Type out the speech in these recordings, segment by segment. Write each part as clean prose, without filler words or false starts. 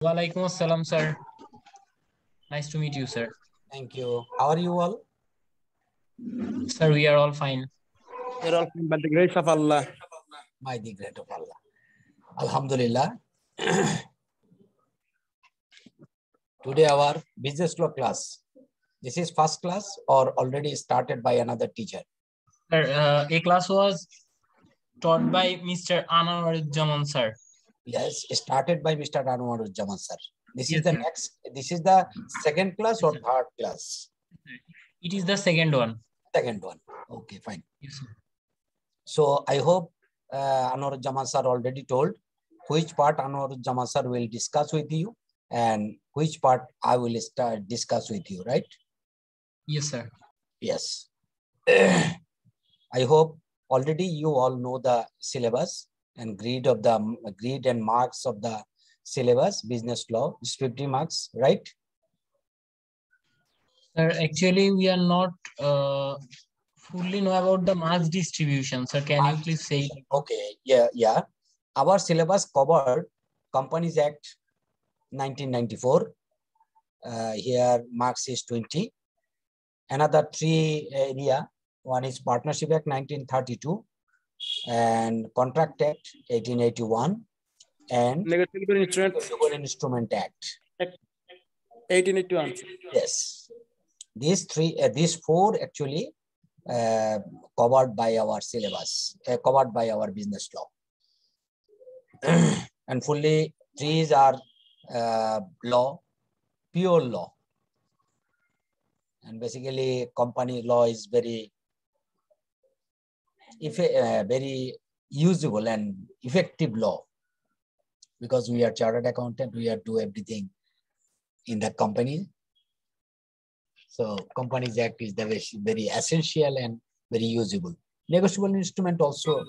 Walaikum assalam, sir. Nice to meet you, sir. Thank you. How are you all? Sir, we are all fine. We're all by the grace of Allah. By the grace of Allah. Alhamdulillah. Today our business law class. This is first class or already started by another teacher? Sir, a class was taught by Mr. Anwaruzzaman, sir. Yes, started by Mr. Anwaruzzaman, sir. This Yes, is the sir. next. This is the second class or Yes, sir. third class? It is the second one. Second one. Okay, fine. Yes, sir. So I hope Anwaruzzaman sir already told which part Anwaruzzaman sir will discuss with you and which part I will discuss with you, right? Yes, sir. Yes. I hope already you all know the syllabus and grade and marks of the syllabus, business law, is 50 marks, right? Sir, actually, we are not fully know about the marks distribution. Sir, can you please say? Okay, yeah. Our syllabus covered Companies Act 1994. Here marks is 20. Another 3 area. One is Partnership Act 1932 and Contract Act 1881 and Negotiable Instrument Negotiable Instrument Act 1881. Yes, these 4 actually covered by our syllabus, covered by our business law. And fully 3 are law, pure law. And basically company law is very usable and effective law because we are chartered accountant, we are do everything in the company. So Companies Act is the very essential and very usable. Negotiable instrument also.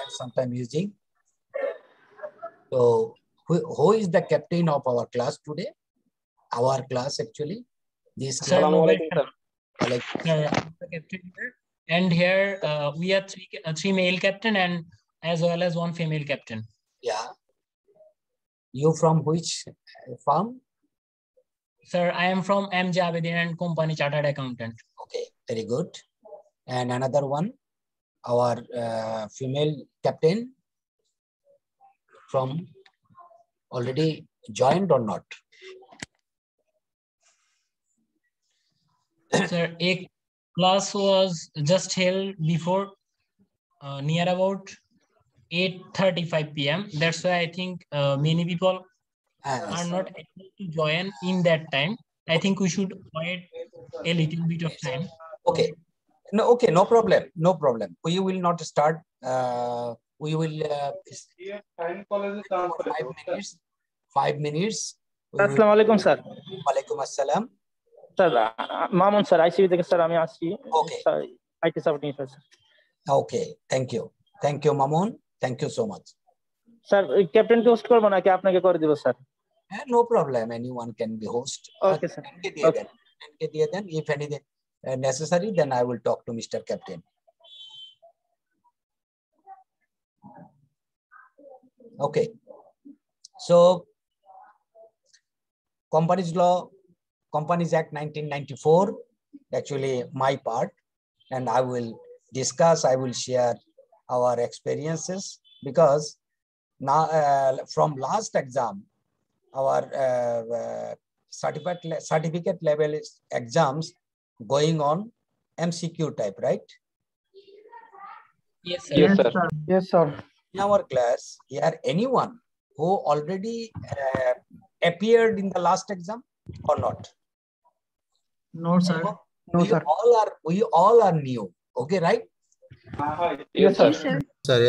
Sometime using. So who is the captain of our class today? Our class actually. This Sir, Assalamu Sir, I'm the captain here. And here we have three male captain and as well as 1 female captain. Yeah. You from which firm? Sir, I am from M. Javedian and Company Chartered Accountant. Okay, very good. And another one, our female captain from already joined or not? Sir, a class was just held before near about 8:35 p.m. That's why I think many people are not able to join in that time. I think we should wait a little bit of time. Okay. No problem. No problem. We will not start. We will 5 minutes. Assalamu alaikum, sir. Walaikum assalam. Sir, Mamun sir, ICB থেকে sir আমি আসছি। Okay. IT supporting sir. Okay. Thank you. Thank you, Mamun. Thank you so much. Sir, captain K host করব নাকি আপনাকে করে দিব sir? No problem. Anyone can be host. Okay, sir. Okay. If anything necessary, then I will talk to Mr. Captain. Okay. So, Companies Law, Companies Act 1994, actually my part, and I will discuss, I will share our experiences because now from last exam, our certificate level exams going on MCQ type, right? Yes, sir. Yes, sir. Yes, sir. In our class, here anyone who already appeared in the last exam or not? No, sir. No, sir. We all are new. Okay, right? Yes, sir.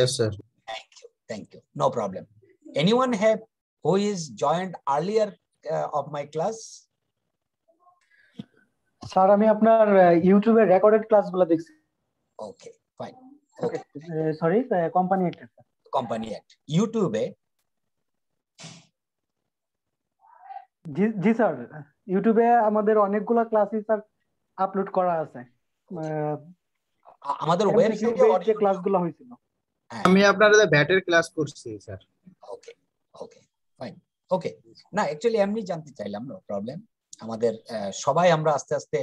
Yes, sir. Thank you. No problem. Anyone have who is joined earlier of my class? Sir আমি আপনার ইউটিউবে recorded ক্লাসগুলো দেখছি। Okay, fine. Okay. Sorry, company act. Company Act. YouTube জি sir, ইউটিউবে আমাদের অনেকগুলা ক্লাসই sir upload করা আছে। আমাদের ওয়েবসাইটে যে ক্লাসগুলো হয়েছিল। আমি আপনাদের ব্যাটের ক্লাস করছি স্যার। ওকে ওকে ফাইন ওকে না অ্যাকচুয়ালি এমনি জানতে চাইলাম, নো প্রবলেম। আমাদের সবাই আমরা আস্তে আস্তে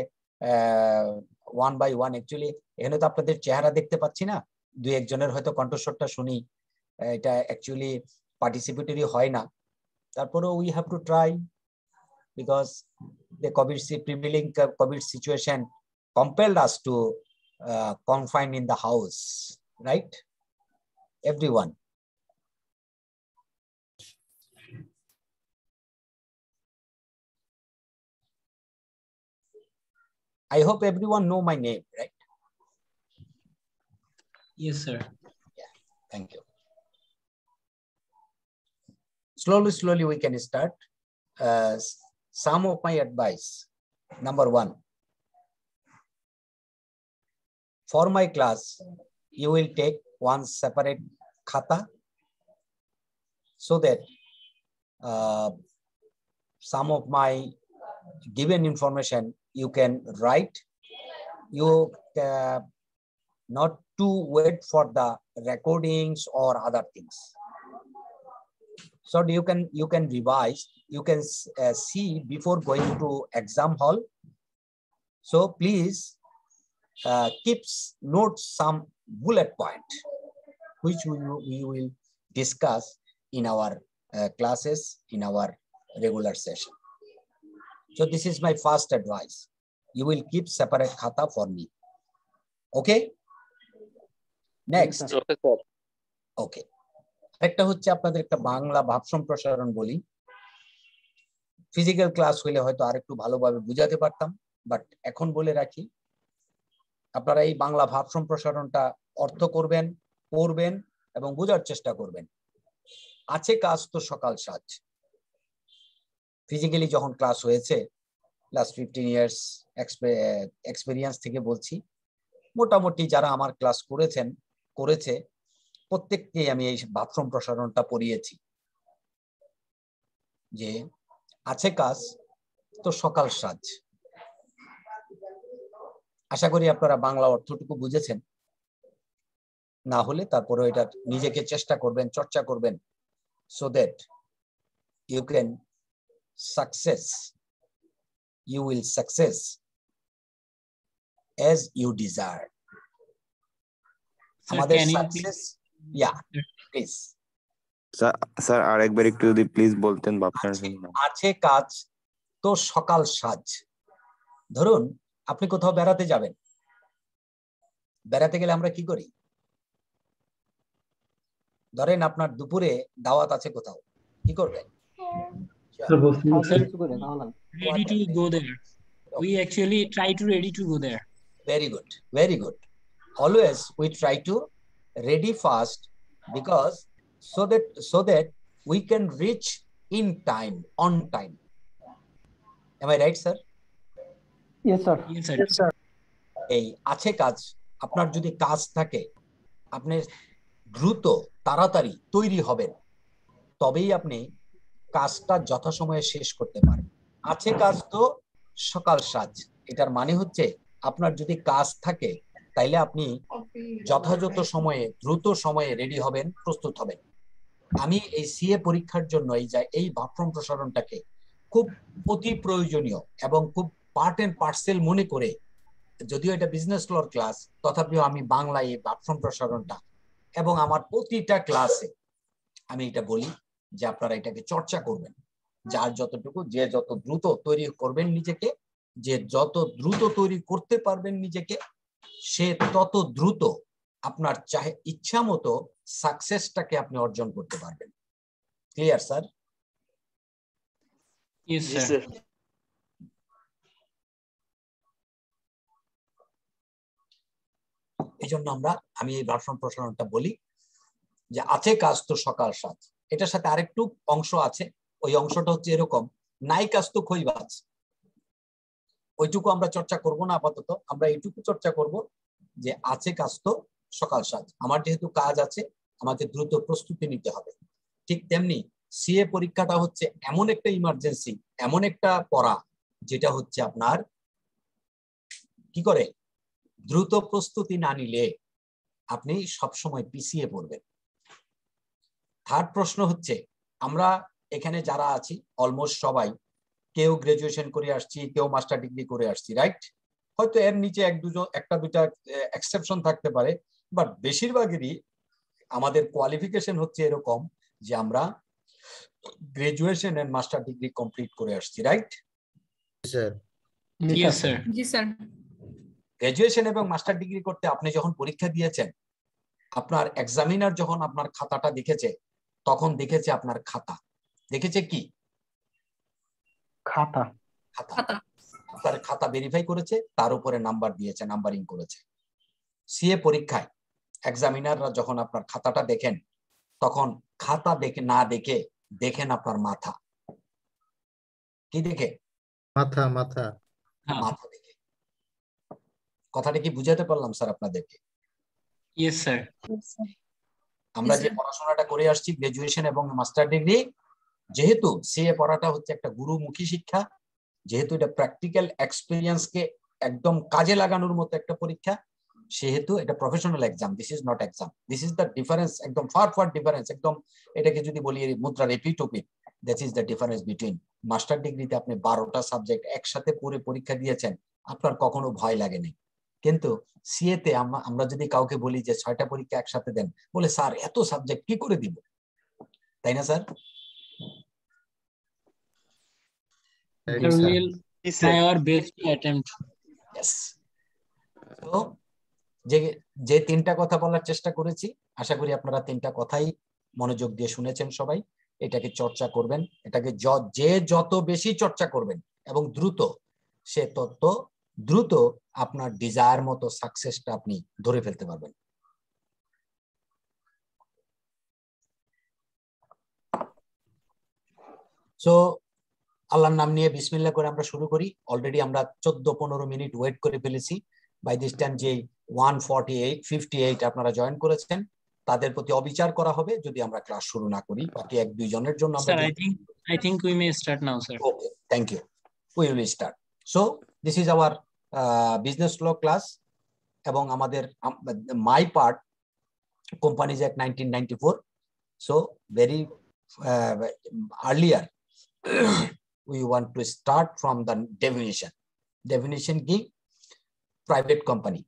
ওয়ান বাই ওয়ান, অ্যাকচুয়ালি এখানে তো আপনাদের চেহারা দেখতে পাচ্ছি না, দুই একজনের হয়তো কণ্ঠস্বরটা শুনি, এটা অ্যাকচুয়ালি পার্টিসিপেটরি হয় না, তারপরেও we have to try because the prevailing COVID situation compelled us to confine in the house, right? Everyone. I hope everyone know my name, right? Yes, sir. Yeah, thank you. Slowly we can start. Some of my advice. Number one, for my class, you will take one separate khata so that some of my given information you can write. You not to wait for the recordings or other things. So you can revise, you can see before going to exam hall. So please keep note some bullet point which we will discuss in our classes in our regular session. So this is my first advice. You will keep separate khata for me. Okay? Next. Okay, sir. Okay. একটা হচ্ছে আপনাদের একটা বাংলা ভাব সম্প্রসারণ বলি। Physical class হলে হয়তো আরেকটু ভালোভাবে বুঝাতে পারতাম, বাট এখন বলে রাখি, আপনারা এই বাংলা ভাব সম্প্রসারণটা অর্থ করবেন, পড়বেন এবং বোঝার চেষ্টা করবেন। আছে কাজ তো সকাল সাজ। ফিজিক্যালি যখন ক্লাস হয়েছে, লাস্ট 15 ইয়ার্স এক্সপেরিয়েন্স থেকে বলছি, মোটামুটি যারা আমার ক্লাস করেছে প্রত্যেককে আমি এই ভাব সম্প্রসারণটা পড়িয়েছি, যে আছে কাজ তো সকাল সাজ। আশা করি আপনারা বাংলা অর্থটুকু বুঝেছেন, না হলে তারপরে এটা নিজেকে চেষ্টা করবেন, চর্চা করবেন, so that you can you will success as you desire. Sir, আমাদের can you success, yeah please sir আরেকবার একটু যদি প্লিজ বলতেন ভাবছেন। আছে কাজ তো সকাল সাজ। ধরুন আপনি কোথাও বেড়াতে যাবেন, বেড়াতে গেলে আমরা কি করি? ধরেন আপনার দুপুরে দাওয়াত আছে কোথাও, কি করবেন? Ready to go there. We actually try to ready to go there. Very good, very good. Always we try to ready fast, because so that we can reach in time, on time. Am I right, sir? Yes, sir. Yes, sir. Yes, sir. এই আছে কাজ, আপনার যদি কাজ থাকে, আপনি দ্রুত তাড়াতাড়ি তৈরি হবেন, তবেই আপনি কাজটা যথাসময়ে শেষ করতে পারেন। আছে কাজ তো সকাল সাজ, এটার মানে হচ্ছে আপনার যদি কাজ থাকে তাইলে আপনি যথাযথ সময়ে দ্রুত সময়ে রেডি হবেন, প্রস্তুত হবেন। আমি এই সিএ পরীক্ষার জন্য এই ভাব সম্প্রসারণটাকে খুব অতি প্রয়োজনীয় এবং খুব পার্ট এন্ড পার্সেল মনে করে, যদিও এটা বিজনেস লর ক্লাস, তথাপিও আমি বাংলায় এই ভাব সম্প্রসারণটা এবং আমার প্রতিটা ক্লাসে আমি এটা বলি যে আপনারা এটাকে চর্চা করবেন। যার যতটুকু, যে যত দ্রুত তৈরি করবেন নিজেকে, যে যত দ্রুত তৈরি করতে পারবেন নিজেকে, সে তত দ্রুত আপনার চাহে ইচ্ছা মতো সাকসেসটাকে আপনি অর্জন করতে পারবেন। Clear sir? Yes, sir. এই জন্য আমি এই ভাব সম্প্রসারণটা বলি যে আছে কাজ তো সকাল সাজ। এটার সাথে আরেকটু অংশ আছে, ওই অংশটা হচ্ছে এরকম, নাই কাজ তো খইবাজ। ওইটুকু আমরা চর্চা করব না আপাতত, আমরা এইটুকু চর্চা করব যে আছে কাজ তো সকাল সাজ। আমার যেহেতু কাজ আছে, আমাকে দ্রুত প্রস্তুতি নিতে হবে। ঠিক তেমনি সিএ পরীক্ষাটা হচ্ছে এমন একটা ইমার্জেন্সি, এমন একটা পড়া যেটা হচ্ছে আপনার কি করে, দ্রুত প্রস্তুতি না নিলে আপনি সবসময় পিছিয়ে পড়বেন। থার্ড প্রশ্ন হচ্ছে, আমরা এখানে যারা আছি অলমোস্ট সবাই কেউ গ্রাজুয়েশন করে আসছি, কেউ মাস্টার ডিগ্রি করে আসছি, রাইট? হয়তো এর নিচে একটা দুটা এক্সেপশন থাকতে পারে, বাট বেশিরভাগেরই আমাদের কোয়ালিফিকেশন হচ্ছে এরকম যে আমরা graduation and master degree complete করে আসছি, রাইট? Sir Yes, sir. জি স্যার। গ্রাজুয়েশন এবং মাস্টার ডিগ্রি করতে আপনি যখন পরীক্ষা দিয়েছেন, আপনার এক্সামিনার যখন আপনার খাতাটা দেখেছে, তখন দেখেছে আপনার খাতা, দেখেছে কি? খাতা। খাতা। খাতা। আপনার খাতা ভেরিফাই করেছে, তার উপরে নাম্বার দিয়েছে, নাম্বারিং করেছে। সিএ পরীক্ষায় এক্সামিনাররা যখন আপনার খাতাটা দেখেন, তখন খাতা দেখে না দেখে দেখেন আপনার মাথা। কি দেখে? মাথা মাথা মাথা দেখে। কথাটা কি বুঝাতে পারলাম স্যার আপনাদেরকে? Yes, sir. আমরা যে পড়াশোনাটা করে আসছি গ্রাজুয়েশন এবং মাস্টার ডিগ্রি, যেহেতু সিএ পড়াটা হচ্ছে একটা গুরুমুখী শিক্ষা, যেহেতু এটা প্র্যাকটিক্যাল এক্সপিরিয়েন্সকে একদম কাজে লাগানোর মতো একটা পরীক্ষা, সেহেতু এটা professional exam, this is not exam, this is the difference, একদম ফার ডিফারেন্স, একদম এটাকে যদি বলি মুদ্রা repeat, that is the difference between master ডিগ্রিতে আপনি 12টা সাবজেক্ট একসাথে পড়ে পরীক্ষা দিয়েছেন, আপনার কখনো ভয় লাগেনি। কিন্তু সিএতে আমরা যদি কাউকে বলি যে 6টা পরীক্ষা একসাথে দেন, বলে স্যার এত সাবজেক্ট কি করে দিব, তাই না sir? Sir, we will try our best to attempt. Yes. তো যে 3টা কথা বলার চেষ্টা করেছি, আশা করি আপনারা 3টা কথাই মনোযোগ দিয়ে শুনেছেন সবাই। এটাকে চর্চা করবেন, এটাকে যে যত বেশি চর্চা করবেন এবং দ্রুত, সে তত দ্রুত আপনার ডিজায়ার মতো সাকসেসটা আপনি ধরে ফেলতে পারবেন। সো আল্লাহর নাম নিয়ে বিসমিল্লাহ করে আমরা শুরু করি। অলরেডি আমরা 14-15 মিনিট ওয়েট করে ফেলেছি। বাই দিস টাইম যে 148-58 আপনারা জয়েন করেছেন, তাদের প্রতি অবিচার করা হবে যদি আমরা ক্লাস শুরু না করি। বাকি 1-2 জনের জন্য আমরা Sir, I think we may start now, sir. Okay, thank you. We will start. So this is our business law class, এবং আমাদের my part companies act 1994। So very earlier we want to start from the definition. Definition ki private company.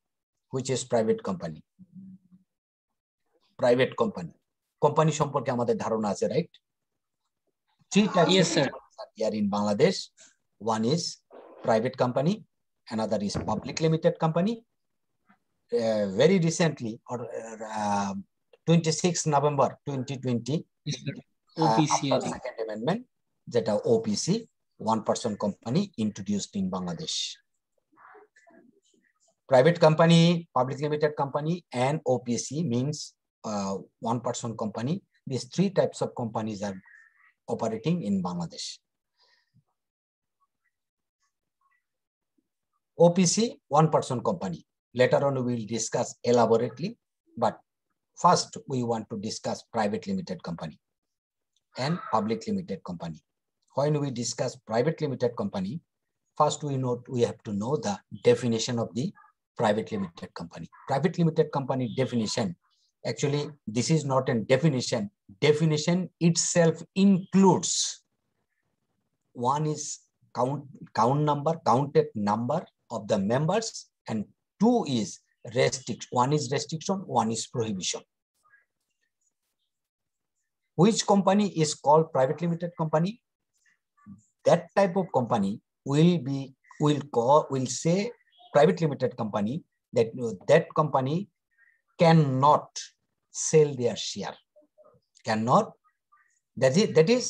Which is private company? Private company. Company সম্পর্কে আমাদের ধারণা আছে, right? 3 types Yes, of sir. companies are here in Bangladesh. One is private company, another is public limited company. Very recently, or 26 November 2020, Yes, sir. OPC, I after think. second amendment, যেটা OPC, one person company introduced in Bangladesh. Private company, public limited company, and OPC means one person company. These 3 types of companies are operating in Bangladesh. OPC, one person company. Later on we will discuss elaborately, but first we want to discuss private limited company and public limited company. When we discuss private limited company, first we have to know the definition of the private limited company. Private limited company definition, actually this is not a definition. Definition itself includes, one is counted number of the members, and 2 is restriction. One is restriction, one is prohibition. Which company is called private limited company? That type of company will say private limited company that company cannot sell their share. Cannot. That is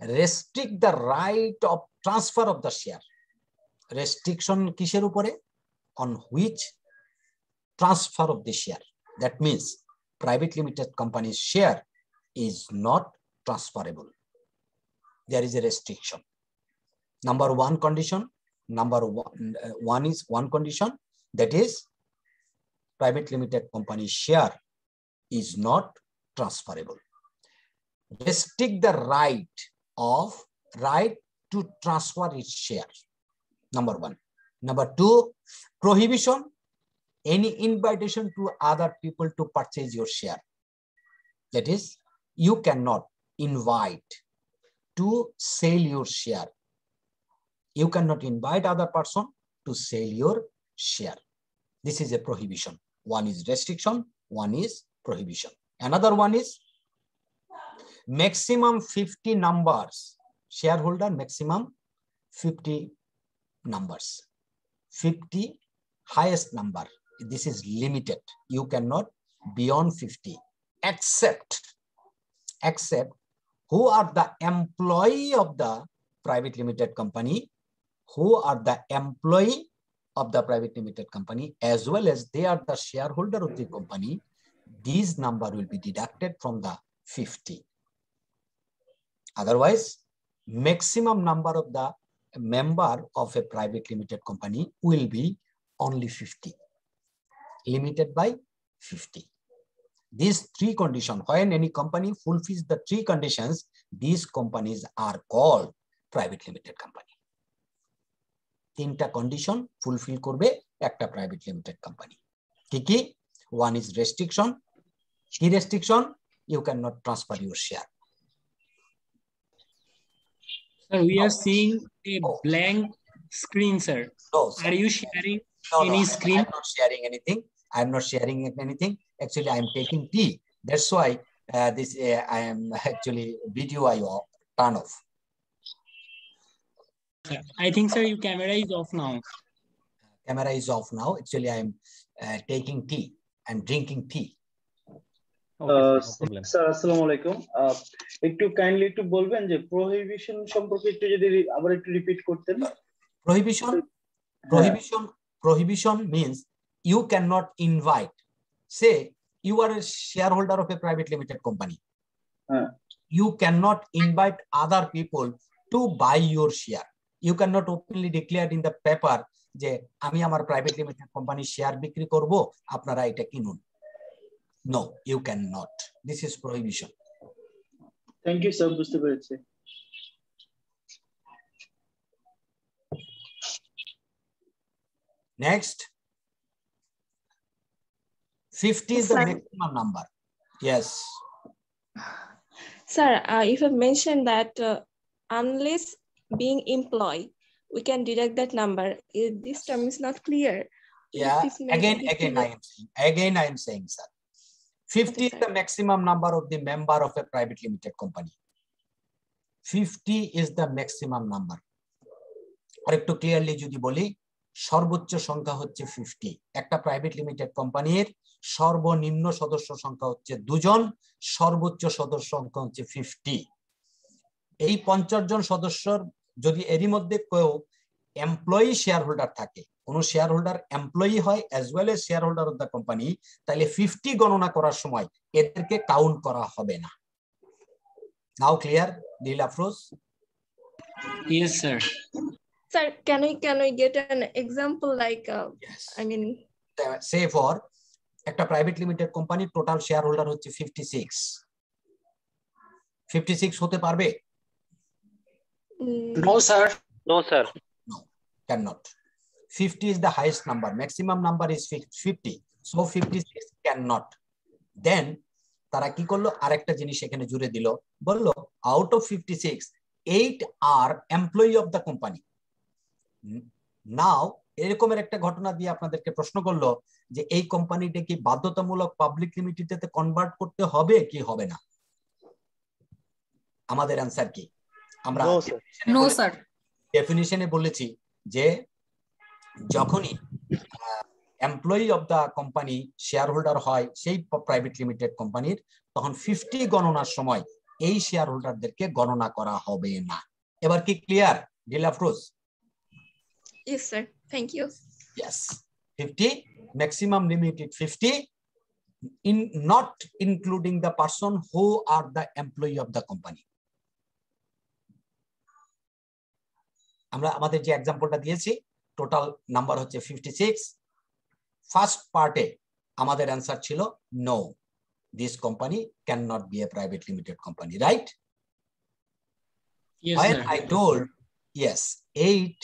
restrict the right of transfer of the share. Restriction কিসের উপরে? On which transfer of the share. That means private limited company's share is not transferable. There is a restriction. Number one condition, one condition, that is private limited company share is not transferable. Restrict the right to transfer its share. Number 1. Number 2, prohibition. any invitation to other people to purchase your share. That is, you cannot invite to sell your share. You cannot invite other person to sell your share. This is a prohibition. One is restriction, one is prohibition. Another one is maximum 50 numbers. Shareholder maximum 50 numbers. 50 highest number. This is limited. You cannot beyond 50, except who are the employee of the private limited company, who are the employee of the private limited company, as well as they are the shareholder of the company. These number will be deducted from the 50. Otherwise, maximum number of the member of a private limited company will be only 50, limited by 50. These three conditions, when any company fulfills the three conditions, these companies are called private limited company. তিনটা condition fulfill করবে একটা private limited company. কি? One is restriction. কি restriction? You cannot transfer your share. Sir, we are seeing a blank screen, sir. No, sir. Are you sharing any screen? I'm not sharing anything. I'm not sharing anything. Actually, I'm taking tea. That's why I am actually video I turn off. I think, sir, your camera is off now. Camera is off now. Actually, I'm taking tea. I'm drinking tea. Sir আসসালামু আলাইকুম, একটু kindly একটু বলবেন যে prohibition সম্পর্কে একটু যদি আবার একটু রিপিট করতেন। Prohibition means you cannot invite. Say you are a shareholder of a private limited company. You cannot invite other people to buy your share. You cannot openly declare in the paper যে আমি আমার private limited company share বিক্রি করব, আপনারা এটা কিনুন। No, you cannot. This is prohibition. Thank you, sir. বুঝতে পেরেছি। Next, 50 is the maximum number. Yes. Sir, if you mentioned that unless being employed, we can deduct that number. This term is not clear. Yeah. Again, I am saying, sir. 50 is the maximum number of the member of a private limited company. 50 is the maximum number. আর একটু clearly যদি বলি, সর্বোচ্চ সংখ্যা হচ্ছে 50। একটা private limited কোম্পানির সর্বনিম্ন সদস্য সংখ্যা হচ্ছে 2 জন, সর্বোচ্চ সদস্য সংখ্যা হচ্ছে 50। এই 50 জন সদস্যর যদি এরই মধ্যে কেউ এমপ্লয়ি শেয়ার হোল্ডার থাকে, কোন শেয়ার হোল্ডার এমপ্লয়ি হয় as well as share holder of the company, তাহলে 50 গণনা করার সময় এদেরকে কাউন্ট করা হবে না। নাও clear, Neil Afroz? Yes, sir. Sir, can we get an example like yes. I mean, say for একটা private limited company total share holder হচ্ছে 56 হতে পারবে? No, sir. No, sir. No, cannot. 50 is the highest number. Maximum number is 50. So 56 cannot. Then তারা কি করলো, আরেকটা জিনিস এখানে জুড়ে দিল, বললো out of 56, 8 are employee of the company. Now এরকমের একটা ঘটনা দিয়ে আপনাদেরকে প্রশ্ন করলো যে এই কোম্পানিটা কি বাধ্যতামূলক পাবলিক লিমিটেডে কনভার্ট করতে হবে কি হবে না? আমাদের অ্যানসার কি? আমরা নো স্যার ডেফিনিশনে বলেছি যে যখনই employee of the company share holder হয় সেই প্রাইভেট লিমিটেড কোম্পানির, তখন 50 গণনার সময় এই শেয়ার হোল্ডারদেরকে গণনা করা হবে না। এবার কি clear Neil Afroz? yes sir, thank you. Yes, 50 maximum limited 50 in not including the person who are the employee of the company. আমরা আমাদের যে एग्जांपलটা দিয়েছি টোটাল নাম্বার হচ্ছে 56। ফার্স্ট পার্টে আমাদের आंसर ছিল no, this company cannot be a private limited company, right? Yes, when sir. I told yes 8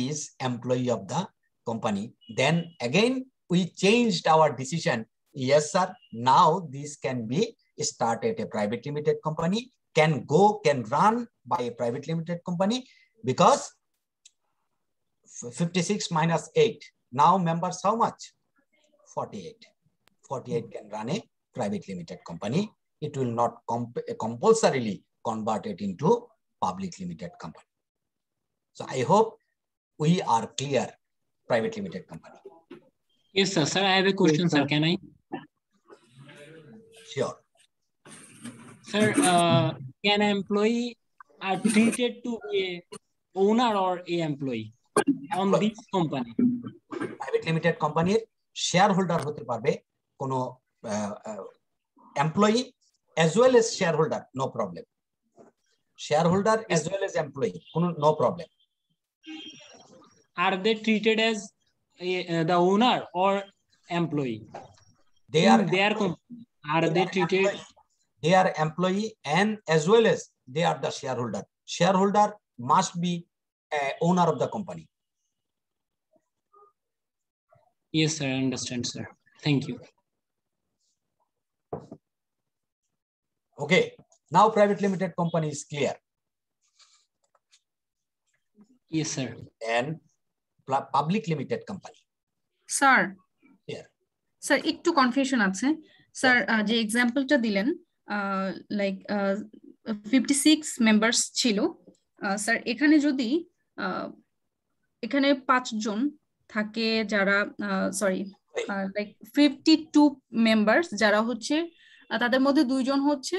is employee of the company, then again we changed our decision. Yes, sir. Now this can be started a private limited company, can run by a private limited company, because 56 minus 8. Now members how much? 48. 48 can run a private limited company. It will not compulsorily convert it into public limited company. So I hope we are clear. Private limited company. Yes, sir. Sir, I have a question, sir. Can I? Sure. Sir, can an employee are treated to be a owner or a employee on this company? Private limited company shareholder hote parbe kono employee as well as shareholder, no problem. Shareholder as well as employee, no problem. Are they treated as the owner or employee? They are their company. Are they treated? They are employee and as well as they are the shareholder. Shareholder must be owner of the company. Yes, sir. I understand, sir. Thank you. Okay. Now private limited company is clear. Yes, sir. And public limited company. Sir. Here. Sir, একটু confusion আছে sir যে এক্সাম্পলটা দিলেন like 56 members ছিল sir এখানে যদি এখানে 5 জন থাকে যারা সরি লাইক 52 মেম্বার্স যারা হচ্ছে তাদের মধ্যে 2 জন হচ্ছে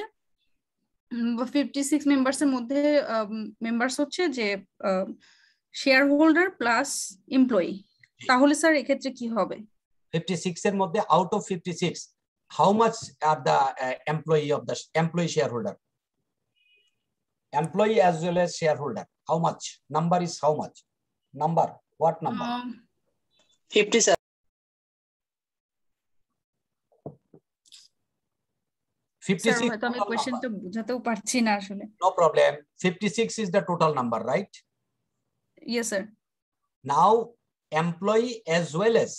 56 মেম্বার্সের মধ্যে মেম্বার্স হচ্ছে যে শেয়ার হোল্ডার প্লাস এমপ্লয়ি, তাহলে স্যার এক্ষেত্রে কি হবে? 56 এর মধ্যে out of 56 how much are the employee of the employee shareholder? Employee as well as shareholder, how much? Number is how much? Number, what number? 57. 56. হয়তো আমি কোশ্চেনটা বুঝাতেও পারছি না আসলে। No problem. 56 is the total number, right? Yes, sir. Now employee as well as.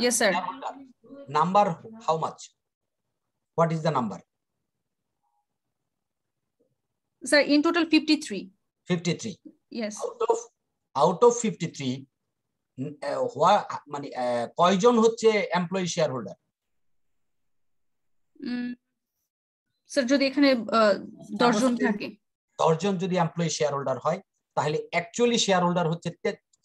Yes, sir. Number how much? What is the number? Sir, in total 53. 53. Yes. Out of 53 মানে কয়জন হচ্ছে employee shareholder? Sir যদি এখানে 10 জন থাকে, 10 জন যদি employee shareholder হয় তাহলে actually shareholder হচ্ছে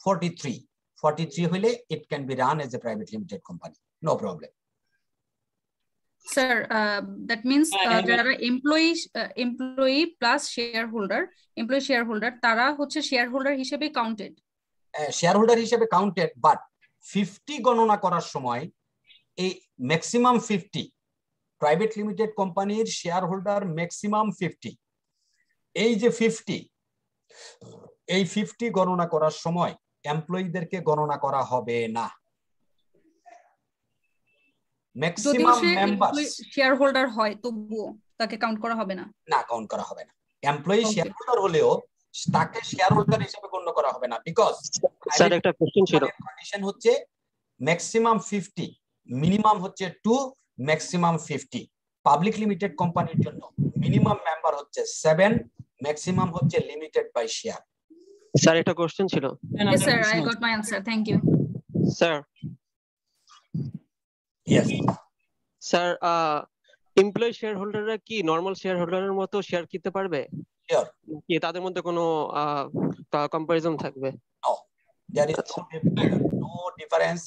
43. 43 হলে it can be run as a private limited company, no problem. Sir, that means যারা এমপ্লয়ি প্লাস শেয়ারহোল্ডার তারা হচ্ছে শেয়ারহোল্ডার হিসেবে কাউন্টেড, শেয়ারহোল্ডার হিসেবে কাউন্টেড, বাট 50 গণনা করার সময় এই ম্যাক্সিমাম 50 প্রাইভেট লিমিটেড কোম্পানির শেয়ারহোল্ডার ম্যাক্সিমাম 50, এই যে 50 এই 50 গণনা করার সময় এমপ্লয়ীদেরকে গণনা করা হবে না। ম্যাক্সিমাম মেম্বারস শেয়ারহোল্ডার হয় তবুও তাকে কাউন্ট করা হবে না, না কাউন্ট করা হবে না। এমপ্লয়ি শেয়ারহোল্ডার হলেও তাকে শেয়ারহোল্ডার হিসেবে গণ্য করা হবে না, বিকজ স্যার একটা কোশ্চেন ছিল, কন্ডিশন হচ্ছে ম্যাক্সিমাম 50, মিনিমাম হচ্ছে 2, ম্যাক্সিমাম 50। পাবলিক লিমিটেড কোম্পানির জন্য মিনিমাম মেম্বার হচ্ছে 7, ম্যাক্সিমাম হচ্ছে লিমিটেড বাই শেয়ার। স্যার একটা কোশ্চেন ছিল। Yes sir, I got my answer, thank you. Sir Yes. Sir employee share হোল্ডাররা কি নরমাল শেয়ার হোল্ডারের মতো শেয়ার কিনতে পারবে? Sure. কি তাদের মধ্যে কোনো কম্পারিজন থাকবে? No, there is no difference,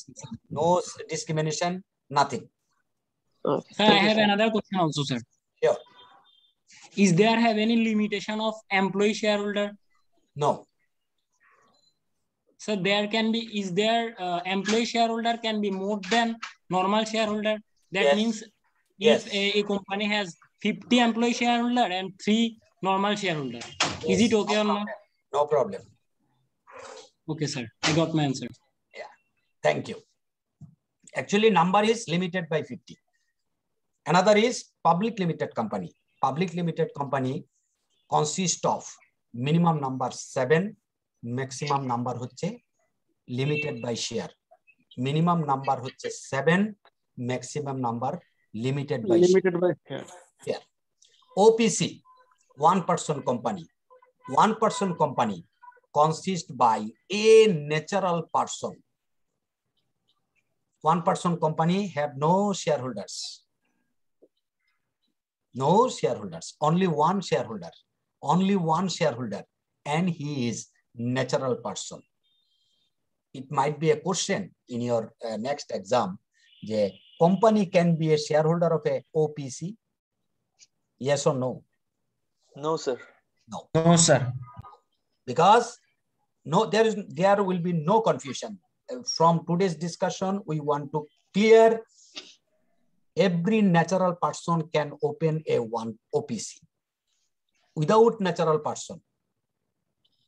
no discrimination, nothing. Sir, I have another question also, sir. Sure. Is there have any limitation of employee shareholder? No. So there can be, is there employee shareholder can be more than normal shareholder? That Yes. means Yes. if a company has 50 employee shareholder and 3 normal shareholder, is it okay or not? No problem. Okay, sir. I got my answer. Yeah. Thank you. Actually, number is limited by 50. Another is public limited company. Public limited company consists of minimum number 7, maximum number হচ্ছে limited by share. Minimum number হচ্ছে 7, maximum number limited by share. OPC, 1-person company. 1-person company consists by a natural person. 1-person company have no shareholders. No shareholders, only one shareholder. Only one shareholder, and he is natural person. It might be a question in your next exam. The company can be a shareholder of a OPC. Yes or no? No, sir. No. No, sir. Because there will be no confusion. From today's discussion, we want to clear every natural person can open a one OPC. Without natural person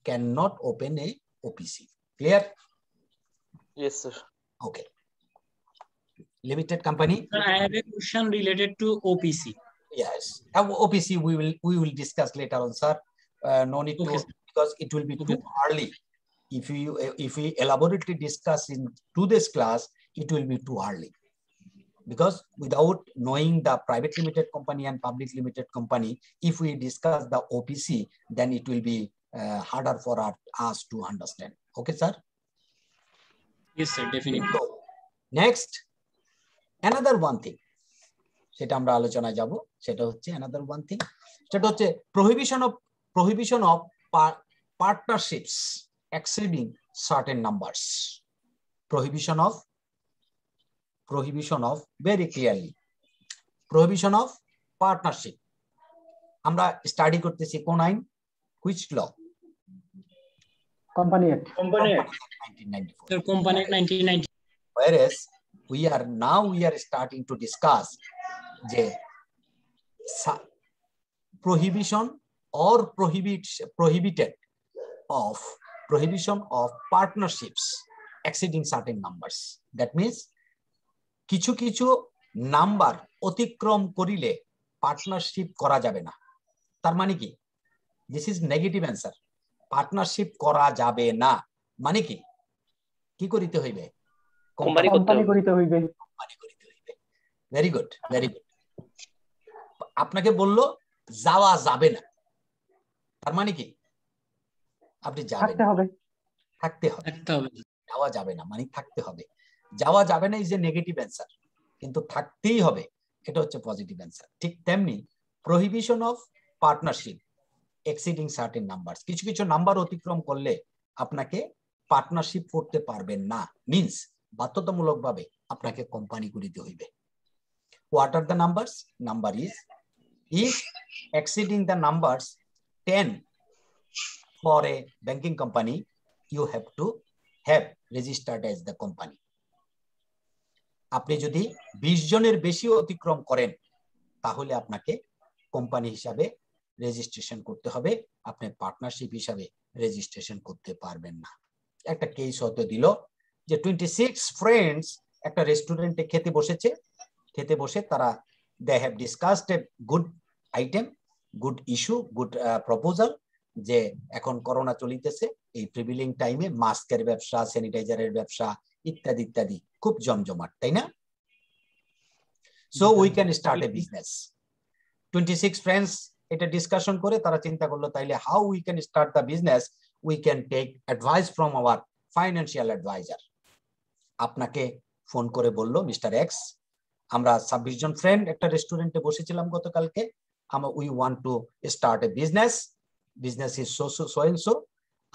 cannot open a OPC. Clear? Yes, sir. Okay. Limited company. Sir, I have a question related to OPC. Yes. OPC we will discuss later on, sir. No need to, because it will be too early. If we elaborately discuss in today's class, it will be too early. Because without knowing the private limited company and public limited company, if we discuss the OPC, then it will be harder for us to understand. Okay, sir? Yes, sir, definitely. So, next, another one thing. সেটা আমরা আলোচনায় যাব, সেটা হচ্ছে another one thing. সেটা হচ্ছে prohibition of partnerships exceeding certain numbers. Prohibition of very clearly prohibition of partnership. আমরা study করতেছি কোন আইন? Which law? Company Act. Company Act 1994. Sir, Company Act 1990. Whereas we are starting to discuss the prohibition or prohibition of partnerships exceeding certain numbers. That means কিছু কিছু number অতিক্রম করিলে partnership করা যাবে না। তার মানে কি? This is negative answer. Partnership করা যাবে না মানে কি? কি করিতে হইবে? কোম্পানি করিতে হইবে। Very good, very good. আপনাকে বললো যাওয়া যাবে না, তার মানে কি? আপনি যাবেন, থাকতে হবে। যাওয়া যাবে না মানে থাকতে হবে। যাওয়া যাবে না ইজ এ নেগেটিভ অ্যান্সার, কিন্তু থাকতেই হবে, এটা হচ্ছে পজিটিভ অ্যান্সার। ঠিক তেমনি prohibition of partnership exceeding certain numbers, কিছু কিছু নাম্বার অতিক্রম করলে আপনাকে পার্টনারশিপ করতে পারবেন না, মিন্স বাধ্যতামূলকভাবে আপনাকে কোম্পানি করিতে হইবে। What are the numbers? Number is if exceeding the numbers 10 for a banking company, you have to have registered as the company. আপনি যদি 20 জনের বেশি অতিক্রম করেন তাহলে আপনাকে কোম্পানি হিসাবে রেজিস্ট্রেশন করতে হবে, আপনি পার্টনারশিপ হিসাবে রেজিস্ট্রেশন করতে পারবেন না। একটা কেস হতে দিল যে 26 ফ্রেন্ডস একটা রেস্টুরেন্টে খেতে বসেছে, খেতে বসে তারা they have discussed a good item, good issue, good proposal, যে এখন করোনা চলিতেছে, এই প্রিভিলিং টাইমে মাস্কের ব্যবসা, স্যানিটাইজারের ব্যবসা ইত্যাদি ইত্যাদি খুব জমজমাট, তাই না? So we can start a business. 26 friends এটা ডিসকাশন করে তারা চিন্তা করলো তাইলে how we can start the business, we can take advice from our financial advisor. আপনাকে ফোন করে বলল, মিস্টার এক্স, আমরা 26 জন ফ্রেন্ড একটা রেস্টুরেন্টে বসেছিলাম গতকালকে, we want to start a business, business is so and so,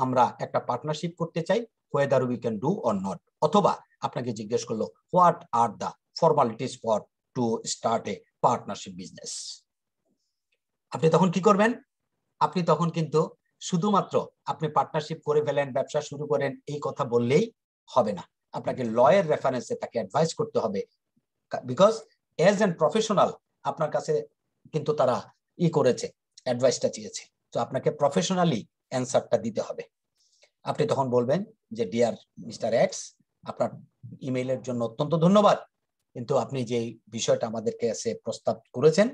আমরা একটা পার্টনারশিপ করতে চাই, whether we can do or not। অথবা আপনাকে জিজ্ঞেস করলো what are the formalities for two start A partnership business. আপনি তখন কি করবেন? আপনি তখন কিন্তু শুধুমাত্র আপনি পার্টনারশিপ করে ফেলেন, ব্যবসা শুরু করেন, এই কথা বললেই হবে না, আপনাকে লয়ের রেফারেন্সে তাকে অ্যাডভাইস করতে হবে, বিকজ এজ এন প্রফেশনাল আপনার কাছে কিন্তু তারা করেছে, অ্যাডভাইসটা চেয়েছে, তো আপনাকে প্রফেশনালি অ্যান্সারটা দিতে হবে। আপনি তখন বলবেন যে ডিয়ার মিস্টার এক্স, আপনার ইমেইলের জন্য অত্যন্ত ধন্যবাদ, কিন্তু আপনি যে বিষয়টা আমাদেরকে কাছে প্রস্তাব করেছেন,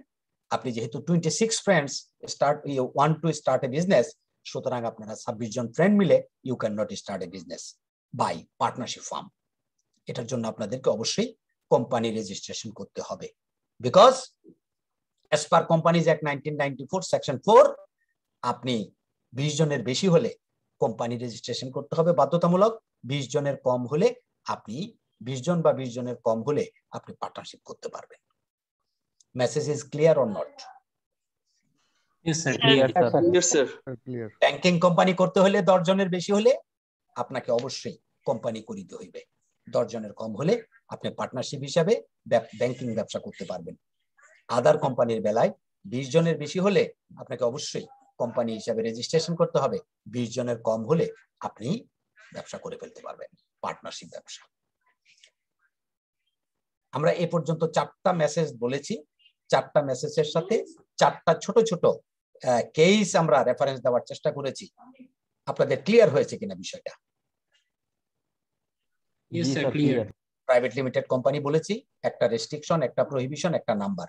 আপনি যেহেতু 26 friends want to start a business, সুতরাং আপনারা 26 জন ফ্রেন্ড মিলে you can not start a business by partnership firm. এটার জন্য আপনাদেরকে অবশ্যই কোম্পানি রেজিস্ট্রেশন করতে হবে, because as per Companies Act 1994 section 4 আপনি 20 জনের বেশি হলে কোম্পানি রেজিস্ট্রেশন করতে হবে বাধ্যতামূলক। 20 জনের কম হলে আপনি 20 জন বা 20 জনের কম হলে আপনি পার্টনারশিপ করতে পারবেন। Message is clear or not? Yes, sir. Clear. Yes, sir. Banking company করতে হলে 10 জনের বেশি হলে আপনাকে অবশ্যই কোম্পানি করিতে হইবে। 10 জনের কম হলে আপনি পার্টনারশিপ হিসাবে ব্যাংকিং ব্যবসা করতে পারবেন। আদার কোম্পানির বেলায় 20 জনের বেশি হলে আপনাকে অবশ্যই কোম্পানি হিসাবে রেজিস্ট্রেশন করতে হবে। 20 জনের কম হলে আপনি ব্যবসা করে ফেলতে পারবেন, পার্টনারশিপ ব্যবসা। আমরা এ পর্যন্ত 4টা মেসেজ বলেছি। 4টা মেসেজের সাথে 4টা ছোট ছোট কেস আমরা রেফারেন্স দেওয়ার চেষ্টা করেছি। আপনাদের ক্লিয়ার হয়েছে কিনা বিষয়টা? Yes, sir. Clear. Private limited company বলেছি, একটা রেস্ট্রিকশন, একটা প্রহিবিশন, একটা নাম্বার।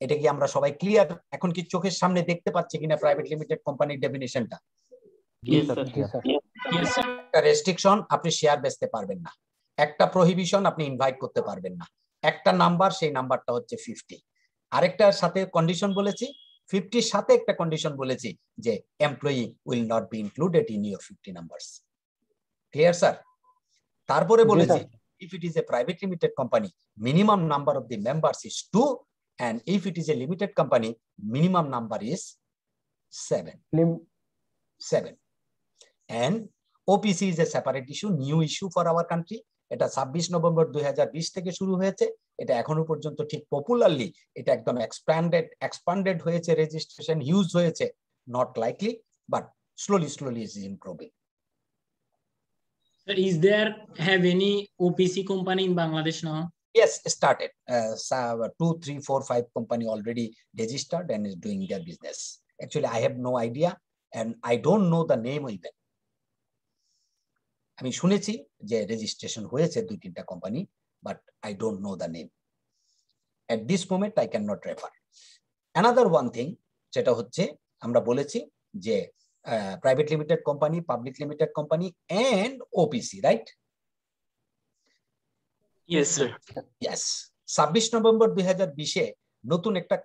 এটা কি আমরা সবাই ক্লিয়ার? এখন কি চোখের সামনে দেখতে পাচ্ছি কিনা প্রাইভেট লিমিটেড কোম্পানির ডেফিনিশনটা? Yes, sir. Yes, sir. একটা রেস্ট্রিকশন, আপনি শেয়ার বেচতে পারবেন না। একটা প্রহিবিশন, আপনি ইনভাইট করতে পারবেন না। একটা নাম্বার, সেই নাম্বারটা হচ্ছে 50। আরেকটার সাথে কন্ডিশন বলেছি, 50-র সাথে একটা কন্ডিশন বলেছি যে employee will not be included in your 50 numbers. Clear sir? তারপরে বলেছি if it is a private limited company, minimum number of the members is 2, and if it is a limited company, minimum number is 7. And OPC is a separate issue, new issue for our country. এটা 26 November 2020 থেকে শুরু হয়েছে। এটা এখনো পর্যন্ত ঠিক popularly এটা একদম এক্সপ্যান্ডেড হয়েছে, রেজিস্ট্রেশন হিউজ হয়েছে, not likely, but slowly is improving. Sir, is there have any OPC company in Bangladesh now? Yes, started. 2, 3, 4, 5 company already registered and is doing their business. Actually, I have no idea and I don't know the name even. আমি শুনেছি যে registration হয়েছে 2-3টা company, but I don't know the name. At this moment, I cannot refer. Another one thing, যেটা হচ্ছে আমরা বলেছি যে private limited company, public limited company and OPC, right? Yes, sir. Yes. 26 November 2020-এ নতুন একটা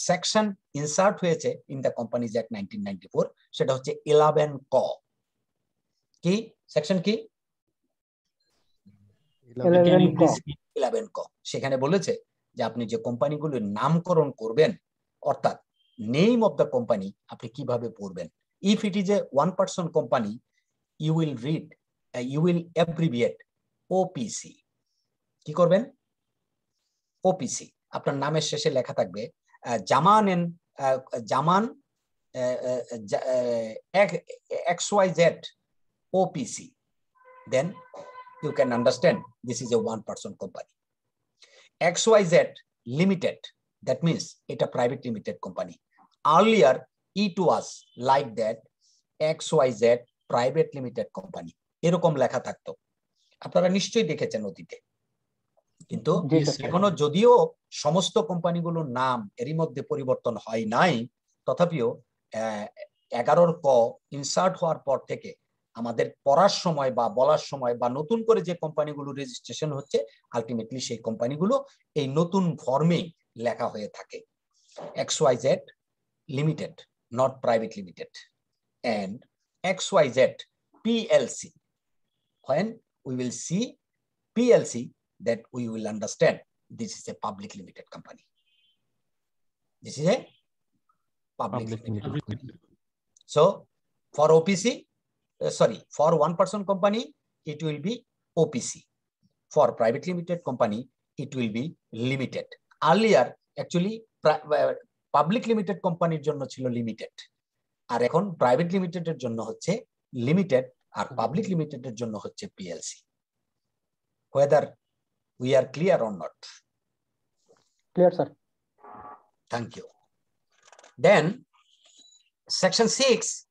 সেকশন ইনসার্ট হয়েছে in the companies act 1994, সেটা হচ্ছে 11 ক। কি সেকশন কি? 11 ক। সেখানে বলেছে যে আপনি যে কোম্পানিগুলোর নামকরণ করবেন, অর্থাৎ নেম অফ দ্য কোম্পানি আপনি কিভাবে পড়বেন। If it is a 1 person company, you will abbreviate OPC। কি করবেন? OPC। আপনার নামের শেষে লেখা থাকবে জামান XYZ OPC. Then you can understand this is a 1 person company. XYZ Limited, that means it's a private limited company. Earlier it was like that, XYZ private limited company এরকম লেখা থাকতো, আপনারা নিশ্চয়ই দেখেছেন অতীতে। কিন্তু এখনো যদিও সমস্ত কোম্পানিগুলোর নাম এরই মধ্যে পরিবর্তন হয় নাই, তথাপিও 11 ক ইনসার্ট হওয়ার পর থেকে আমাদের পড়ার সময় বা বলার সময় বা নতুন করে যে কোম্পানিগুলো রেজিস্ট্রেশন হচ্ছে, আলটিমেটলি সেই কোম্পানিগুলো এই নতুন ফর্মে লেখা হয়ে থাকে XYZ Limited, not private limited, and XYZ PLC. When we will see PLC, that we will understand this is a public limited company. This is a public limited company. So for OPC, for 1 person company, it will be OPC. For private limited company, it will be limited. Earlier, actually, public limited company জন্য ছিল limited, আর এখন private লিমিটেডের জন্য হচ্ছে limited, আর public লিমিটেডের জন্য হচ্ছে PLC. Whether we are clear or not? Clear, sir. Thank you. Then section 6,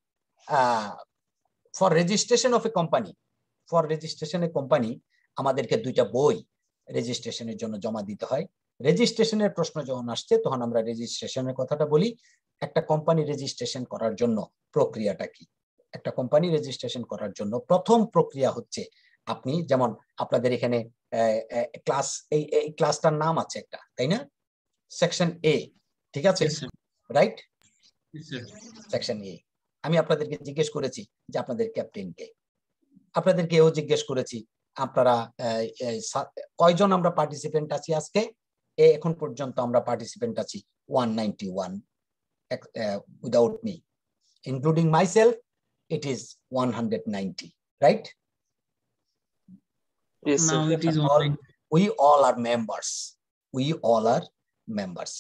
for registration of a company. For registration a company, আমাদেরকে 2টা বই রেজিস্ট্রেশনের জন্য জমা দিতে হয়। রেজিস্ট্রেশনের প্রশ্ন যখন আসছে তখন আমরা রেজিস্ট্রেশনের কথাটা বলি। একটা কোম্পানি রেজিস্ট্রেশন করার জন্য প্রক্রিয়াটা কি? একটা কোম্পানি রেজিস্ট্রেশন করার জন্য প্রথম প্রক্রিয়া হচ্ছে আপনি যেমন আপনাদের এখানে ক্লাস এই ক্লাসটার নাম আছে একটা, তাই না? সেকশন এ, ঠিক আছে, রাইট? সেকশন এ। আমি আপনাদেরকে জিজ্ঞেস করেছি যে আপনাদের ক্যাপ্টেন কে, আপনাদেরকে এও জিজ্ঞেস করেছি আপনারা কয়জন আমরা পার্টিসিপেন্ট আছি আজকে। এখন পর্যন্ত আমরা পার্টিসিপেন্ট আছি 191 without me, including myself it is 190, right? Yes, sir. Now it is online. We all are members. We all are members.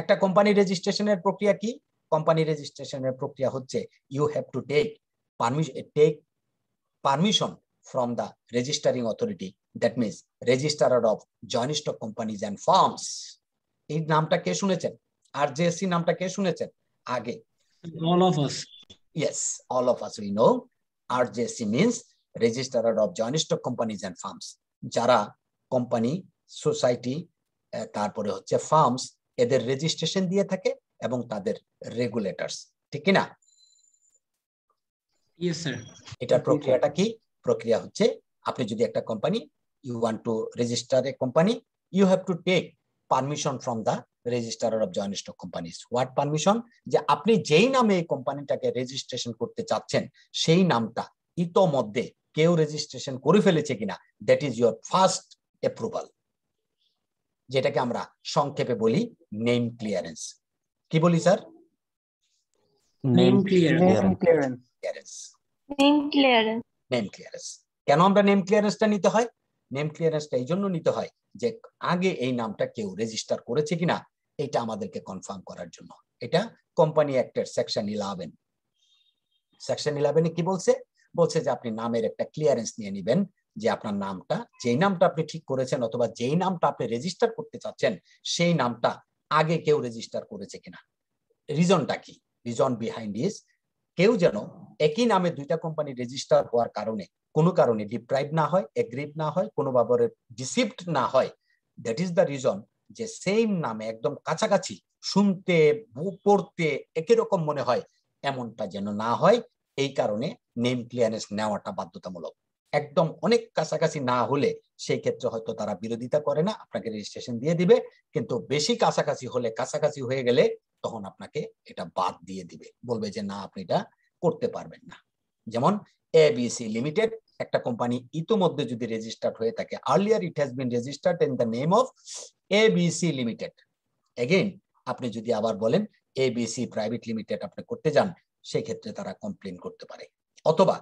একটা কোম্পানি রেজিস্ট্রেশনের প্রক্রিয়া কি? কোম্পানি রেজিস্ট্রেশনের প্রক্রিয়া হচ্ছে you have to take permission from the registering authority, that means registrar of joint stock companies and firms. এই নামটা কে শুনেছেন? RJSC নামটা কে শুনেছেন আগে? All of us. Yes, all of us we know. RJSC means registrar of joint stock companies and firms. যারা company, society, তারপরে হচ্ছে farms, এদের রেজিস্ট্রেশন দিয়ে থাকে এবং তাদের রেগুলেটরস, ঠিক কি না? Yes, sir. এটা প্রক্রিয়াটা কি? প্রক্রিয়া হচ্ছে আপনি যদি একটা company, you want to register a company, you have to take permission from the registrar of joint stock companies. What permission? যে আপনি যেই নামে এই কোম্পানিটাকে রেজিস্ট্রেশন করতে চাচ্ছেন সেই নামটা ইতোমধ্যে কেউ রেজিস্ট্রেশন করে ফেলেছে কিনা, that is your first approval, যেটাকে আমরা সংক্ষেপে বলি নেম ক্লিয়ারেন্স। কি বলি sir? Name clearance. Name clearance. কেন আমরা নেম ক্লিয়ারেন্সটা নিতে হয়? নেম ক্লিয়ারেন্সটা এই জন্য নিতে হয় যে আগে এই নামটা কেউ রেজিস্টার করেছে কিনা এটা আমাদেরকে কনফার্ম করার জন্য। এটা কোম্পানি অ্যাক্টের সেকশন 11। সেকশন 11 কি বলছে? বলছে যে আপনি নামের একটা ক্লিয়ারেন্স নিয়ে নেবেন, যে আপনার নামটা, যেই নামটা আপনি ঠিক করেছেন অথবা যেই নামটা আপনি রেজিস্টার করতে চাচ্ছেন সেই নামটা আগে কেউ রেজিস্টার করেছে কিনা। রিজনটা কি? রিজন বিহাইন্ড ইজ কেউ যেন একই নামে দুইটা কোম্পানি রেজিস্টার হওয়ার কারণে কোনো কারণে ডিপ্রাইভ না হয়, এগ্রিভ না হয়, কোনোভাবে ডিসিভড না হয়। দ্যাট ইজ দ্য রিজন যে সেম নামে একদম কাছাকাছি, শুনতে পড়তে একই রকম মনে হয়, এমনটা যেন না হয়। এই কারণে নেম ক্লিয়ারেন্স নেওয়াটা বাধ্যতামূলক। একদম অনেক কাছাকাছি না হলে সেই ক্ষেত্রে হয়তো তারা বিরোধিতা করে না, আপনাকে রেজিস্ট্রেশন দিয়ে দিবে, কিন্তু বেশি কাছাকাছি হলে, কাছাকাছি হয়ে গেলে তখন আপনাকে এটা বাদ দিয়ে দিবে, বলবে যে না আপনি এটা করতে পারবেন না। যেমন ABC লিমিটেড একটা কোম্পানি ইতোমধ্যে যদি রেজিস্টার্ড হয়ে থাকে, earlier it has been registered in the name of ABC limited, again আপনি যদি আবার বলেন ABC প্রাইভেট লিমিটেড আপনি করতে যান, সেই ক্ষেত্রে তারা কমপ্লেইন করতে পারে। অথবা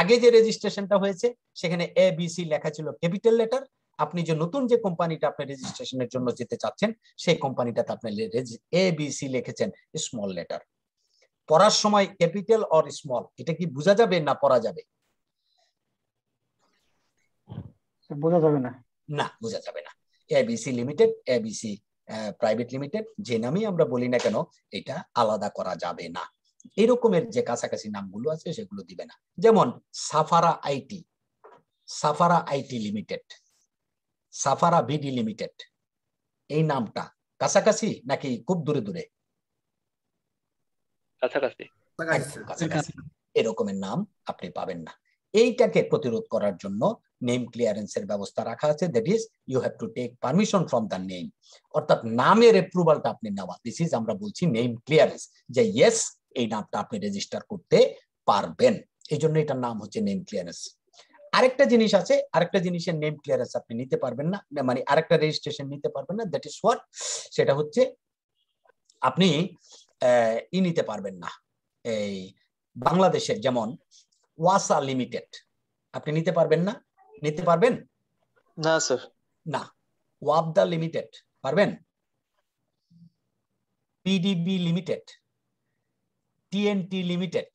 আগে যে রেজিস্ট্রেশনটা হয়েছে সেখানে ABC লেখা ছিল ক্যাপিটাল লেটার, আপনি যে নতুন যে কোম্পানিটা আপনি রেজিস্ট্রেশনের জন্য যেতে চাচ্ছেন সেই কোম্পানিটাতে আপনি ABC লিখেছেন স্মল লেটার। পড়ার সময় ক্যাপিটাল অর স্মল এটা কি বোঝা যাবে না পড়া যাবে? বোঝা যাবে না। না, বোঝা যাবে না। ABC limited, ABC private limited, যে নামই আমরা বলি না কেন এটা আলাদা করা যাবে না। এরকমের যে কাছাকাছি নামগুলো আছে সেগুলো দিবে না। যেমন Safara IT, Safara IT limited, Safara BD limited, এই নামটা কাছাকাছি নাকি খুব দূরে দূরে? কাছাকাছি। এরকমের নাম আপনি পাবেন না। এইটাকে প্রতিরোধ করার জন্য নেম ক্লিয়ারেন্সের ব্যবস্থা রাখা আছে, that is you have to take permission from the name, অর্থাৎ নামের অ্যাপ্রুভালটা আপনি নেওয়া। দিস ইজ আমরা বলছি নেম ক্লিয়ারেন্স, যে ইয়েস এই নামটা আপনি রেজিস্টার করতে পারবেন, এই জন্য এটার নাম হচ্ছে নেম ক্লিয়ারেন্স। আরেকটা জিনিস আছে, আরেকটা জিনিসের নেম ক্লিয়ারেন্স আপনি নিতে পারবেন না, মানে আরেকটা রেজিস্ট্রেশন নিতে পারবেন না, দ্যাট ইজ হোয়াট, সেটা হচ্ছে আপনি নিতে পারবেন না। এই বাংলাদেশের যেমন ওয়াসা লিমিটেড আপনি নিতে পারবেন না, নিতে পারবেন না স্যার। না। ওয়াবদা লিমিটেড পারবেন? পিডিবি লিমিটেড, TNT লিমিটেড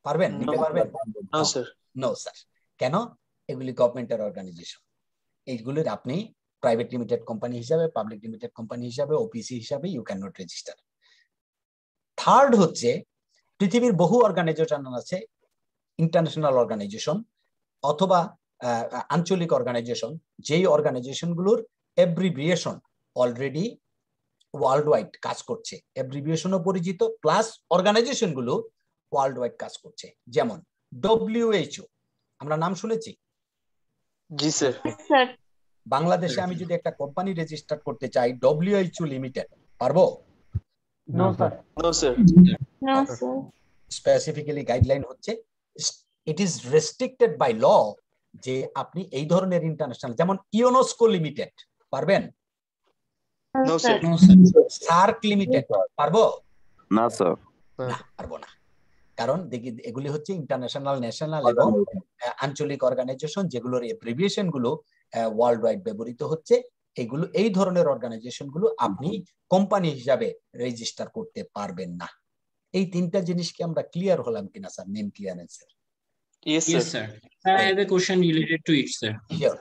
পারবেন, নিতে পারবেন? না স্যার। No sir. কেন? এগুলি গভর্নমেন্টের অর্গানাইজেশন, এইগুলির আপনি প্রাইভেট লিমিটেড কোম্পানি হিসাবে, পাবলিক লিমিটেড কোম্পানি হিসাবে, ওপিসি হিসাবে you can not register. Third হচ্ছে পৃথিবীর বহু অর্গানাইজেশন আছে, ইন্টারন্যাশনাল অর্গানাইজেশন অথবা আঞ্চলিক অর্গানাইজেশন, যেই অর্গানাইজেশনগুলোর এব্রিভিয়েশন অলরেডি ওয়ার্ল্ড ওয়াইড কাজ করছে, এব্রিভিয়েশনও পরিচিত প্লাস অর্গানাইজেশনগুলো ওয়ার্ল্ড ওয়াইড কাজ করছে। যেমন WHO আমরা নাম শুনেছি? জি স্যার। স্যার বাংলাদেশে আমি যদি একটা কোম্পানি রেজিস্টার করতে চাই WHO লিমিটেড, পারবো? No sir. No sir. No sir specifically guideline হচ্ছে it is restricted by law যে আপনি এই ধরনের ইন্টারন্যাশনাল, যেমন ইউনেস্কো লিমিটেড, পারবেন? No sir. No, sir. SAARC limited, পারবো? না স্যার। না, পারবো না। কারণ দেখি এগুলি হচ্ছে ইন্টারন্যাশনাল, ন্যাশনাল এবং আঞ্চলিক অর্গানাইজেশন, যেগুলোর এব্রিভিয়েশন গুলো ওয়ার্ল্ড ওয়াইড ব্যবহৃত হচ্ছে। এগুলো, এই ধরনের অর্গানাইজেশন গুলো আপনি কোম্পানি হিসাবে রেজিস্টার করতে পারবেন না। এই তিনটা জিনিস কি আমরা ক্লিয়ার হলাম কিনা স্যার? নেম ক্লিয়ারেন্সের। Yes Yes, sir. sir. I have a question related to it, sir. Sure.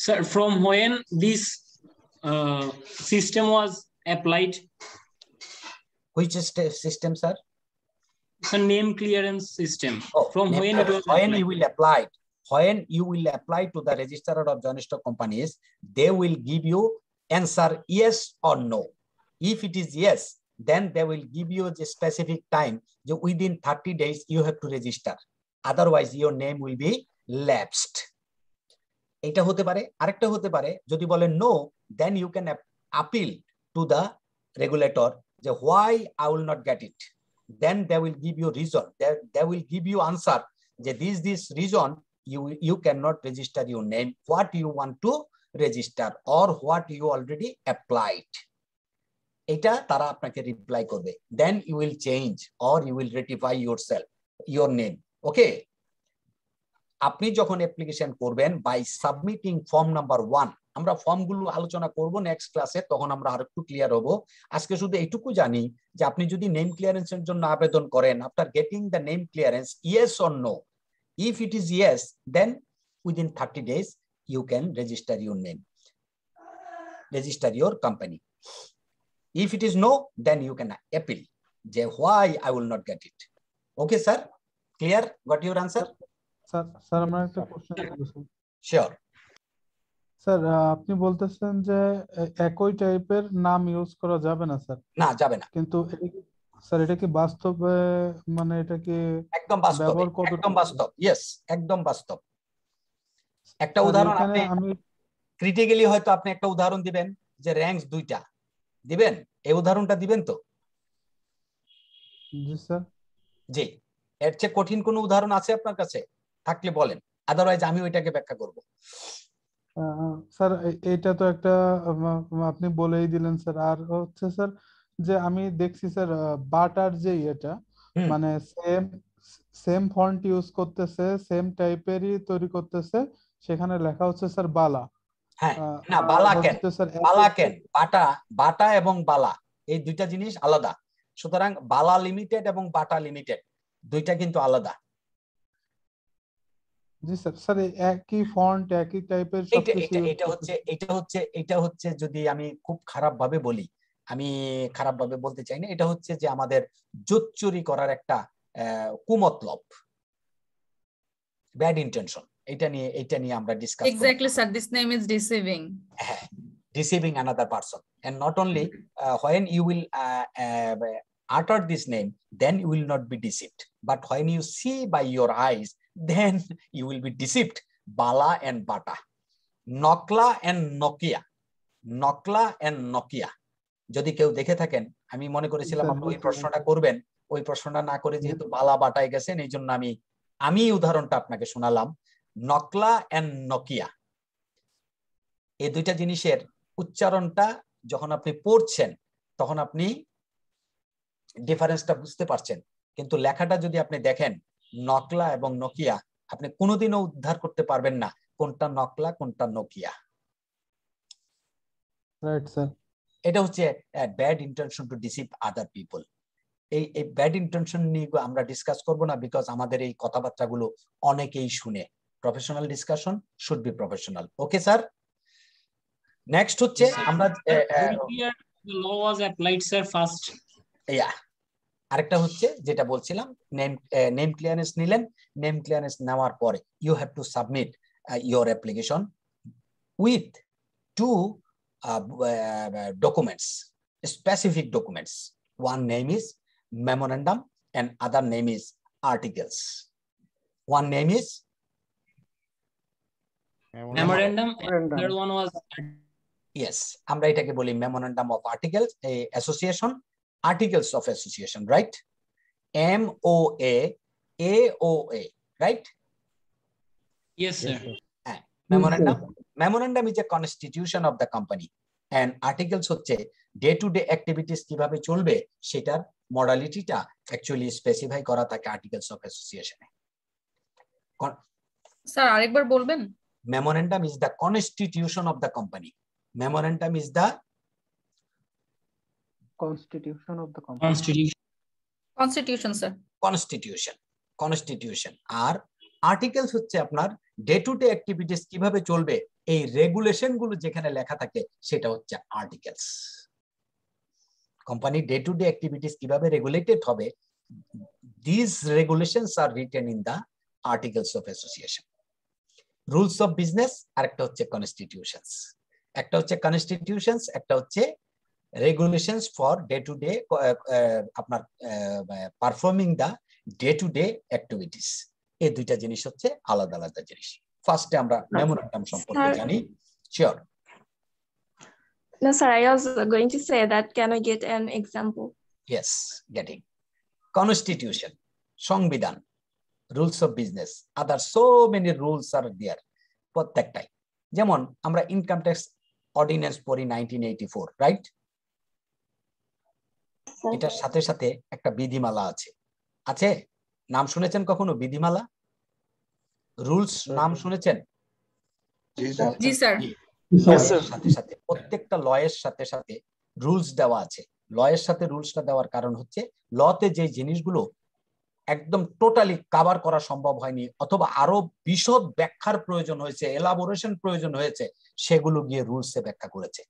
Sir, from when this system was applied? Which system, sir? The name clearance system. Oh, From name when it clearance. was When applied? you will apply, when you will apply to the registrar of joint stock companies, they will give you answer yes or no. If it is yes, then they will give you the specific time. Within 30 days, you have to register. Otherwise, your name will be lapsed. এটা হতে পারে। আরেকটা হতে পারে, যদি বলেন no, then you can appeal to the regulator যে why I will not get it. Then they will give you reason. They will give you answer যে this reason you cannot register your name, what you want to register or what you already applied. এটা তারা আপনাকে reply করবে। Then you will change or you will rectify yourself, your name. Okay? আপনি যখন application করবেন by submitting form number 1, আমরা ফর্মগুলো আলোচনা করব নেক্সট ক্লাসে, তখন আমরা আরেকটু ক্লিয়ার হব। আজকে শুধু এইটুকু জানি যে আপনি যদি নেম ক্লিয়ারেন্সের জন্য আবেদন করেন, after getting the name clearance, yes or no, if it is yes, then within 30 days you can register your name, register your company. If it is no, then you can appeal যে why I will not get it. Okay sir, clear? Got your answer? Sir আমার একটা question ছিল sir. Sure. Sir আপনি বলতেছেন যে একই টাইপের নাম ইউজ করা যাবে না স্যার? না, যাবে না। কিন্তু স্যার এটা কি বাস্তবে, মানে এটা কি একদম বাস্তব, ব্যবহার কতটুকু? একদম বাস্তব, ইয়েস, একদম বাস্তব। একটা উদাহরণ আপনি ক্রিটিক্যালি হয়তো আপনি একটা উদাহরণ দিবেন যে র্যাঙ্কস 2টা দিবেন, এই উদাহরণটা দিবেন তো? জি স্যার। জি, এর চেয়ে কঠিন কোন উদাহরণ আছে আপনার কাছে? থাকলে বলেন, আদারওয়াইজ আমি ওইটাকে ব্যাখ্যা করব। স্যার এটা তো একটা আপনি বলেই দিলেন স্যার। আর হচ্ছে স্যার যে আমি দেখছি স্যার বাটার যে এটা মানে সেম ফন্ট ইউজ করতেছে, সেম টাইপেরই তৈরি করতেছে, সেখানে লেখা হচ্ছে স্যার বালা। হ্যাঁ, না বালা কেন, বালা কেন, বাটা এবং বালা এই দুইটা জিনিস আলাদা। সুতরাং বালা লিমিটেড এবং বাটা লিমিটেড দুইটা কিন্তু আলাদা। জি স্যার। স্যার একই ফন্ট, একই টাইপের সবকিছু। এটা হচ্ছে যদি আমি খুব খারাপ ভাবে বলি, আমি খারাপ ভাবে বলতে চাই না, এটা হচ্ছে যে আমাদের জোচ্চুরি করার একটা কুমতলব, ব্যাড ইন্টেনশন। এটা নিয়ে আমরা ডিসকাস করব। Exactly sir, this name is deceiving. হ্যাঁ, deceiving another person, and not only when you will utter this name, then you will not be deceived, but when you see by your eyes, then you will be deceived. Bala and Bata, Nokla and Nokia, Nokla and Nokia. যদি কেউ দেখে থাকেন, আমি মনে করেছিলাম আপনি ওই প্রশ্নটা করবেন, ওই প্রশ্নটা না করে যেহেতু বালা বাটায় গেছেন, এই জন্য আমি উদাহরণটা আপনাকে শোনালাম। নকলা এন্ড নকিয়া, এই দুইটা জিনিসের উচ্চারণটা যখন আপনি পড়ছেন তখন আপনি ডিফারেন্সটা বুঝতে পারছেন, কিন্তু লেখাটা যদি আপনি দেখেন নকলা এবং নকিয়া, আপনি কোনোদিনও উদ্ধার করতে পারবেন না কোনটা নকলা কোনটা নকিয়া। Right sir. এটা হচ্ছে bad intention to deceive other people. এই ব্যাড ইন্টেনশন নিয়ে আমরা ডিসকাস করব না, বিকজ আমাদের এই কথাবার্তাগুলো অনেকেই শুনে। Professional discussion should be professional. Okay sir, next হচ্ছে আমরা law was applied sir first. আরেকটা হচ্ছে যেটা বলছিলাম, নেম ক্লিয়ারেন্স নিলেন, নেম ক্লিয়ারেন্স নেওয়ার পরে you have to submit your application with two documents, specific documents. One name is memorandum and other name is articles. One name is memorandum, and third one was yes, আমরা এটাকে বলি memorandum of articles, a association, articles of association, right? MOA, AOA, right? yes sir. Memorandum. Memorandum is a constitution of the company, and articles হচ্ছে day to day activities কিভাবে চলবে সেটার মডালিটিটা actually specify করা থাকে articles of অ্যাসোসিয়েশনে। Sir আরেকবার বলবেন? Memorandum is the constitution of the company. Memorandum is the constitution of the company. Constitution sir. Constitution R articles হচ্ছে আপনার ডে টু ডে অ্যাক্টিভিটিস কিভাবে চলবে এই রেগুলেশন গুলো যেখানে লেখা থাকে সেটা হচ্ছে articles. Company day to day activities কিভাবে রেগুলেটেড হবে, these regulations are written in the articles of association. Rules of business আর একটা হচ্ছে কনস্টিটিউশনস, একটা হচ্ছে কনস্টিটিউশনস, একটা হচ্ছে regulations for day to day আপনার performing the day to day activities. এই দুইটা জিনিস হচ্ছে আলাদা আলাদা জিনিস। ফার্স্টে আমরা মেমোরেন্ডাম সম্পর্কে জানি। Sure. No sir, I was going to say that, can I get an example? Yes, getting constitution, সংবিধান, rules of business, other so many rules are there প্রত্যেকটাই। যেমন আমরা ইনকাম ট্যাক্স অর্ডিন্যান্স পড়ি 1984, রাইট? এটার সাথে সাথে একটা বিধিমালা আছে, আছে? নাম শুনেছেন কখনো বিধিমালা? রুলস নাম শুনেছেন? জি স্যার। সাথে সাথে প্রত্যেকটা লয়ের সাথে সাথে রুলস দেওয়া আছে। লয়ের সাথে রুলসটা দেওয়ার কারণ হচ্ছে লতে যে জিনিসগুলো একদম টোটালি কভার করা সম্ভব হয়নি অথবা আরো বিশদ ব্যাখ্যার প্রয়োজন হয়েছে, এলাবোরেশন প্রয়োজন হয়েছে, সেগুলো গিয়ে রুলসে ব্যাখ্যা করেছে।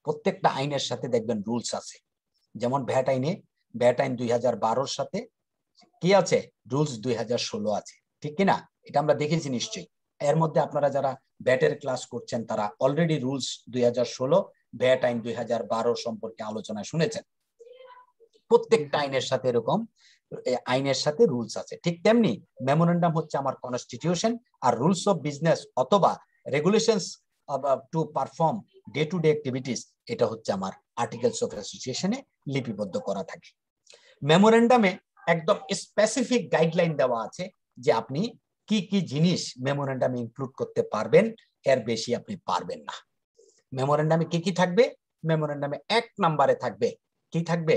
প্রত্যেকটা আইনের সাথে দেখবেন রুলস আছে। যেমন ভ্যাট আইনে, ভ্যাট আইন 2012 সাথে কি আছে? রুলস 2016 আছে, ঠিক কিনা? এটা আমরা দেখেছি নিশ্চয়ই। এর মধ্যে আপনারা যারা ভ্যাটের ক্লাস করছেন তারা অলরেডি রুলস 2016, ভ্যাট আইন 2012 সম্পর্কে আলোচনা শুনেছেন। প্রত্যেকটা আইনের সাথে এরকম আইনের সাথে রুলস আছে। ঠিক তেমনি মেমোরেন্ডাম হচ্ছে আমার কনস্টিটিউশন, আর রুলস অফ বিজনেস অথবা regulations to perform day to day activities এটা হচ্ছে আমার আর্টিকেলস অফ অ্যাসোসিয়েশনে লিপিবদ্ধ করা থাকে। মেমোরেন্ডামে একদম স্পেসিফিক গাইডলাইন দেওয়া আছে যে আপনি কি কি জিনিস মেমোরেন্ডামে ইনক্লুড করতে পারবেন, এর বেশি আপনি পারবেন না। মেমোরেন্ডামে কি কি থাকবে? মেমোরেন্ডামে 1 নম্বরে থাকবে, কি থাকবে?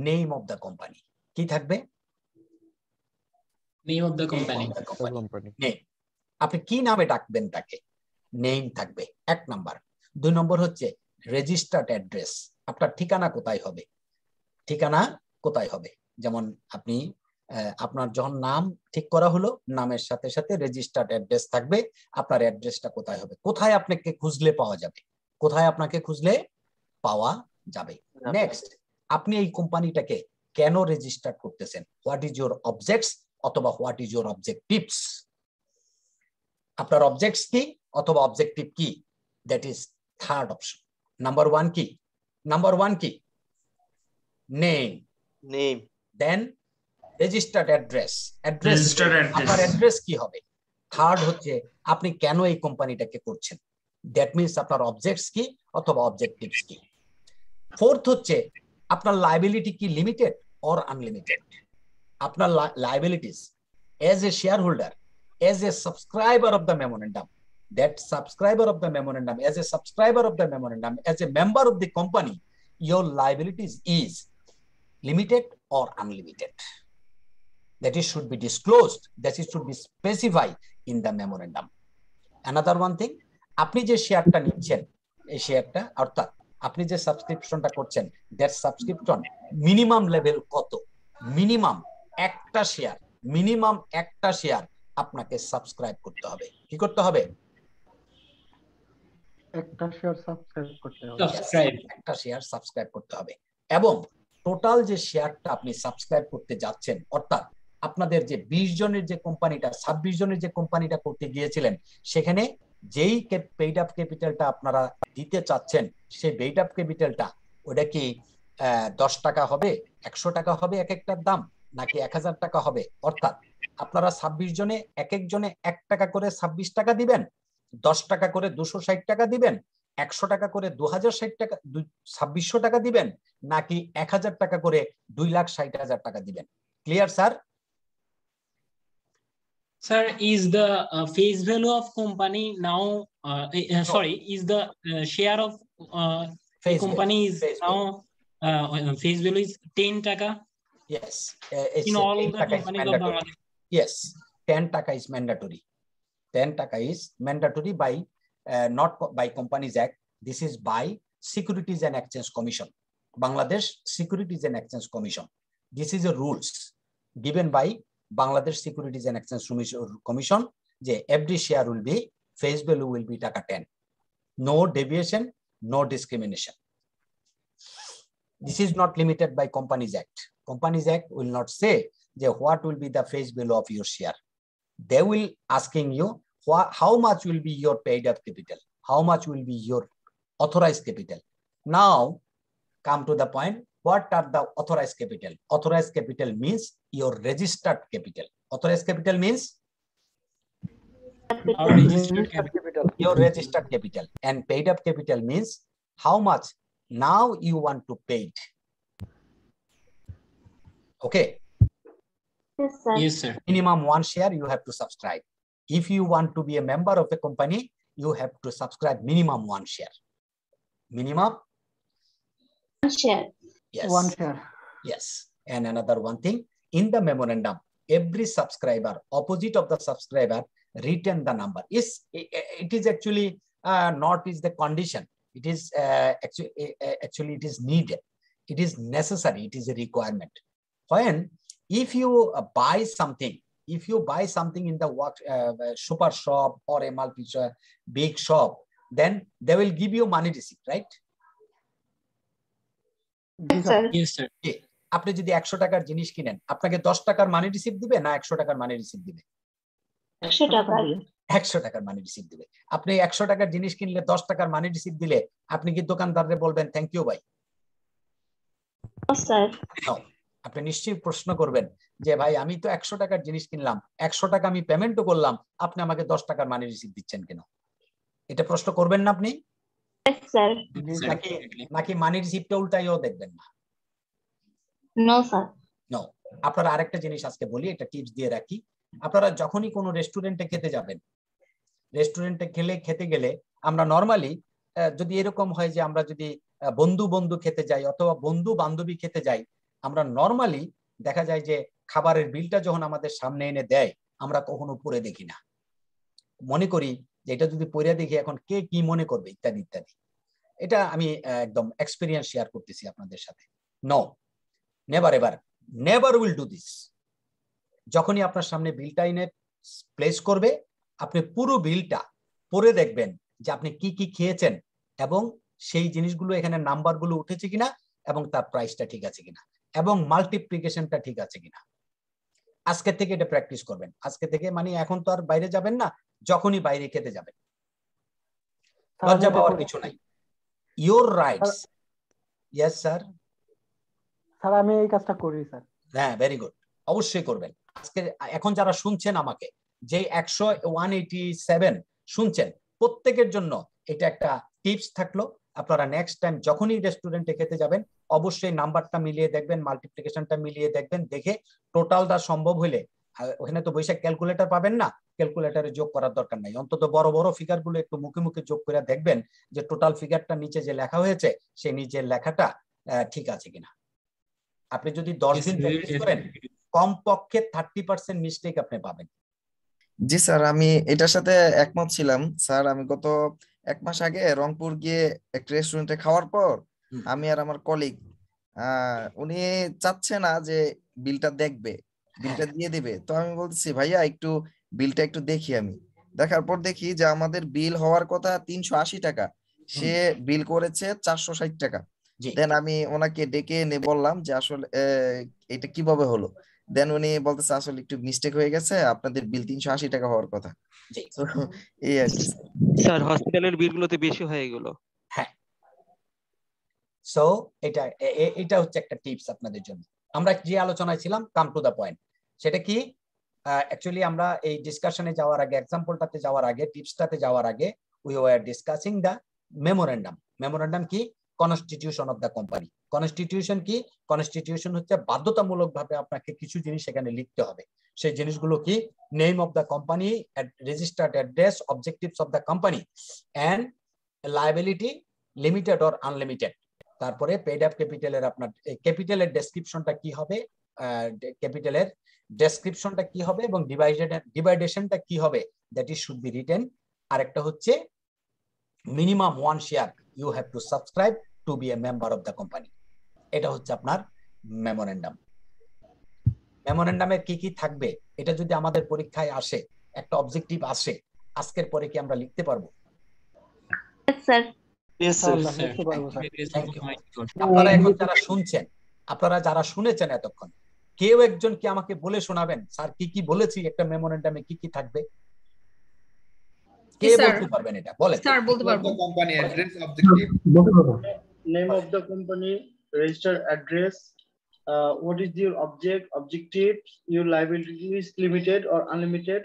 Name of the company. কি থাকবে? Name of the company. Name, আপনি কি নামে ডাকবেন তাকে, নেম থাকবে 1 নাম্বার। 2 নম্বর হচ্ছে রেজিস্টার্ড অ্যাড্রেস, আপনার ঠিকানা কোথায় হবে, ঠিকানা কোথায় হবে। যেমন আপনি আপনার যখন নাম ঠিক করা হলো, নামের সাথে সাথে রেজিস্টার্ড অ্যাড্রেস থাকবে, আপনার অ্যাড্রেসটা কোথায় হবে, কোথায় আপনাকে খুঁজলে পাওয়া যাবে, কোথায় আপনাকে খুঁজলে পাওয়া যাবে। নেক্সট, আপনি এই কোম্পানিটাকে কেন রেজিস্টার করতেছেন, হোয়াট ইজ ইউর অবজেক্টস অথবা হোয়াট ইজ ইউর অবজেক্টিভস। আপনার অবজেক্টস কি অথবা অবজেক্টিভ কি, that is third option. Number 1 কি? নাম্বার 1 কি? নেম। নেম। দেন রেজিস্টার্ড অ্যাড্রেস। অ্যাড্রেস, আপনার অ্যাড্রেস কি হবে। থার্ড হচ্ছে আপনি কেন এই কোম্পানিটাকে করছেন, দ্যাট মিন্স আপনার অবজেক্টস কি অথবা অবজেক্টিভস কি। ফোর্থ হচ্ছে আপনার লায়াবিলিটি কি, লিমিটেড অর আনলিমিটেড। আপনার liabilities as a share holder, as a subscriber of the memorandum, that subscriber of the memorandum, as a subscriber of the memorandum, as a member of the company, your liabilities is limited or unlimited. That it should be disclosed, that it should be specified in the memorandum. Another one thing, আপনি যে শেয়ারটা নিচ্ছেন, এই শেয়ারটা অর্থাৎ আপনি যে সাবস্ক্রিপশনটা করছেন, that subscription মিনিমাম লেভেল কত, মিনিমাম একটা শেয়ার, মিনিমাম একটা শেয়ার আপনাকে সাবস্ক্রাইব করতে হবে। কি করতে হবে? একটা শেয়ার সাবস্ক্রাইব করতে হবে। একটা শেয়ার সাবস্ক্রাইব করতে হবে। এবং টোটাল যে শেয়ারটা আপনি সাবস্ক্রাইব করতে যাচ্ছেন, অর্থাৎ আপনাদের যে 20 জনের যে কোম্পানিটা, 26 জনের যে কোম্পানিটা করতে গিয়েছিলেন, সেখানে যেই পেইড আপ ক্যাপিটালটা আপনারা দিতে চাচ্ছেন, সেই পেইড আপ ক্যাপিটালটা ওটা কি 10 টাকা হবে, 100 টাকা হবে এক একটার দাম, নাকি 1000 টাকা হবে? অর্থাৎ আপনারা 26 জনে এক একজনে 1 টাকা করে 26 টাকা দিবেন, 10 টাকা করে 260 টাকা দিবেন, 100 টাকা করে 2060 টাকা 2600 টাকা দিবেন, নাকি 1000 টাকা করে 2,60,000 টাকা দিবেন? Clear sir? Sir, is the face value of company now, sorry, is the share of company is now face value is 10 taka? Yes. In all the companies of Bangladesh? Yes, 10 taka is mandatory. 10 taka is mandatory by not by Companies Act. This is by Securities and Exchange Commission. Bangladesh Securities and Exchange Commission. This is a rules given by Bangladesh Securities and Exchange Commission. Every share will be face value will be taka 10. No deviation, no discrimination. This is not limited by Companies Act. Companies Act will not say what will be the face value of your share. They will asking you how much will be your paid up capital, how much will be your authorized capital. Now come to the point, what are the authorized capital? Authorized capital means your registered capital. Authorized capital means your registered capital, and paid up capital means how much now you want to pay it. Okay. Yes, sir. Yes, sir. Minimum 1 share you have to subscribe. If you want to be a member of a company, you have to subscribe minimum 1 share. Minimum 1 share. Yes. 1 share. Yes. And another one thing, in the memorandum, every subscriber, opposite of the subscriber, written the number. It is actually not is the condition. It is actually it is needed. It is necessary. It is a requirement. When if you buy something, in the super shop or a big shop, then they will give you money receipt, right? Yes, sir. Yes, sir. আপনি যদি 100 টাকার জিনিস কিনেন, আপনাকে 10 টাকার মানি receipt দিবে না 100 টাকার মানি রিসিপ্ট দিবে? 100 টাকা। 100 টাকার মানি রিসিপ্ট দিবে। আপনি 100 টাকার জিনিস কিনলে 10 টাকার মানি রিসিপ্ট দিলে আপনি কি দোকানদারকে বলবেন থ্যাংক ইউ ভাই? স্যার। আপনি নিশ্চয়ই প্রশ্ন করবেন যে ভাই আমি তো 100 টাকার জিনিস কিনলাম, 100 টাকা আমি পেমেন্টও করলাম, আপনি আমাকে 10 টাকার মানি রিসিপ্ট দিচ্ছেন কেন? এটা প্রশ্ন করবেন না আপনি? স্যার। নাকি মানি রিসিপ্টটা উল্টাইও দেখবেন না? No sir. নো। আপনারা আরেকটা জিনিস আজকে বলি, এটা টিপস দিয়ে রাখি। আপনারা যখনই কোনো রেস্টুরেন্টে খেতে যাবেন, রেস্টুরেন্টে খেতে গেলে আমরা নরমালি যদি এরকম হয় যে আমরা যদি বন্ধু খেতে যাই অথবা বন্ধু বান্ধবী খেতে যাই, আমরা নরমালি দেখা যায় যে খাবারের বিলটা যখন আমাদের সামনে এনে দেয় আমরা কখনো পড়ে দেখি না, মনে করি যে এটা যদি পড়ে দেখি এখন কে কি মনে করবে ইত্যাদি ইত্যাদি। এটা আমি একদম এক্সপেরিয়েন্স শেয়ার করতেছি আপনাদের সাথে। No, never ever, never will do this. যখনই আপনার সামনে বিলটা এনে প্লেস করবে, আপনি পুরো বিলটা পড়ে দেখবেন যে আপনি কি কি খেয়েছেন এবং সেই জিনিসগুলো এখানে নাম্বারগুলো উঠেছে কিনা এবং তার প্রাইসটা ঠিক আছে কিনা এবং মাল্টিপ্লিকেশনটা ঠিক আছে কিনা। আজকে থেকে এটা প্র্যাকটিস করবেন। আজকে থেকে মানে এখন তো আর বাইরে যাবেন না, যখনই বাইরে খেতে যাবেন লজ্জা পাওয়ার কিছু নাই। Your rights. Yes sir. Sir আমি এই কাজটা করি স্যার। হ্যাঁ, ভেরি গুড, অবশ্যই করবেন। আজকে এখন যারা শুনছেন আমাকে, যে 187 শুনছেন, প্রত্যেকের জন্য এটা একটা টিপস থাকলো। আপনারা নেক্সট টাইম যখনই রেস্টুরেন্টে খেতে যাবেন অবশ্যই নাম্বারটা মিলিয়ে দেখবেন, মাল্টিপ্লিকেশনটা মিলিয়ে দেখবেন, দেখে টোটালটা সম্ভব হইলে, ওখানে তো বৈশাখ ক্যালকুলেটর পাবেন না, ক্যালকুলেটরে যোগ করার দরকার নাই, অন্তত বড় বড় ফিগারগুলো একটু মুখে মুখে যোগ করে দেখবেন যে টোটাল ফিগারটা নিচে যে লেখা হয়েছে সেই নিচের লেখাটা ঠিক আছে কিনা। আপনি যদি 10 দিন প্র্যাকটিস করেন কমপক্ষে 30% মিস্টেক আপনি পাবেন। জি স্যার, আমি এটার সাথে একমত ছিলাম স্যার। আমি গত 1 মাস আগে রংপুর গিয়ে একটা রেস্টুরেন্টে খাওয়ার পর আমি আর আমার কলিগ উনি চাচ্ছে না যে বিলটা দেখবে, বিলটা দিয়ে দিবে। তো আমি বলতেছি ভাইয়া একটু বিলটা একটু দেখি। আমি দেখার পর দেখি যে আমাদের বিল হওয়ার কথা 380 টাকা, সে বিল করেছে 460 টাকা। দেন আমি ওনাকে ডেকে এনে বললাম যে আসলে এটা কিভাবে হলো। দেন উনি বলতেছে আসলে একটু মিস্টেক হয়ে গেছে, আপনাদের বিল 380 টাকা হওয়ার কথা। এই আর কি স্যার, হসপিটালের বিলগুলোতে বেশি হয়ে গেল। হ্যাঁ, সো এটা হচ্ছে একটা টিপস আপনাদের জন্য। আমরা যে আলোচনায় ছিলাম, কাম টু দা পয়েন্ট। সেটা কি অ্যাকচুয়ালি আমরা এই ডিসকাশনে যাওয়ার আগে, এক্সাম্পলটাতে যাওয়ার আগে, টিপসটাতে যাওয়ার আগে we were discussing the memorandum. Memorandum কি? Constitution of the company. Constitution কি? কনস্টিটিউশন হচ্ছে বাধ্যতামূলকভাবে আপনাকে কিছু জিনিস এখানে লিখতে হবে। সেই জিনিসগুলো কি? Name of the company, registered address, objectives of the company, and liability limited or unlimited. তারপরে পেইড আপ ক্যাপিটালের আপনার ক্যাপিটালের ডেসক্রিপশনটা কি হবে, ক্যাপিটালের ডেসক্রিপশনটা কি হবে এবং ডিভাইডেশনটা কি হবে, that is should be written. আরেকটা হচ্ছে minimum 1 share you have to subscribe to be a member of the company. এটা হচ্ছে আপনার মেমোরেন্ডাম। মেমোরেন্ডামের কি কি থাকবে, এটা যদি আমাদের পরীক্ষায় আসে, একটা অবজেক্টিভ আসে, আজকের পরে কি আমরা লিখতে পারবো? আপনারা এখন যারা শুনছেন, আপনারা যারা শুনেছেন এতক্ষণ, কেউ একজন কি আমাকে বলে শোনাবেন স্যার কি কি বলেছি, একটা মেমোরেন্ডামে কি কি থাকবে? কে বলতে পারবেন এটা? বলেন। স্যার বলতে পারবো। Company address, objective, name of the company, registered address, what is your objectives, your liabilities limited or unlimited,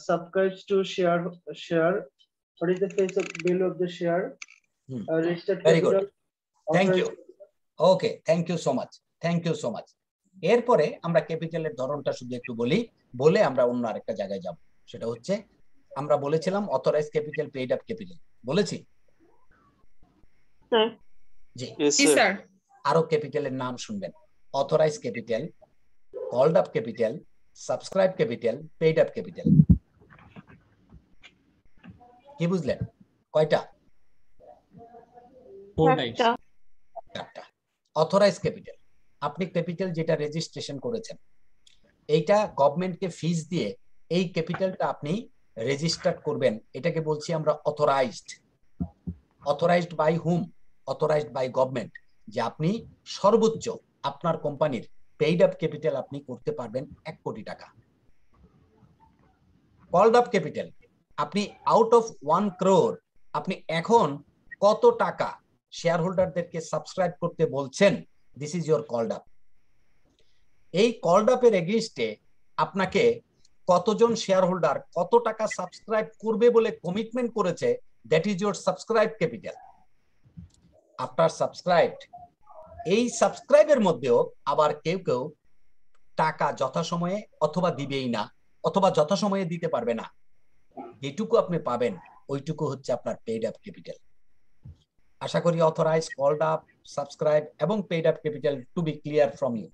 subscribes to share, what is the face of value of the share, registered very good, capital, thank you, okay, thank you so much, thank you so much. এরপরে আমরা ক্যাপিটালের ধরনটা শুধু একটু বলি, বলে আমরা অন্য আরেকটা জায়গায় যাব। সেটা হচ্ছে আমরা বলেছিলাম authorised capital, paid up capital বলেছি। জি স্যার। আরো ক্যাপিটালের নাম শুনবেন: authorised capital, called up capital, subscribe capital, paid up capital. কি বুঝলেন? কয়টা? 4 অথরাইজড ক্যাপিটাল, আপনি ক্যাপিটাল যেটা রেজিস্ট্রেশন করেছেন, এইটা গভর্নমেন্টকে ফিস দিয়ে এই ক্যাপিটালটা আপনি রেজিস্টার করবেন, এটাকে বলছি আমরা authorised. Authorised by hmm? Authorised by government. যে আপনি সর্বোচ্চ আপনার কোম্পানির পেইড আপ ক্যাপিটাল আপনি করতে পারবেন 1 কোটি টাকা। কলড আপ ক্যাপিটাল, আপনি আউট অফ 1 crore আপনি এখন কত টাকা শেয়ার হোল্ডারদেরকে সাবস্ক্রাইব করতে বলছেন, this is your called up. এই কলড আপের এগেইনস্টে আপনাকে কতজন শেয়ার হোল্ডার কত টাকা সাবস্ক্রাইব করবে বলে কমিটমেন্ট করেছে, that is your subscribe capital. After subscribed, এই সাবস্ক্রাইবের মধ্যেও আবার কেউ কেউ টাকা যথাসময়ে অথবা দিবেই না, অথবা যথাসময়ে দিতে পারবে না। যেটুকু আপনি পাবেন ওইটুকু হচ্ছে আপনার পেইড আপ ক্যাপিটাল। আশা করি অথরাইজ, কলড আপ, সাবস্ক্রাইব এবং paid up capital to be clear from you.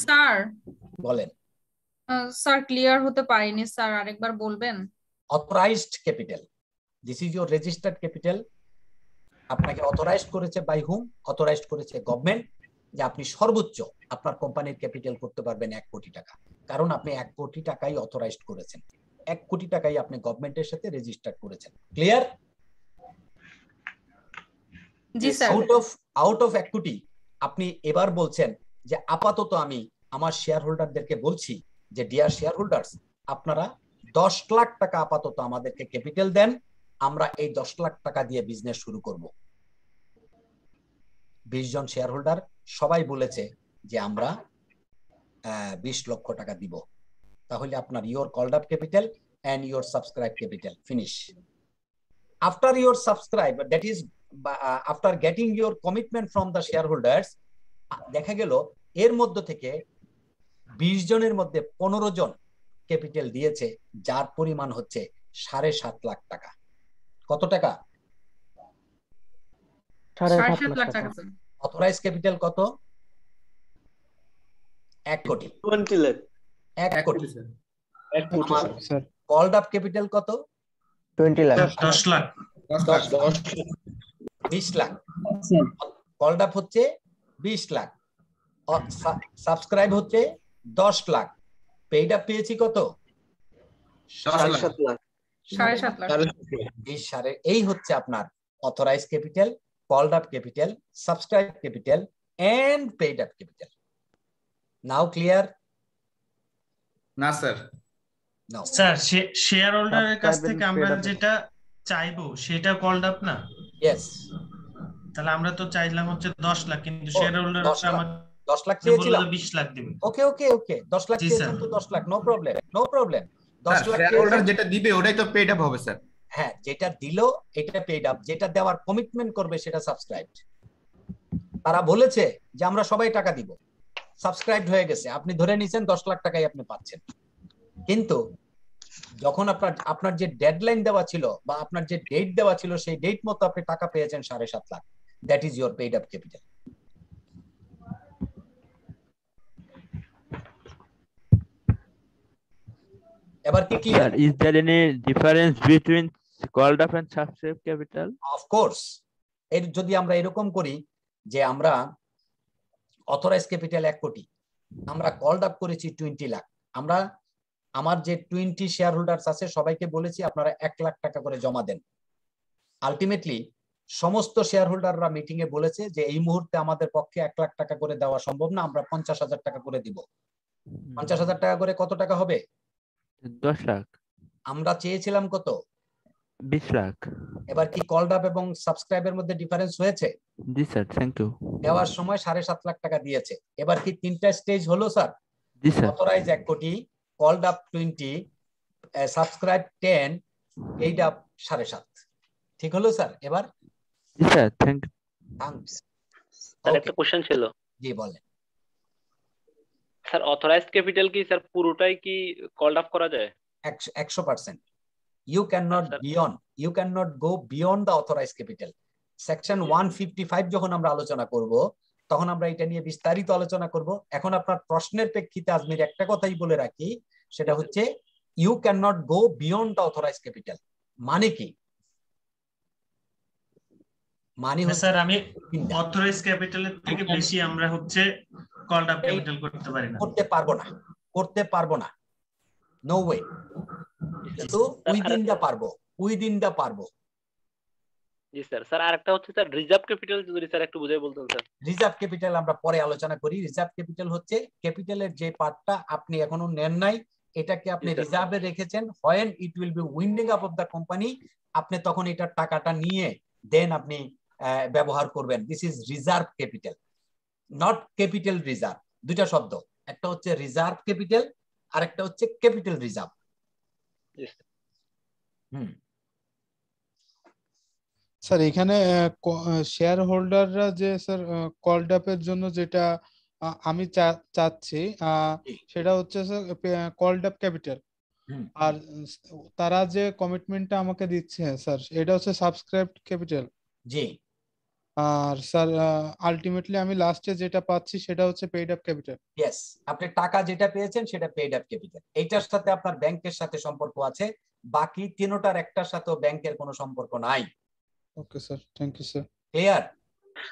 Sir বলেন। স্যার ক্লিয়ার হতে পারিনি স্যার, আরেকবার বলবেন? Authorised capital, this is your registered capital. আপনাকে অথরাইজড করেছে বাই হুম? অথরাইজড করেছে গভর্নমেন্ট, যে আপনি সর্বোচ্চ আপনার কোম্পানির ক্যাপিটাল করতে পারবেন 1 কোটি টাকা। কারণ আপনি 1 কোটি টাকাই অথরাইজড করেছেন, 1 কোটি টাকাই আপনি গভর্নমেন্টের সাথে রেজিস্টার করেছেন। ক্লিয়ার? জি স্যার। আউট অফ 1 কোটি আপনি এবার বলছেন যে আপাতত আমি আমার শেয়ার হোল্ডারদেরকে বলছি যে ডিয়ার শেয়ার হোল্ডার্স, আপনারা 10 লাখ টাকা আপাতত আমাদেরকে ক্যাপিটাল দেন, আমরা এই 10 লাখ টাকা দিয়ে বিজনেস শুরু করব। 20 জন শেয়ার হোল্ডার সবাই বলেছে যে আমরা 20 লক্ষ টাকা দিব। তাহলে আপনার your called up capital and your subscribe capital finish. After your subscribe, that is after getting your commitment from the share holders, দেখা গেল এর মধ্য থেকে 20 জনের মধ্যে 15 জন ক্যাপিটাল দিয়েছে, যার পরিমাণ হচ্ছে 7.5 লাখ টাকা। কত টাকা? 7.5 লাখ টাকা। অথরাইজ ক্যাপিটাল কত? 1 কোটি। 20 লাখ। 1 কোটি। 1 কোটি স্যার। কলড আপ ক্যাপিটাল কত? 20 লাখ। 10 লাখ। 20 লাখ। কলড আপ হচ্ছে 20 লাখ, সাবস্ক্রাইব হচ্ছে 10 লাখ, পেইড আপ পেয়েছি কত? 7.5 লাখ। 7.5 লাখ। এই হচ্ছে আপনার authorise capital, called up capital, subscribe capital and paid up capital. Now clear? না স্যার। নো স্যার, শেয়ার হোল্ডারের কাছ থেকে আমরা যেটা চাইবো সেটা কলড আপ না? ইয়েস। তাহলে আমরা তো চাইলাম হচ্ছে 10 লাখ, কিন্তু শেয়ার হোল্ডার 10 লাখ বললো চেয়েছিলাম। যে 20 লাখ দিবে। ওকে ওকে ওকে 10 লাখ জি চেয়েছেন তো 10 lakh, no problem no problem. 10 lakh share holder যেটা দিবে ওটাই তো পেড আপ হবে স্যার। হ্যাঁ, যেটা দিল এটা পেড আপ, যেটা দেওয়ার কমিটমেন্ট করবে সেটা সাবস্ক্রাইবড। তারা বলেছে যে আমরা সবাই টাকা দিব, সাবস্ক্রাইবড হয়ে গেছে, আপনি ধরে নিছেন 10 লাখ টাকাই আপনি পাচ্ছেন। কিন্তু যখন আপনার যে ডেডলাইন দেওয়া ছিল বা আপনার যে ডেট দেওয়া ছিল সেই ডেট মতো আপনি টাকা পেয়েছেন 7.5 lakh, that is your paid up capital. এবার কি clear? Sir, is there any difference between called up and subscribed capital? Of course. এর যদি আমরা এরকম করি যে আমরা অথরাইজ ক্যাপিটাল 1 কোটি, আমরা কলড আপ করেছি 20 লাখ, আমরা আমার যে 20 শেয়ার হোল্ডার্স আছে সবাইকে বলেছি আপনারা 1 লাখ টাকা করে জমা দেন। আলটিমেটলি সমস্ত শেয়ার হোল্ডাররা মিটিং এ বলেছে যে এই মুহূর্তে আমাদের পক্ষে 1 লাখ টাকা করে দেওয়া সম্ভব না, আমরা 50,000 টাকা করে দিব। 50,000 টাকা করে কত টাকা হবে? 10 লাখ। আমরা চেয়েছিলাম কত? 20 লাখ। এবার কি কলড আপ এবং সাবস্ক্রাইবের মধ্যে ডিফারেন্স হয়েছে? জি স্যার, থ্যাংক ইউ। দেওয়ার সময় 7.5 লাখ টাকা দিয়েছে। এবার কি 3টা স্টেজ হলো স্যার? জি sir. Authorise 1 crore, called up 20, subscribe 10, paid up 7.5। ঠিক হলো স্যার? এবার জি sir, thank you. Thanks. Sir একটা কোশ্চেন ছিল। জি বলেন। স্যার অথরাইজড ক্যাপিটাল কি স্যার পুরোটাই কি কলড আপ করা যায়? 100%। You cannot go beyond the authorized capital. Section 155 যখন আমরা আলোচনা করব তখন আমরা এটা নিয়ে বিস্তারিত আলোচনা করব। এখন আপনার প্রশ্নের প্রেক্ষিতে আজমির একটা কথাই বলে রাখি, সেটা হচ্ছে you cannot go beyond the authorized capital। মানে কি? মানে হচ্ছে স্যার আমি অথরাইজ ক্যাপিটালের থেকে বেশি আমরা হচ্ছে কলড আপ ক্যাপিটাল করতে পারি না, করতে পারবো না, নো ওয়ে। কিন্তু উইদিন দা পারবো। জি স্যার। স্যার আরেকটা হচ্ছে স্যার রিজার্ভ ক্যাপিটাল, যদি স্যার একটু বুঝিয়ে বলতেন স্যার। রিজার্ভ ক্যাপিটাল আমরা পরে আলোচনা করি। রিজার্ভ ক্যাপিটাল হচ্ছে ক্যাপিটালের যে পার্টটা আপনি এখনো নেন নাই, এটাকে আপনি রিজার্ভে রেখেছেন, when it will be winding up of the company, আপনি তখন এটার টাকাটা নিয়ে দেন আপনি ব্যবহার করবেন। This is reserve capital, not capital reserve. দুইটা শব্দ, একটা হচ্ছে রিজার্ভ ক্যাপিটাল আর একটা হচ্ছে ক্যাপিটাল রিজার্ভ। স্যার এখানে শেয়ার হোল্ডাররা যে স্যার কলড আপের জন্য যেটা আমি চাচ্ছি সেটা হচ্ছে স্যার কলড আপ ক্যাপিটাল, আর তারা যে কমিটমেন্টটা আমাকে দিচ্ছে স্যার এটা হচ্ছে সাবস্ক্রাইবড ক্যাপিটাল। জি। আর স্যার আলটিমেটলি আমি লাস্টে যেটা পাচ্ছি সেটা হচ্ছে পেইড আপ ক্যাপিটাল। ইয়েস, আপনি টাকা যেটা পেয়েছেন সেটা পেইড আপ ক্যাপিটাল। এইটার সাথে আপনার ব্যাংকের সাথে সম্পর্ক আছে, বাকি তিনটার একটার সাথে ব্যাংকের কোনো সম্পর্ক নাই। Okay sir, thank you sir. Clear?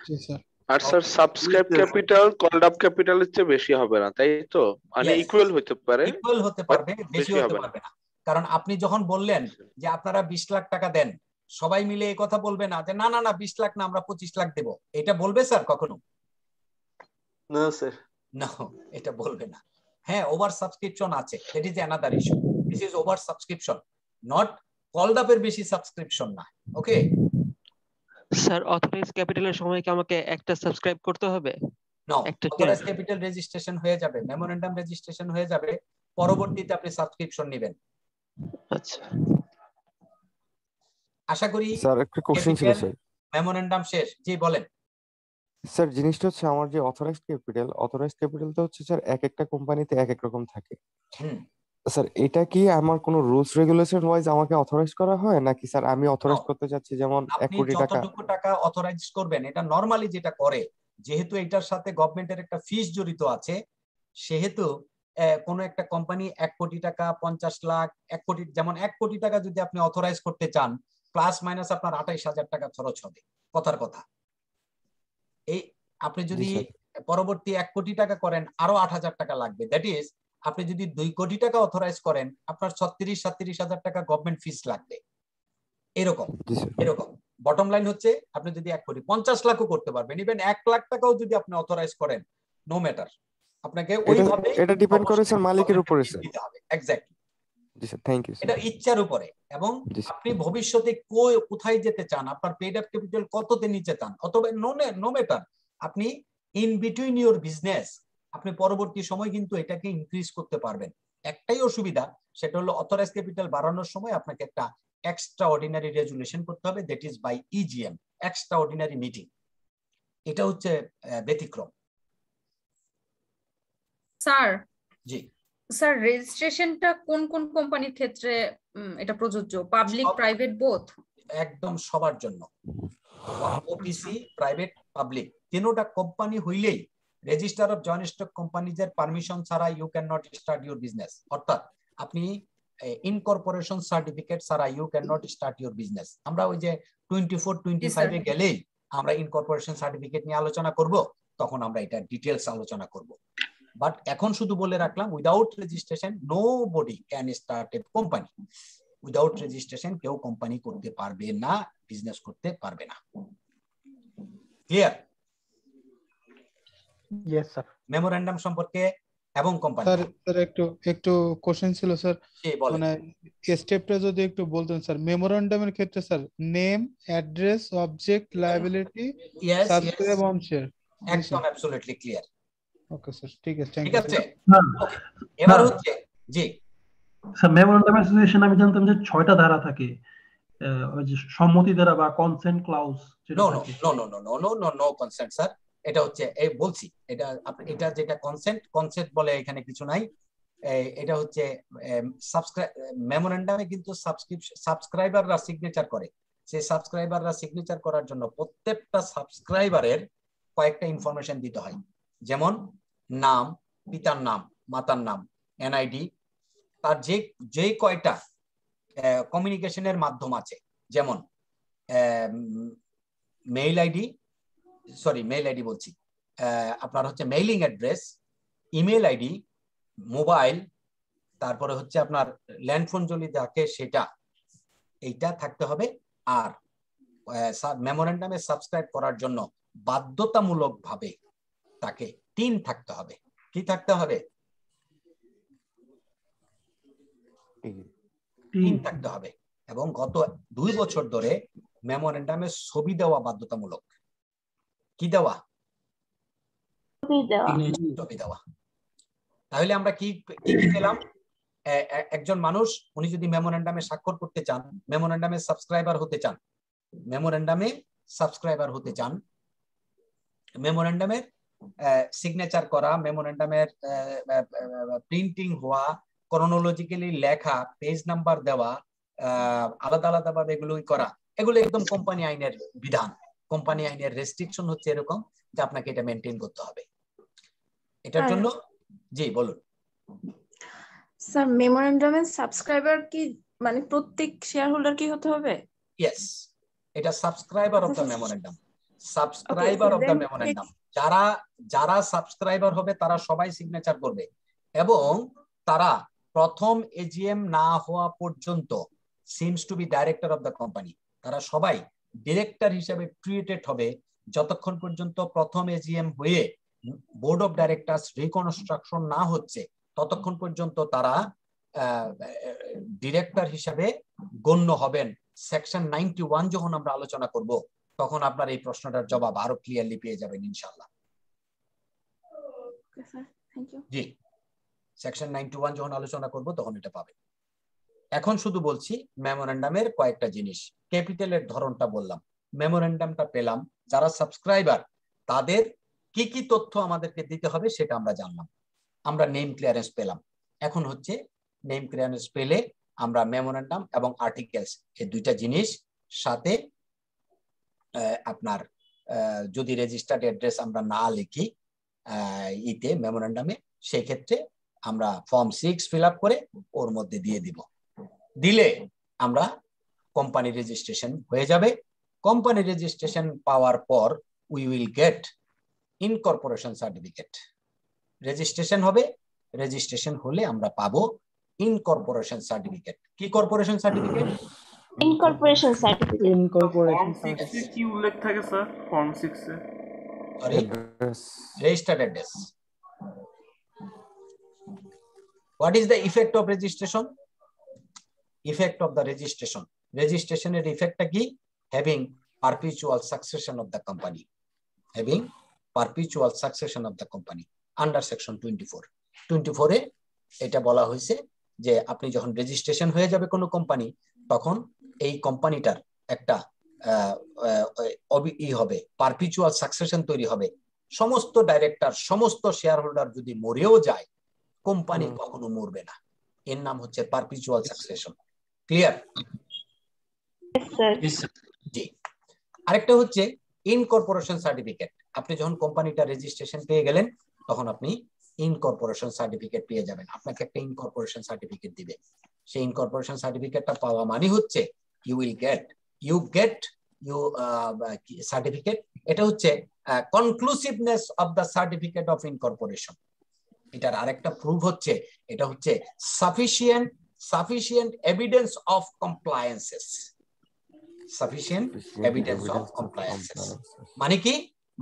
জি স্যার। আর sir subscribe capital called up ক্যাপিটালের চেয়ে বেশি হবে না, তাই তো? মানে ইকুয়াল হতে পারে, ইকুয়াল হতে পারবে, বেশি হতে পারবে না। কারণ আপনি যখন বললেন যে আপনারা 20 লাখ টাকা দেন, সবাই মিলে এই কথা বলবে না যে না না না 20 লাখ না আমরা 25 লাখ দেব, এটা বলবে স্যার কখনো? না স্যার, না, এটা বলবে না। হ্যাঁ, ওভার সাবস্ক্রিপশন আছে, that is another issue. This is over subscription, not called আপের বেশি সাবস্ক্রিপশন না। ওকে স্যার অথরাইজ ক্যাপিটালের সময় কি আমাকে একটা সাবস্ক্রাইব করতে হবে? নো, অথরাইজ ক্যাপিটাল রেজিস্ট্রেশন হয়ে যাবে, মেমোরেন্ডাম রেজিস্ট্রেশন হয়ে যাবে, পরবর্তীতে আপনি সাবস্ক্রিপশন নেবেন। আচ্ছা, আশা করি স্যার একটা কোশ্চেন ছিল স্যার। মেমোরেন্ডাম শেষ। জি বলেন। স্যার জিনিসটা হচ্ছে আমার যে অথরাইজড ক্যাপিটাল তো হচ্ছে স্যার এক একটা কোম্পানিতে এক এক রকম থাকে। স্যার এটা কি আমার কোনো রুলস রেগুলেশন ওয়াইজ আমাকে অথরাইজ করা হয় নাকি স্যার আমি অথরাইজ করতে চাচ্ছি যেমন 1 কোটি টাকা? আপনি যতটুকু টাকা অথরাইজ করবেন, এটা নরমালি যেটা করে, যেহেতু এটার সাথে গভর্নমেন্টের একটা ফিস জড়িত আছে, সেহেতু কোন একটা কোম্পানি 1 কোটি টাকা, 50 লাখ, 1 কোটি, যেমন 1 কোটি টাকা যদি আপনি অথরাইজ করতে চান, প্লাস মাইনাস আপনার 28,000 টাকা খরচ হবে, কথার কথা। এই আপনি যদি পরবর্তী 1 কোটি টাকা করেন আরো 8,000 টাকা লাগবে। দ্যাট ইজ আপনি যদি 2 কোটি টাকা অথরাইজ করেন আপনার 36-37,000 টাকা গভর্নমেন্ট ফিস লাগবে। এরকম বটম লাইন হচ্ছে আপনি যদি 1 কোটি 50 লাখও করতে পারবেন, ইভেন 1 লাখ টাকাও যদি আপনি অথরাইজ করেন, নো ম্যাটার, আপনাকে ওইভাবে এটা ডিপেন্ড করে স্যার মালিকের উপরে স্যার। এক্স্যাক্টলি। জি স্যার, থ্যাংক ইউ এটা স্যার। ইচ্ছার উপরে, এবং জি স্যার। আপনি ভবিষ্যতে কোথায় যেতে চান, আপনার পেড আপ ক্যাপিটাল কততে নিচে চান, অথবা নো ম্যাটার, আপনি ইন বিটুইন ইউর বিজনেস আপনি পরবর্তী সময় কিন্তু এটাকে ইনক্রিজ করতে পারবেন। একটাই অসুবিধা, সেটা হলো অথরাইজ ক্যাপিটাল বাড়ানোর সময় আপনাকে একটা এক্সট্রা অর্ডিনারি রেজুলেশন করতে হবে, that is by EGM, extra ordinary meeting. এটা হচ্ছে ব্যতিক্রম। স্যার, জি স্যার রেজিস্ট্রেশনটা কোন কোন কোম্পানির ক্ষেত্রে এটা প্রযোজ্য? Public, private, both? একদম সবার জন্য, ওপিসি, প্রাইভেট, পাবলিক, তিনটা কোম্পানি হইলেই রেজিস্টার অফ জয়েন্ট স্টক কোম্পানিজের পারমিশন ছাড়া you can not start your business. অর্থাৎ আপনি ইনকর্পোরেশন সার্টিফিকেট ছাড়া you can not start your business. আমরা ওই যে 24-25 এ গেলেই আমরা ইনকর্পোরেশন সার্টিফিকেট নিয়ে আলোচনা করব, তখন আমরা এটা ডিটেইলস আলোচনা করব। বাট এখন শুধু বলে রাখলাম, without registration no body can start a company. Without registration কেউ কোম্পানি করতে পারবে না, বিজনেস করতে পারবে না। ক্লিয়ার? Yes sir. মেমোরেন্ডাম সম্পর্কে এবং কোম্পানি। স্যার একটু কোশ্চেন ছিল স্যার, মানে স্টেপটা যদি একটু বলতেন স্যার। মেমোরেন্ডামের ক্ষেত্রে sir name, address, object, liability, subscribe on share. একদম অ্যাবসলিউটলি ক্লিয়ার। ওকে স্যার, ঠিক আছে, ঠিক আছে। ওকে, এবার হচ্ছে জি স্যার মেমোরেন্ডাম অ্যাসোসিয়েশন আমি জানতাম যে 6টা ধারা থাকে, ওই যে সম্মতি ধারা বা কনসেন্ট ক্লাউজ যেটা থাকে। নো কনসেন্ট স্যার, এটা হচ্ছে এই বলছি, এটা যেটা কনসেন্ট বলে এখানে কিছু নাই। এটা হচ্ছে মেমোরেন্ডামে কিন্তু সাবস্ক্রাইবাররা সিগনেচার করে। সেই সাবস্ক্রাইবাররা সিগনেচার করার জন্য প্রত্যেকটা সাবস্ক্রাইবারের কয়েকটা ইনফরমেশন দিতে হয়, যেমন নাম, পিতার নাম, মাতার নাম, এনআইডি, তার যে কয়টা কমিউনিকেশনের মাধ্যম আছে, যেমন মেইল আইডি বলছি, আপনার হচ্ছে mailing address, email ID, mobile, তারপরে হচ্ছে আপনার ল্যান্ডফোন যদি থাকে সেটা, এইটা থাকতে হবে। আর মেমোরেন্ডামে সাবস্ক্রাইব করার জন্য বাধ্যতামূলক ভাবে তাকে 3 থাকতে হবে। কি থাকতে হবে? 3 থাকতে হবে। এবং গত 2 বছর ধরে মেমোরেন্ডামে ছবি দেওয়া বাধ্যতামূলক। কি দেওয়া? ছবি দেওয়া। তাহলে আমরা কি পেলাম? একজন মানুষ উনি যদি মেমোরেন্ডামে স্বাক্ষর করতে চান, মেমোরেন্ডামে সাবস্ক্রাইবার হতে চান, মেমোরেন্ডামের সিগনেচার করা, মেমোরেন্ডামের প্রিন্টিং হওয়া, ক্রনোলজিক্যালি লেখা, পেজ নাম্বার দেওয়া, আলাদা আলাদা ভাবে এগুলো করা, এগুলো একদম কোম্পানি আইনের বিধান। কোম্পানি আইনের রেস্ট্রিকশন হচ্ছে এরকম যে আপনাকে এটা মেনটেন করতে হবে। এটার জন্য জি বলুন স্যার। মেমোরেন্ডামের সাবস্ক্রাইবার কি মানে প্রত্যেক শেয়ার হোল্ডার কি হতে হবে? ইয়েস, এটা subscriber of the memorandum. Subscriber of the memorandum, যারা সাবস্ক্রাইবার হবে তারা সবাই সিগনেচার করবে, এবং তারা প্রথম এজিএম না হওয়া পর্যন্ত seems to be director of the company. তারা সবাই ডিরেক্টর হিসেবে ট্রিটেড হবে যতক্ষণ পর্যন্ত প্রথম এজিএম হয়ে বোর্ড অফ ডাইরেক্টরস রিকনস্ট্রাকশন না হচ্ছে, ততক্ষণ পর্যন্ত তারা ডিরেক্টর হিসেবে গণ্য হবেন। সেকশন 91 যখন আমরা আলোচনা করব তখন আপনার এই প্রশ্নটার জবাব আরো ক্লিয়ারলি পেয়ে যাবেন ইনশাআল্লাহ। জি, সেকশন 91 যখন আলোচনা করব তখন এটা পাবেন। এখন শুধু বলছি মেমোরেন্ডামের কয়েকটা জিনিস। ক্যাপিটালের ধরনটা বললাম, মেমোরেন্ডামটা পেলাম, যারা সাবস্ক্রাইবার তাদের কি কি তথ্য আমাদেরকে দিতে হবে সেটা আমরা জানলাম। আমরা নেম ক্লিয়ারেন্স পেলাম। এখন হচ্ছে নেম ক্লিয়ারেন্স পেলে আমরা মেমোরেন্ডাম এবং আর্টিকেলস, এই দুইটা জিনিস সাথে আপনার যদি রেজিস্টার্ড অ্যাড্রেস আমরা না লিখি মেমোরেন্ডামে, সেই ক্ষেত্রে আমরা ফর্ম 6 ফিল আপ করে ওর মধ্যে দিয়ে দিব। দিলে আমরা কোম্পানি রেজিস্ট্রেশন হয়ে যাবে। কোম্পানি রেজিস্ট্রেশন পাওয়ার পর we will get incorporation certificate. Registration হবে, রেজিস্ট্রেশন হলে আমরা পাবো ইনকর্পোরেশন সার্টিফিকেট। কি corporation certificate? Incorporation certificate. Incorporation certificate কি উল্লেখ থাকে sir form 6 A? Registered address. What is the effect of registration? Effect of the registration, রেজিস্ট্রেশনের ইফেক্টটা কি? Having perpetual succession of the company, having perpetual succession of the company under section 24 এ এটা বলা হয়েছে যে আপনি যখন রেজিস্ট্রেশন হয়ে যাবে কোনো কোম্পানি, তখন এই কোম্পানিটার একটা হবে, পারপিচুয়াল সাকসেশন তৈরি হবে। সমস্ত ডাইরেক্টর, সমস্ত শেয়ার হোল্ডার যদি মরেও যায়, কোম্পানি কখনো মরবে না। এর নাম হচ্ছে পারপিচুয়াল সাকসেশন। ক্লিয়ার? জি। আরেকটা হচ্ছে ইনকর্পোরেশন সার্টিফিকেট। আপনি যখন কোম্পানিটা রেজিস্ট্রেশন পেয়ে গেলেন, তখন আপনি ইনকর্পোরেশন সার্টিফিকেট পেয়ে যাবেন। আপনাকে একটা ইনকর্পোরেশন সার্টিফিকেট দিবে। সেই ইনকর্পোরেশন সার্টিফিকেটটা পাওয়া মানে হচ্ছে ইউ গেট সার্টিফিকেট। এটা হচ্ছে conclusiveness of the certificate of incorporation. এটার আরেকটা প্রুফ হচ্ছে, এটা হচ্ছে sufficient evidence of compliances. Sufficient evidence of compliances মানে কি?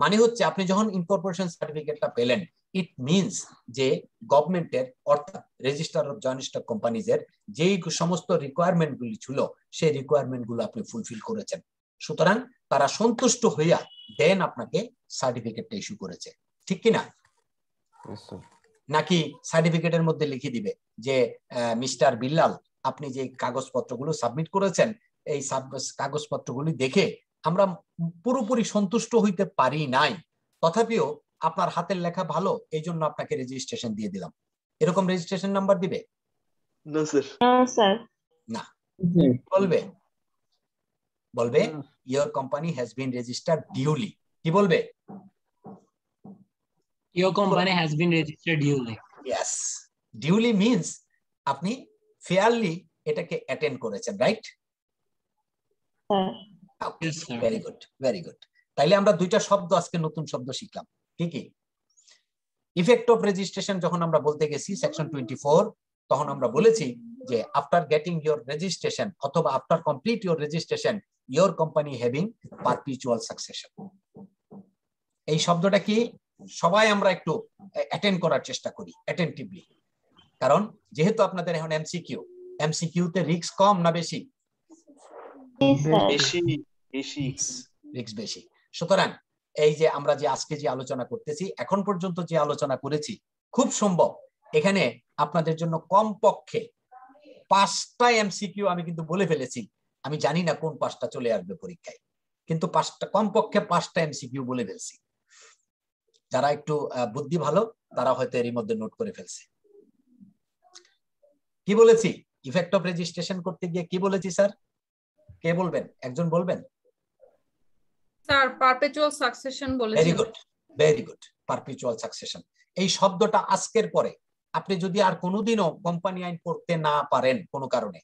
মানে হচ্ছে আপনি যখন ইনকর্পোরেশন সার্টিফিকেটটা পেলেন, ইট মিনস যে গভর্নমেন্টের অর্থাৎ রেজিস্টার অফ জয়েন্ট স্টক কোম্পানিজের যেই সমস্ত রিকোয়ারমেন্ট গুলি ছিল, সেই রিকোয়ারমেন্ট গুলো আপনি ফুলফিল করেছেন। সুতরাং তারা সন্তুষ্ট হইয়া দেন আপনাকে সার্টিফিকেটটা ইস্যু করেছে। ঠিক কিনা? নাকি সার্টিফিকেটের মধ্যে লিখে দিবে যে মিস্টার বিল্লাল, আপনি যে কাগজপত্রগুলো সাবমিট করেছেন, এই কাগজপত্রগুলি দেখে আমরা পুরোপুরি সন্তুষ্ট হইতে পারি নাই, তথাপিও আপনার হাতের লেখা ভালো, এই জন্য আপনাকে রেজিস্ট্রেশন দিয়ে দিলাম। এরকম রেজিস্ট্রেশন নাম্বার দিবে? না স্যার। না, বলবে your company has been registered duly. কি বলবে? Your company has been registered duly. Yes, duly means আপনি ফেয়ারলি এটাকে অ্যাটেন্ড করেছেন, right? Very good, very good. তাইলে আমরা দুইটা শব্দ আজকে নতুন শব্দ শিখলাম। কি কি? ইফেক্ট অফ রেজিস্ট্রেশন যখন আমরা বলতে গেছি সেকশন 24, তখন আমরা বলেছি যে আফটার গেটিং ইয়োর রেজিস্ট্রেশন অথবা after complete your registration, your company having perpetual succession. এই শব্দটা কি? সবাই আমরা একটু অ্যাটেন্ড করার চেষ্টা করি অ্যাটেন্টিভলি, কারণ যেহেতু আপনাদের এখন এমসিকিউ তে রিস্ক কম না বেশি? রিস্ক বেশি। সুতরাং এই যে আমরা যে আজকে যে আলোচনা করতেছি, এখন পর্যন্ত যে আলোচনা করেছি, খুব সম্ভব এখানে আপনাদের জন্য কমপক্ষে 5টা এমসিকিউ আমি কিন্তু বলে ফেলেছি। আমি জানি না কোন 5টা চলে আসবে পরীক্ষায়, কিন্তু কমপক্ষে 5টা এমসিকিউ বলে ফেলছি। যারা একটু বুদ্ধি ভালো তারা হয়তো এরই মধ্যে নোট করে ফেলছে। কি বলেছি? ইফেক্ট অফ রেজিস্ট্রেশন করতে গিয়ে কি বলেছি স্যার? কে বলবেন? একজন বলবেন। স্যার পারপেচুয়াল সাকসেশন বলেছেন। Very good, very good. Perpetual succession এই শব্দটা আজকের পরে আপনি যদি আর কোনোদিনও কোম্পানি আইন পড়তে না পারেন কোনো কারণে,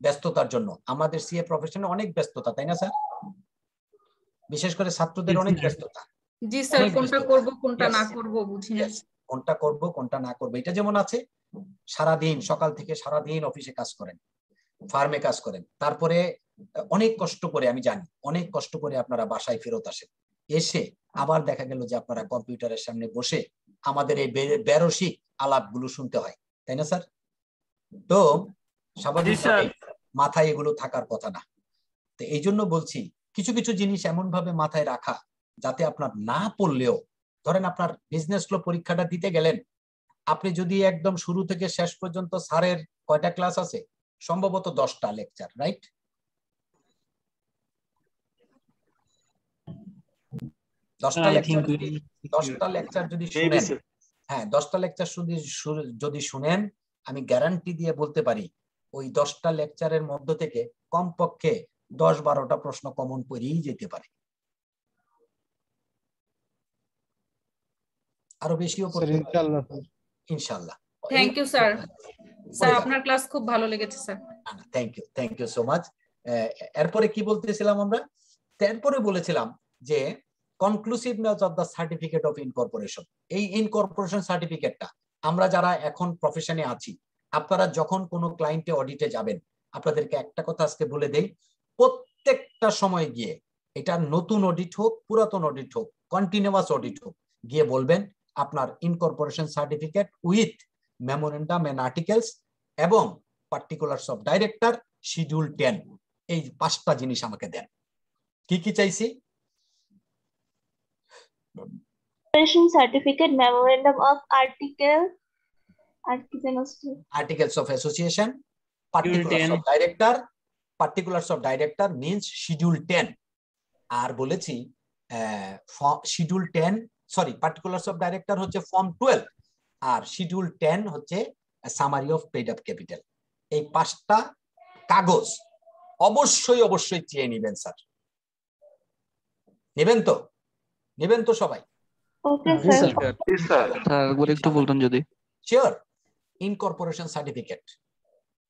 ব্যস্ততার জন্য, আমাদের সিএ প্রফেশনে অনেক ব্যস্ততা, তাই না স্যার? বিশেষ করে ছাত্রদের অনেক ব্যস্ততা। জি স্যার, কোনটা করব কোনটা না করব বুঝি না। কোনটা করব কোনটা না করব, এটা যেমন আছে সারাদিন সকাল থেকে সারাদিন অফিসে কাজ করেন, ফার্মে কাজ করেন, তারপরে অনেক কষ্ট করে, আমি জানি অনেক কষ্ট করে আপনারা বাসায় ফেরত আসেন, এসে আবার দেখা গেল যে আপনারা কম্পিউটারের সামনে বসে আমাদের এই বেরসিক আলাপগুলো শুনতে হয়, তাই না স্যার? তো স্বাভাবিকভাবে মাথায় এগুলো থাকার কথা না। তো এই জন্য বলছি কিছু কিছু জিনিস এমন ভাবে মাথায় রাখা যাতে আপনার না পড়লেও, ধরেন আপনার বিজনেস ল পরীক্ষাটা দিতে গেলেন, আপনি যদি একদম শুরু থেকে শেষ পর্যন্ত স্যারের কয়টা ক্লাস আছে? সম্ভবত 10টা লেকচার, রাইট? 10টা লেকচার যদি শুনেন, হ্যাঁ 10টা লেকচার যদি শুনেন, আমি গ্যারান্টি দিয়ে বলতে পারি ওই 10টা লেকচারের মধ্য থেকে কমপক্ষে 10-12টা প্রশ্ন কমন পড়েই যেতে পারে, আরো বেশিও পড়তে পারে ইনশাআল্লাহ। Thank you sir. স্যার আপনার ক্লাস খুব ভালো লেগেছে sir. Thank you so much. এরপরে কি বলতেছিলাম আমরা? এরপরে বলেছিলাম যে conclusiveness of the certificate of incorporation. এই ইনকর্পোরেশন সার্টিফিকেটটা আমরা যারা এখন প্রফেশনে আছি, আপনারা যখন কোনো ক্লায়েন্টে অডিটে যাবেন, আপনাদেরকে একটা কথা আজকে বলে দেই, প্রত্যেকটা সময় গিয়ে, এটা নতুন অডিট হোক, পুরাতন অডিট হোক, কন্টিনিউয়াস অডিট হোক, গিয়ে বলবেন আপনার incorporation certificate with memorandum and articles এবং পার্টিকুলারস অফ ডাইরেক্টর, শিডিউল 10, এই 5টা জিনিস আমাকে দেন। কি কি চাইছি? Certificate, memorandum of articles of association, particulars of director, particulars of director means schedule 10, আর বলেছি শিডিউল 10 সরি পার্টিকুলারস অফ ডাইরেক্টর হচ্ছে ফর্ম 12 আর শিডিউল 10 হচ্ছে summary of paid up capital. এই 5টা কাগজ অবশ্যই চেয়ে নেবেন স্যার। নেবেন তো? নেবেন তো সবাই? Okay sir. স্যার একটু বলতেন যদি। Sure. Incorporation certificate,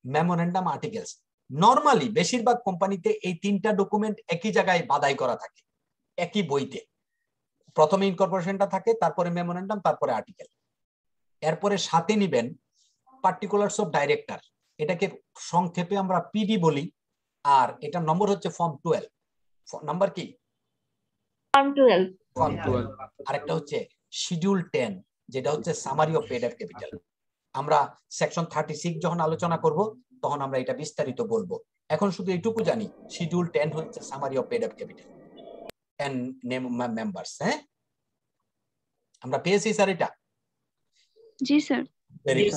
memorandum, articles. Normally বেশিরভাগ কোম্পানিতে এই 3টা ডকুমেন্ট একই জায়গায় বাদাই করা থাকে, একই বইতে। প্রথমে ইনকর্পোরেশনটা থাকে, তারপরে মেমোরেন্ডাম, তারপরে আর্টিকেল। এরপরে সাথে নিবেন পার্টিকুলারস অফ ডাইরেক্টর, এটাকে সংক্ষেপে আমরা পিডি বলি, আর এটার নম্বর হচ্ছে ফর্ম 12। নাম্বার কি? ফর্ম 12। আরেকটা হচ্ছে শিডিউল 10, যেটা হচ্ছে summary of paid up capital. আমরা সেকশন 36 যখন আলোচনা করব তখন আমরা এটা বিস্তারিত বলবো। এখন শুধু এইটুকু জানি, শিডিউল 10 হচ্ছে summary of paid up capital and name members. হ্যাঁ, আমরা পেয়েছি স্যার এটা? জি স্যার। Very good.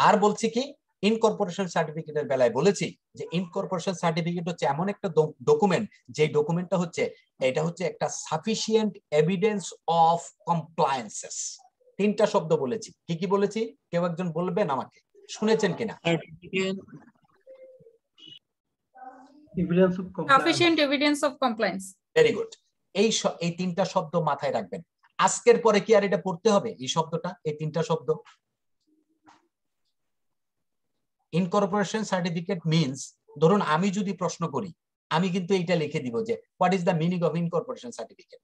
আর বলছি কি, ইনকর্পোরেশন সার্টিফিকেটের বেলায় বলেছি যে ইনকর্পোরেশন সার্টিফিকেট হচ্ছে এমন একটা ডকুমেন্ট, যে ডকুমেন্টটা হচ্ছে এটা হচ্ছে একটা সাফিসিয়েন্ট এভিডেন্স অফ কমপ্লায়েন্সেস। 3টা শব্দ বলেছি। কি কি বলেছি কেউ একজন বলবেন আমাকে, শুনেছেন কিনা? Sufficient evidence of compliance. Very good. এই 3টা শব্দ মাথায় রাখবেন। আজকের পরে কি আর এটা পড়তে হবে এই শব্দটা, এই 3টা শব্দ? ইনকর্পোরেশন সার্টিফিকেট মিন্স, ধরুন আমি যদি প্রশ্ন করি, আমি কিন্তু এইটা লিখে দিব যে what is the meaning of incorporation certificate,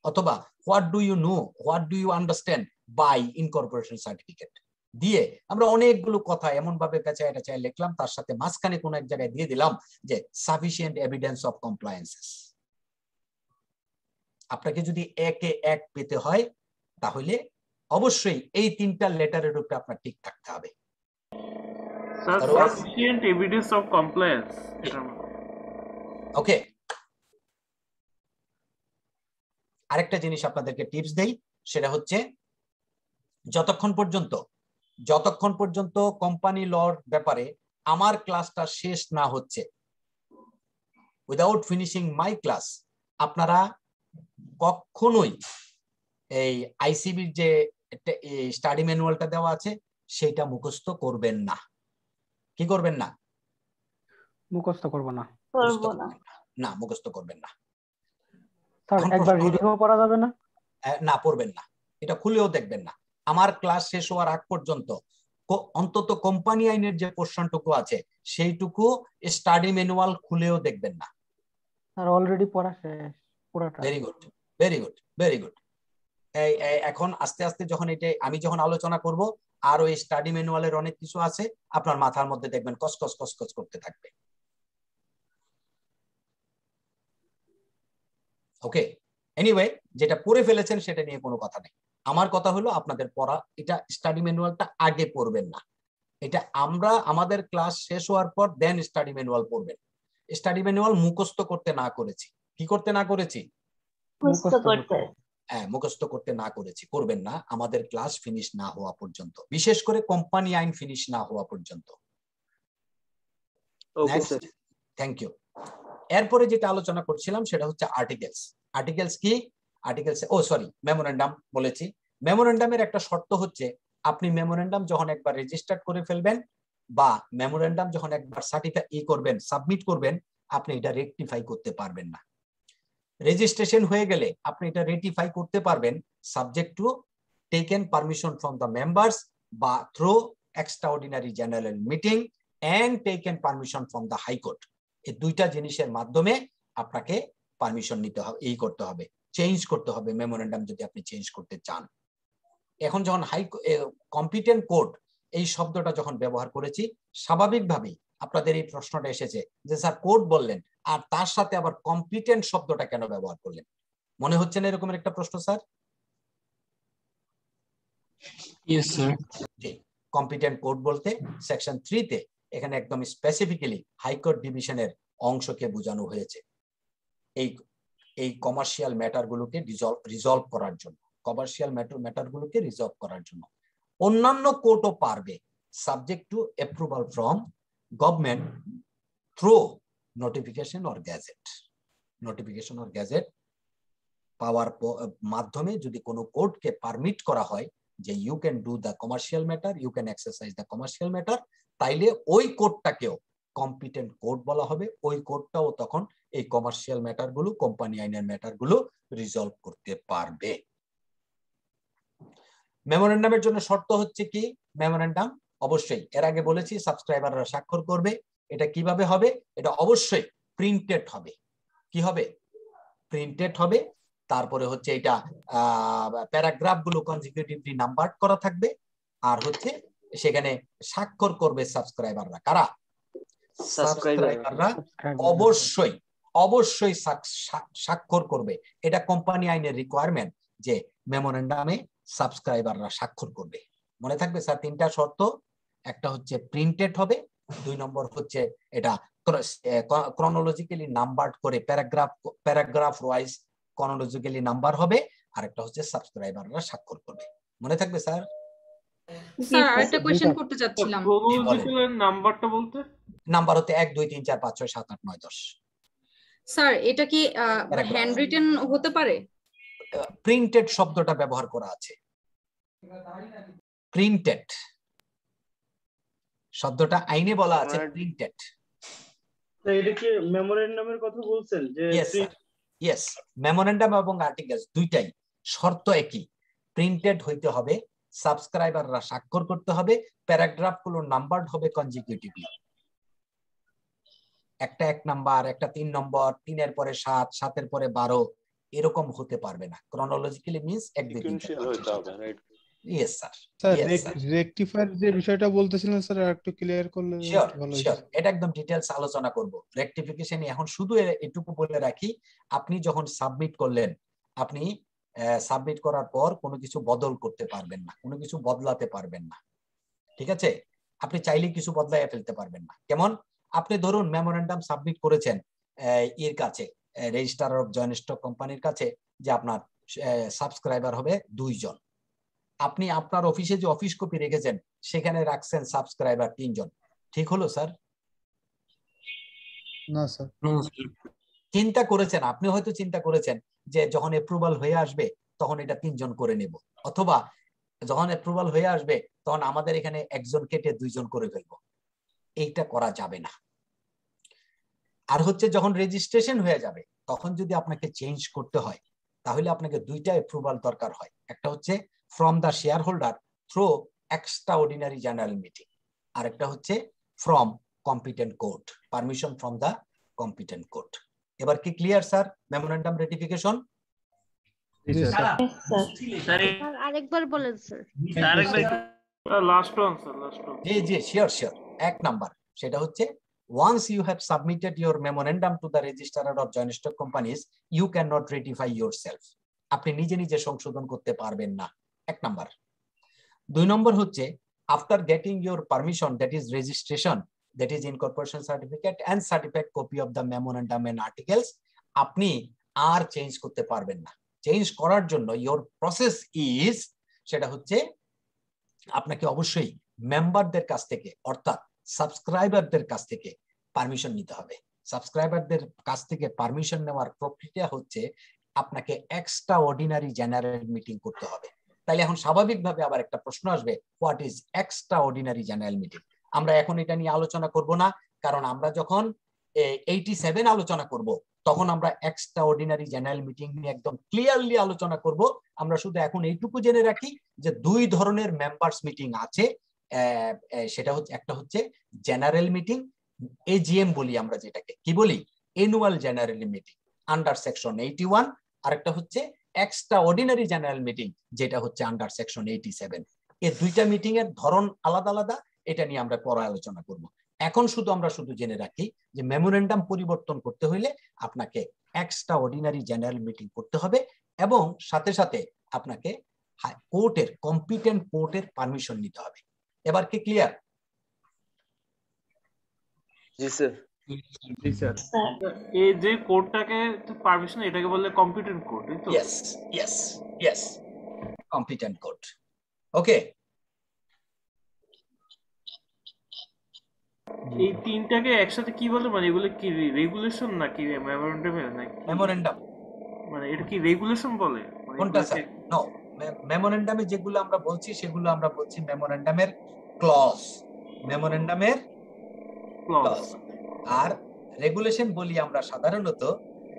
অথবা what do you know, what do you understand by incorporation certificate দিয়ে আমরা অনেকগুলো কথা এমন ভাবে পেঁচায় টেঁচায় লিখলাম, তার সাথে মাঝখানে কোন এক জায়গায় দিয়ে দিলাম যে সাফিসিয়েন্ট এভিডেন্স অফ কমপ্লায়েন্সেস। আপনাকে যদি একে এক পেতে হয় তাহলে অবশ্যই এই 3টা লেটারের উপরে আপনার ঠিক থাকতে হবে। Sufficient evidence of compliance. Okay, আরেকটা জিনিস আপনাদেরকে টিপস দেই, সেটা হচ্ছে যতক্ষণ পর্যন্ত কোম্পানি লর ব্যাপারে আমার ক্লাসটা শেষ না হচ্ছে, উইদাউট ফিনিশিং মাই ক্লাস, আপনারা কখনোই এই আইসিবির যে স্টাডি ম্যানুয়ালটা দেওয়া আছে সেটা মুখস্থ করবেন না। কি করবেন না? মুখস্থ করব না। না, মুখস্থ করবেন না। স্যার একবার রিডিংও পড়া যাবে না? না, পড়বেন না। এটা খুলেও দেখবেন না। আমার ক্লাস শেষ হওয়ার আগ পর্যন্ত অন্তত কোম্পানি আইনের যে পোরশনটুকু আছে সেইটুকু স্টাডি ম্যানুয়াল খুলেও দেখবেন না। স্যার অলরেডি পড়া শেষ পুরোটা। Very good, very good, very good. এখন আস্তে আস্তে আমি যখন আলোচনা করব আর ওই স্টাডি ম্যানুয়ালের অনেক কিছু আছে, আপনার মাথার মধ্যে দেখবেন কসকস কসকস করতে থাকবে। ওকে, এনিওয়ে, যেটা পড়ে ফেলেছেন সেটা নিয়ে কোনো কথা নেই। আমার কথা হলো আপনাদের পড়া, এটা স্টাডি ম্যানুয়ালটা আগে পড়বেন না। এটা আমাদের ক্লাস শেষ হওয়ার পর দেন স্টাডি ম্যানুয়াল পড়বেন। স্টাডি ম্যানুয়াল মুখস্থ করতে না করেছি। কি করতে না করেছি? মুখস্থ করতে না করেছি। করবেন না আমাদের ক্লাস ফিনিশ না হওয়া পর্যন্ত, বিশেষ করে কোম্পানি আইন ফিনিশ না হওয়া পর্যন্ত। Thank you. এরপরে যেটা আলোচনা করছিলাম সেটা হচ্ছে আর্টিকেলস। আর্টিকেলস কি? আর্টিকেলস মেমোরেন্ডাম বলেছি। মেমোরেন্ডামের একটা শর্ত হচ্ছে আপনি মেমোরেন্ডাম যখন একবার রেজিস্টার করে ফেলবেন বা মেমোরেন্ডাম যখন একবার সাবমিট করবেন, আপনি এটা রেকটিফাই করতে পারবেন না। রেজিস্ট্রেশন হয়ে গেলে আপনি এটা রেটিফাই করতে পারবেন subject to taken permission from the members বা through extraordinary general meeting and taken permission from the high court. এই 2টা জিনিসের মাধ্যমে আপনাকে পারমিশন নিতে হবে, করতে হবে, চেঞ্জ করতে হবে মেমোরেন্ডাম যদি আপনি চেঞ্জ করতে চান। এখন যখন কম্পিটেন্ট কোড এই শব্দটা যখন ব্যবহার করেছি, স্বাভাবিকভাবেই আপনাদের এই প্রশ্নটা এসেছে যে স্যার কোড বললেন আর তার সাথে আবার কম্পিটেন্ট শব্দটা কেন ব্যবহার করলেন? মনে হচ্ছে না এরকম একটা প্রশ্ন sir? Yes sir. Competent code বলতে সেকশন 3 তে এখানে একদম স্পেসিফিক্যালি হাইকোর্ট ডিভিশনের অংশকে বোঝানো হয়েছে এই কমার্শিয়াল ম্যাটারগুলোকে রিজলভ করার জন্য, কমার্শিয়াল ম্যাটারগুলোকে রিজলভ করার জন্য। অন্যান্য কোর্টও পারবে, subject to approval from government through notification or gazette. Notification or gazette পাওয়ার মাধ্যমে যদি কোনো কোর্টকে পারমিট করা হয় যে you can do the commercial matter, you can exercise the commercial matter, তাইলে ওই কোর্টটাকেও কম্পিটেন্ট কোর্ট বলা হবে। ওই কোর্টটাও তখন এই কমার্শিয়াল ম্যাটারগুলো, কোম্পানি আইনের ম্যাটারগুলো রিজলভ করতে পারবে। মেমোরেন্ডামের জন্য শর্ত হচ্ছে কি, মেমোরেন্ডাম অবশ্যই এর আগে বলেছি সাবস্ক্রাইবাররা স্বাক্ষর করবে। এটা কিভাবে হবে? এটা অবশ্যই প্রিন্টেড হবে। কি হবে? প্রিন্টেড হবে। তারপরে হচ্ছে এটা প্যারাগ্রাফ গুলো কনজিকিউটিভলি নাম্বার করা থাকবে, আর হচ্ছে সেখানে স্বাক্ষর করবে সাবস্ক্রাইবাররা। কারা? সাবস্ক্রাইবাররা অবশ্যই অবশ্যই স্বাক্ষর করবে। এটা কোম্পানি আইনের রিকোয়ারমেন্ট যে মেমোরেন্ডামে সাবস্ক্রাইবাররা স্বাক্ষর করবে। মনে থাকবে স্যার তিনটা শর্ত, একটা হচ্ছে প্রিন্টেড হবে, 2 নম্বর হচ্ছে এটা ক্রনোলজিক্যালি নাম্বারড করে প্যারাগ্রাফ ওয়াইজ ক্রনোলজিক্যালি নাম্বার হবে, আর একটা হচ্ছে সাবস্ক্রাইবাররা স্বাক্ষর করবে। মনে থাকবে স্যার? স্যার আরেকটা কোশ্চেন করতে যাচ্ছিলাম। ক্রনোলজিক্যাল নাম্বারটা বলতে নাম্বার হতে 1 2 3 4 5 6 7 8 9 10। স্যার এটা কি হ্যান্ড রিটেন হতে পারে? প্রিন্টেড শব্দটা ব্যবহার করা আছে। প্রিন্টেড শব্দটা আইনে বলা আছে, প্রিন্টেড। এটা কি মেমোরেন্ডামের কথা বলছেন? যে ইয়েস, মেমোরেন্ডাম এবং আর্টিকেলস দুইটাই শর্ত একই, প্রিন্টেড হইতে হবে, সাবস্ক্রাইবাররা স্বাক্ষর করতে হবে, প্যারাগ্রাফগুলো নাম্বারড হবে কনজিকিউটিভলি। একটা 1 নাম্বার, একটা 3 নম্বর, 3 এর পরে 7, 7 এর পরে 12, এরকম হতে পারবে না। Chronologically means 1 2 3 4 5 6 7। Yes sir. Sir rectifier যে বিষয়টা বলতেছিলেন স্যার একটু ক্লিয়ার করলে ভালো হতো। এটা একদম ডিটেইলস আলোচনা করব। রেকটিফিকেশন এখন শুধু এটুকু বলে রাখি, আপনি যখন সাবমিট করলেন, আপনি সাবমিট করার পর কোনো কিছু বদল করতে পারবেন না, কোনো কিছু বদলাতে পারবেন না। ঠিক আছে? আপনি চাইলে কিছু বদলাইয়া ফেলতে পারবেন না। কেমন? আপনি ধরুন মেমোরেন্ডাম সাবমিট করেছেন এর কাছে, রেজিস্ট্রার অফ জয়েন্ট স্টক কোম্পানির কাছে, যে আপনার সাবস্ক্রাইবার হবে 2 জন। আপনি আপনার অফিসে যে অফিস কপি রেখেছেন সেখানে রাখছেন সাবস্ক্রাইবার 3 জন। ঠিক হলো স্যার? না স্যার। চিন্তা করেছেন, আপনি হয়তো চিন্তা করেছেন যে যখন অ্যাপ্রুভাল হয়ে আসবে তখন এটা 3 জন করে নেব, অথবা যখন অ্যাপ্রুভাল হয়ে আসবে তখন আমাদের এখানে 1 জন কেটে 2 জন করে ফেলবো। এইটা করা যাবে না। আর হচ্ছে যখন রেজিস্ট্রেশন হয়ে যাবে তখন যদি আপনাকে চেঞ্জ করতে হয় তাহলে আপনাকে 2টা অ্যাপ্রুভাল দরকার হয়। একটা হচ্ছে from the shareholder through extraordinary general meeting, আর একটা হচ্ছে from competent court, permission from the competent court. এবার কি ক্লিয়ার স্যার মেমোরেন্ডাম রেটিফিকেশন? আরেকবার বলেন sir. Last one sir, last one. জি জি, শিওর শিওর। 1 নাম্বার সেটা হচ্ছে once you have submitted your memorandum to the registrar of joint stock companies, you cannot ratify yourself. আপনি নিজে নিজে সংশোধন করতে পারবেন না। 1 নাম্বার। 2 নম্বর হচ্ছে after getting your permission, that is registration, that is incorporation certificate and certified copy of the memorandum and articles, আপনি আর change করতে পারবেন না। চেঞ্জ করার জন্য your process is, সেটা হচ্ছে আপনাকে অবশ্যই মেম্বারদের কাছ থেকে অর্থাৎ সাবস্ক্রাইবারদের কাছ থেকে পারমিশন নিতে হবে। সাবস্ক্রাইবারদের কাছ থেকে পারমিশন নেওয়ার প্রক্রিয়া হচ্ছে আপনাকে এক্সট্রা অর্ডিনারি জেনারেল মিটিং করতে হবে। তাইলে এখন স্বাভাবিকভাবে আবার একটা প্রশ্ন আসবে, what is extra ordinary general meeting? আমরা এখন এটা নিয়ে আলোচনা করব না, কারণ আমরা যখন 87 আলোচনা করব তখন আমরা এক্সট্রা অর্ডিনারি জেনারেল মিটিং নিয়ে একদম ক্লিয়ারলি আলোচনা করব। আমরা শুধু এখন এইটুকু জেনে রাখি যে 2 ধরনের মেম্বার্স মিটিং আছে। সেটা হচ্ছে, একটা হচ্ছে জেনারেল মিটিং, এজিএম বলি আমরা যেটাকে, কি বলি? Annual general meeting under section 81, আর একটা হচ্ছে এক্সট্রা অর্ডিনারি জেনারেল মিটিং যেটা হচ্ছে আন্ডার সেকশন 87। এই 2টা মিটিং এর ধরন আলাদা আলাদা, এটা নিয়ে আমরা পরে আলোচনা করব। এখন আমরা শুধু জেনে রাখি যে মেমোরেন্ডাম পরিবর্তন করতে হইলে আপনাকে এক্সট্রা অর্ডিনারি জেনারেল মিটিং করতে হবে এবং সাথে সাথে আপনাকে কোর্টের, কম্পিটেন্ট কোর্টের পারমিশন নিতে হবে। এবার কি ক্লিয়ার? জি স্যার। জি স্যার। এই যে কোডটাকে পারমিশন এটাকে বলে কম্পিটেন্ট কোড, তাই তো? yes competent code. ওকে, এই তিনটাকে একসাথে কি বলে, মানে এগুলো কি রেগুলেশন নাকি মেমোরেন্ডাম নাকি? মেমোরেন্ডাম। মানে এটা কি রেগুলেশন বলে? কোনটা স্যার? নো, মেমোরেন্ডামে যেগুলো আমরা বলছি সেগুলো আমরা বলছি মেমোরেন্ডামের ক্লজ, মেমোরেন্ডামের ক্লজ। আর রেগুলেশন বলি আমরা সাধারণত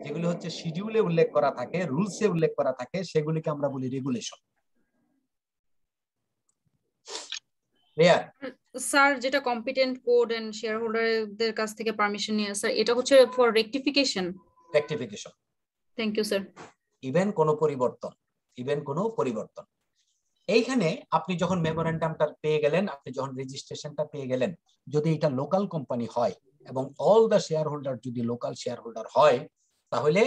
যেগুলো হচ্ছে শিডিউলে উল্লেখ করা থাকে, রুলসে উল্লেখ করা থাকে, সেগুলিকে আমরা বলি রেগুলেশন। ক্লিয়ার? স্যার যেটা কম্পিটেন্ট কোড এন্ড শেয়ার হোল্ডারদের কাছ থেকে পারমিশন নিয়ে স্যার, এটা হচ্ছে for rectification. Thank you sir. Even কোনো পরিবর্তন এইখানে আপনি যখন মেমোরেন্ডামটা পেয়ে গেলেন, আপনি যখন রেজিস্ট্রেশনটা পেয়ে গেলেন, যদি এটা লোকাল কোম্পানি হয় এবং অল দ্য শেয়ার হোল্ডার যদি লোকাল শেয়ার হোল্ডার হয়, তাহলে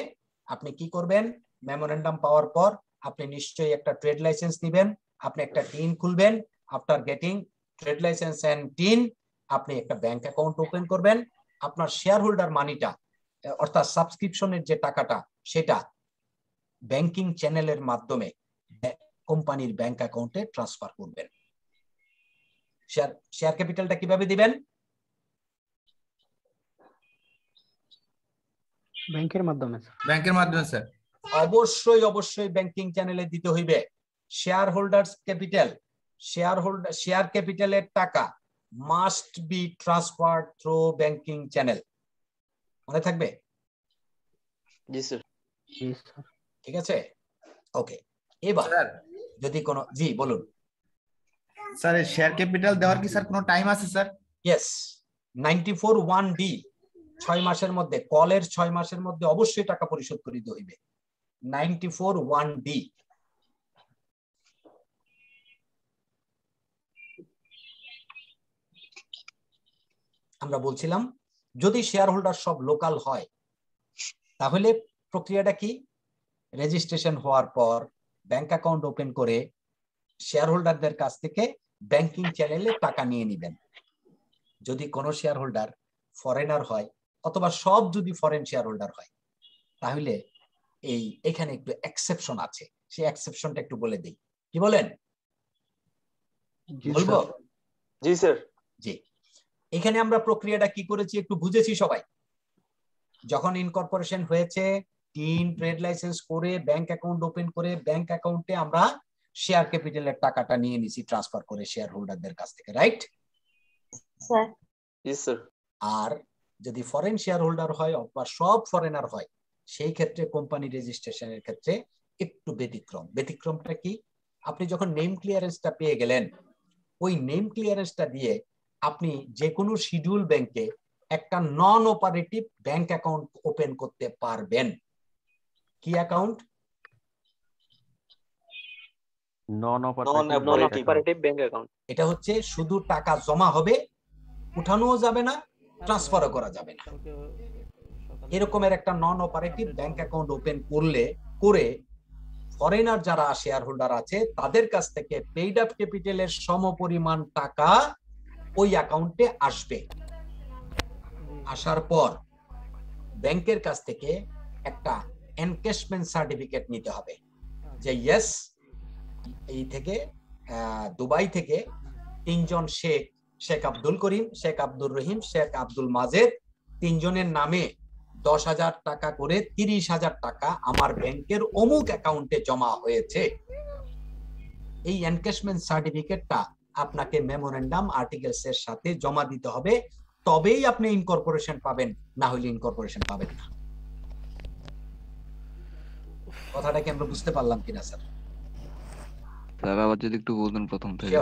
আপনি কি করবেন? মেমোরেন্ডাম পাওয়ার পর আপনি নিশ্চয়ই একটা ট্রেড লাইসেন্স নেবেন, আপনি একটা টিন খুলবেন। After getting trade licence and TIN, আপনি একটা ব্যাংক অ্যাকাউন্ট ওপেন করবেন। আপনার শেয়ার হোল্ডার মানিটা অর্থাৎ সাবস্ক্রিপশনের যে টাকাটা, সেটা ব্যাংকিং চ্যানেলের মাধ্যমে কোম্পানির ব্যাংক অ্যাকাউন্টে ট্রান্সফার করবেন। শেয়ার ক্যাপিটালটা কিভাবে দিবেন? ব্যাংকের মাধ্যমে স্যার। অবশ্যই ব্যাংকিং চ্যানেলে দিতে হইবে। শেয়ার হোল্ডার্স ক্যাপিটাল, শেয়ার ক্যাপিটালের টাকা must be transferred through banking channel. মনে থাকবে? জি স্যার। ঠিক আছে, ওকে। এবার যদি কোনো, জি বলুন স্যার। শেয়ার ক্যাপিটাল দেওয়ার কি স্যার কোনো টাইম আছে স্যার? ইয়েস, 94(1)D 6 মাসের মধ্যে, কলের 6 মাসের মধ্যে অবশ্যই টাকা পরিশোধ করিতে হইবে। 94(1)D। আমরা বলছিলাম যদি শেয়ার হোল্ডার সব লোকাল হয়, তাহলে প্রক্রিয়াটা কি? রেজিস্ট্রেশন হওয়ার পর ব্যাংক অ্যাকাউন্ট ওপেন করে শেয়ার হোল্ডারদের কাছ থেকে ব্যাংকিং চ্যানেলে টাকা নিয়ে নেবেন। যদি কোনো শেয়ার হোল্ডার ফরেনার হয় অথবা সব যদি ফরেন শেয়ার হোল্ডার হয়, তাহলে এখানে একটু এক্সেপশন আছে, সেই এক্সেপশনটা একটু বলে দিই। কি বলেন? বলবো? জি স্যার। জি, এখানে আমরা প্রক্রিয়াটা কি করেছি একটু বুঝেছি সবাই। যখন ইনকর্পোরেশন হয়েছে, টিন ট্রেড লাইসেন্স করে ব্যাংক অ্যাকাউন্ট ওপেন করে ব্যাংক অ্যাকাউন্টে আমরা শেয়ার ক্যাপিটালের টাকাটা নিয়ে নিছি ট্রান্সফার করে শেয়ার হোল্ডারদের কাছ থেকে, রাইট স্যার? Yes sir. আর যদি ফরেন শেয়ার হোল্ডার হয় অথবা সব ফরেনার হয়, সেই ক্ষেত্রে কোম্পানি রেজিস্ট্রেশনের ক্ষেত্রে একটু ব্যতিক্রমটা কি? আপনি যখন নেম ক্লিয়ারেন্সটা পেয়ে গেলেন, ওই নেম ক্লিয়ারেন্সটা দিয়ে আপনি যে কোনো শিডিউল ব্যাংকে একটা নন অপারেটিভ ব্যাংক অ্যাকাউন্ট ওপেন করতে পারবেন। কি অ্যাকাউন্ট? নন অপারেটিভ ব্যাংক অ্যাকাউন্ট। এটা হচ্ছে শুধু টাকা জমা হবে, উঠানোও যাবে না, ট্রান্সফারও করা যাবে না। এরকমের একটা নন অপারেটিভ ব্যাংক অ্যাকাউন্ট ওপেন করে ফরেনার যারা শেয়ার হোল্ডার আছে তাদের কাছ থেকে পেইড আপ ক্যাপিটালের সমপরিমাণ টাকা ওই অ্যাকাউন্টে আসবে। আসার পর ব্যাংকের কাছ থেকে একটা এনক্যাশমেন্ট সার্টিফিকেট নিতে হবে যে ইয়েস, এই থেকে দুবাই থেকে 3 জন শেখ আব্দুল করিম, শেখ আব্দুর রহিম, শেখ আব্দুল মাজেদ, 3 জনের নামে 10,000 টাকা করে 30,000 টাকা আমার ব্যাংকের অমুক অ্যাকাউন্টে জমা হয়েছে। এই এনক্যাশমেন্ট সার্টিফিকেটটা আপনাকে মেমোরেন্ডাম আর্টিকেলস এর সাথে জমা দিতে হবে, তবেই আপনি ইনকর্পোরেশন পাবেন, না হলে ইনকর্পোরেশন পাবেন না। কথাটা কি আমরা বুঝতে পারলাম কিনা স্যার? স্যার আবার যদি একটু বলতেন প্রথম থেকে।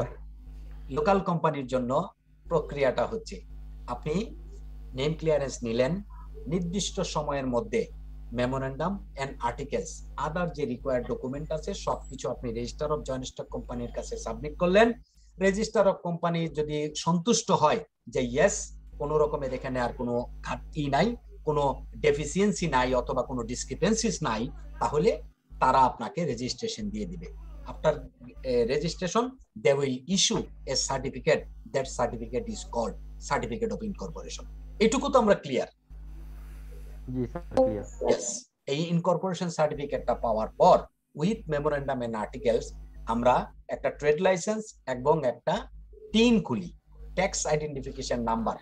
লোকাল কোম্পানির জন্য প্রক্রিয়াটা হচ্ছে, আপনি নেম ক্লিয়ারেন্স নিলেন, নির্দিষ্ট সময়ের মধ্যে মেমোরেন্ডাম এন্ড আর্টিকেলস আদার যে রিকোয়ার্ড ডকুমেন্ট আছে সবকিছু আপনি রেজিস্টার অফ জয়েন্ট স্টক কোম্পানির কাছে সাবমিট করলেন। রেজিস্টার অফ কোম্পানি যদি সন্তুষ্ট হয় যে ইয়েস, কোনো রকমের এখানে আর কোনো ঘাটতি নাই, কোনো ডেফিসিয়েন্সি নাই অথবা কোনো ডিসক্রিপেন্সিস নাই, তাহলে তারা আপনাকে রেজিস্ট্রেশন দিয়ে দিবে। After registration they will issue a certificate, that certificate is called certificate of incorporation. এটুকু তো আমরা ক্লিয়ার। জি স্যার ক্লিয়ার। ইয়েস, এই ইনকর্পোরেশন সার্টিফিকেটটা পাওয়ার পর উইথ মেমোরেন্ডাম এন্ড আর্টিকেলস আমরা একটা ট্রেড লাইসেন্স এবং একটা টিন খুলি, ট্যাক্স আইডেন্টিফিকেশন নাম্বার,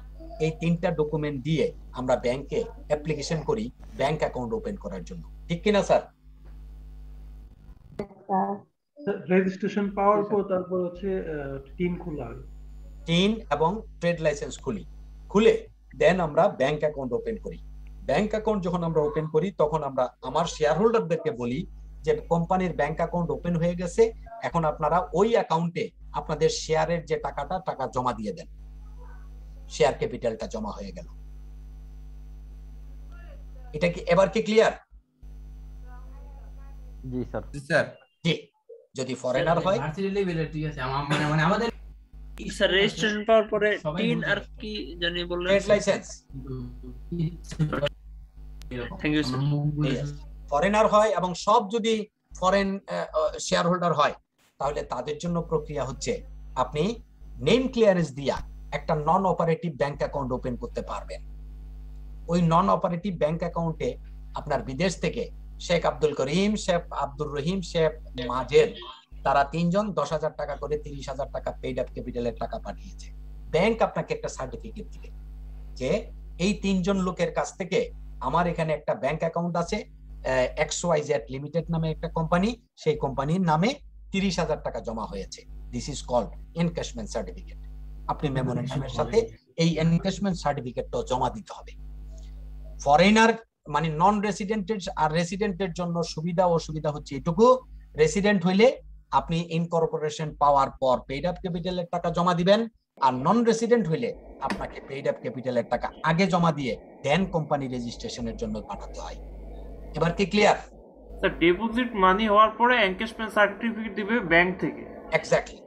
এই তিনটা ডকুমেন্ট দিয়ে আমরা ব্যাংকে অ্যাপ্লিকেশন করি ব্যাংক অ্যাকাউন্ট ওপেন করার জন্য, ঠিক কিনা স্যার? রেজিস্ট্রেশন পাওয়ার পর তারপর হচ্ছে টিন খোলা হয়, টিন এবং ট্রেড লাইসেন্স খুলে দেন আমরা ব্যাংক অ্যাকাউন্ট ওপেন করি। ব্যাংক অ্যাকাউন্ট যখন আমরা ওপেন করি তখন আমরা আমার শেয়ার হোল্ডারদেরকে বলি যে কোম্পানির ব্যাংক অ্যাকাউন্ট ওপেন হয়ে গেছে, এখন আপনারা ওই অ্যাকাউন্টে আপনাদের শেয়ারের যে টাকা জমা দিয়ে দেন, শেয়ার ক্যাপিটালটা জমা হয়ে গেল। এটা কি এবার কি ক্লিয়ার? জি স্যার। জি স্যার। জি, যদি ফরেনার হয় ঠিক আছে মানে আমাদের স্যার রেজিস্ট্রেশন পাওয়ার পরে টিন আর কি জানি বললেন? Trade licence. Thank you sir. Foreigner হয় এবং সব যদি ফরেন শেয়ার হোল্ডার হয় তাহলে তাদের জন্য প্রক্রিয়া হচ্ছে আপনি নেম ক্লিয়ারেন্স দিয়া একটা নন অপারেটিভ ব্যাংক অ্যাকাউন্ট ওপেন করতে পারবেন। ওই নন অপারেটিভ ব্যাংক অ্যাকাউন্টে আপনার বিদেশ থেকে শেখ আব্দুল করিম, শেখ আব্দুর রহিম, শেখ মাজেদ, তারা তিনজন 10,000 টাকা করে 30,000 টাকা পেইড আপ ক্যাপিটালের টাকা পাঠিয়েছে। ব্যাংক আপনাকে একটা সার্টিফিকেট দিবে যে এই তিনজন লোকের কাছ থেকে আমার এখানে একটা ব্যাংক অ্যাকাউন্ট আছে XYZ লিমিটেড নামে একটা কোম্পানি, সেই কোম্পানির নামে 30,000 টাকা জমা হয়েছে। This is called encashment certificate. আপনি মেমোরেন্ডামের সাথে এই এনক্যাশমেন্ট সার্টিফিকেটটা জমা দিতে হবে। ফরেনার মানে নন রেসিডেন্টের আর রেসিডেন্টের জন্য সুবিধা অসুবিধা হচ্ছে এটুকু, রেসিডেন্ট হইলে আপনি ইনকর্পোরেশন পাওয়ার পর পেইড আপ ক্যাপিটালের টাকা জমা দিবেন, আর নন রেসিডেন্ট হইলে আপনাকে পেইড আপ ক্যাপিটালের টাকা আগে জমা দিয়ে দেন কোম্পানি রেজিস্ট্রেশনের জন্য পাঠাতে হয়। এবার কি ক্লিয়ার? স্যার ডিপোজিট মানি হওয়ার পরে এনক্যাশমেন্ট সার্টিফিকেট দিবে ব্যাংক থেকে। এক্স্যাক্টলি।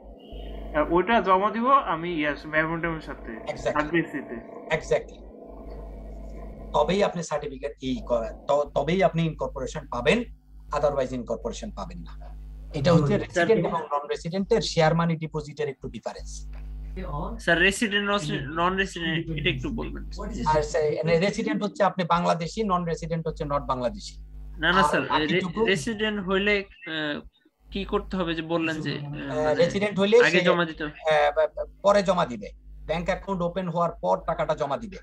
ওইটা জমা দিব আমি মেমোরেন্ডামের সাথে আরবিসিতে। এক্স্যাক্টলি। তবেই আপনি সার্টিফিকেট তবেই আপনি ইনকর্পোরেশন পাবেন, আদারওয়াইজ ইনকর্পোরেশন পাবেন না। এটা হচ্ছে রেসিডেন্ট এবং নন রেসিডেন্টের শেয়ার মানি ডিপোজিটের একটু difference. Sir resident non resident এটা একটু বলবেন। আর রেসিডেন্ট হচ্ছে আপনি বাংলাদেশী, নন রেসিডেন্ট হচ্ছে নট বাংলাদেশী। না না স্যার, রেসিডেন্ট হইলে কি করতে হবে যে বললেন যে রেসিডেন্ট হইলে আগে জমা দিতে হবে, পরে জমা দিবে, ব্যাংক অ্যাকাউন্ট ওপেন হওয়ার পর টাকাটা জমা দিবে।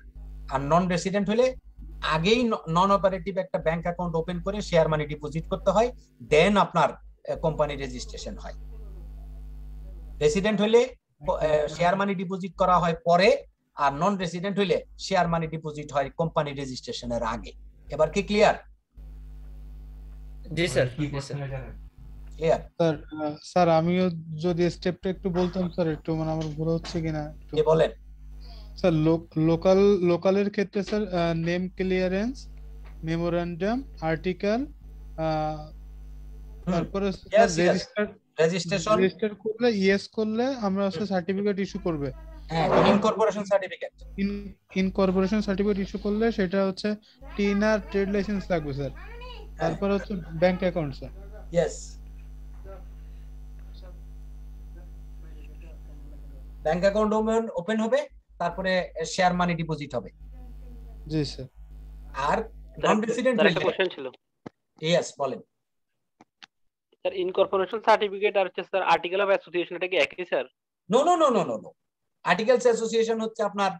আর নন রেসিডেন্ট হলে আগেই নন অপারেটিভ একটা ব্যাংক অ্যাকাউন্ট ওপেন করে শেয়ার মানি ডিপোজিট করতে হয়, দেন আপনার কোম্পানি রেজিস্ট্রেশন হয়। রেসিডেন্ট হলে শেয়ার মানি ডিপোজিট করা হয় পরে, আর নন রেসিডেন্ট হলে শেয়ার মানি ডিপোজিট হয় কোম্পানি রেজিস্ট্রেশনের আগে। এবার কি ক্লিয়ার? জি স্যার। ক্লিয়ার স্যার আমিও যদি স্টেপটা একটু বলতাম স্যার, একটু মানে আমার ভুল হচ্ছে কিনা একটু বলেন স্যার। লোকালের ক্ষেত্রে sir name clearance, memorandum, article, তারপরে রেজিস্টার করলে ইয়েস করলে আমরা আসলে সার্টিফিকেট ইস্যু করবে। Incorporation certificate, incorporation certificate issue করলে সেটা হচ্ছে টিন আর ট্রেড লাইসেন্স লাগবে স্যার। তারপরে হচ্ছে bank account sir. Yes, bank account open হবে, তারপরে শেয়ার মানি ডিপোজিট হবে। জি স্যার। আর নন রেসিডেন্ট হলে একটা কোশ্চেন ছিল। ইয়েস বলেন স্যার। ইনকর্পোরেশন সার্টিফিকেট আর হচ্ছে স্যার আর্টিকেল অফ অ্যাসোসিয়েশন, এটা কি একই sir? No no no no no no. Articles association হচ্ছে আপনার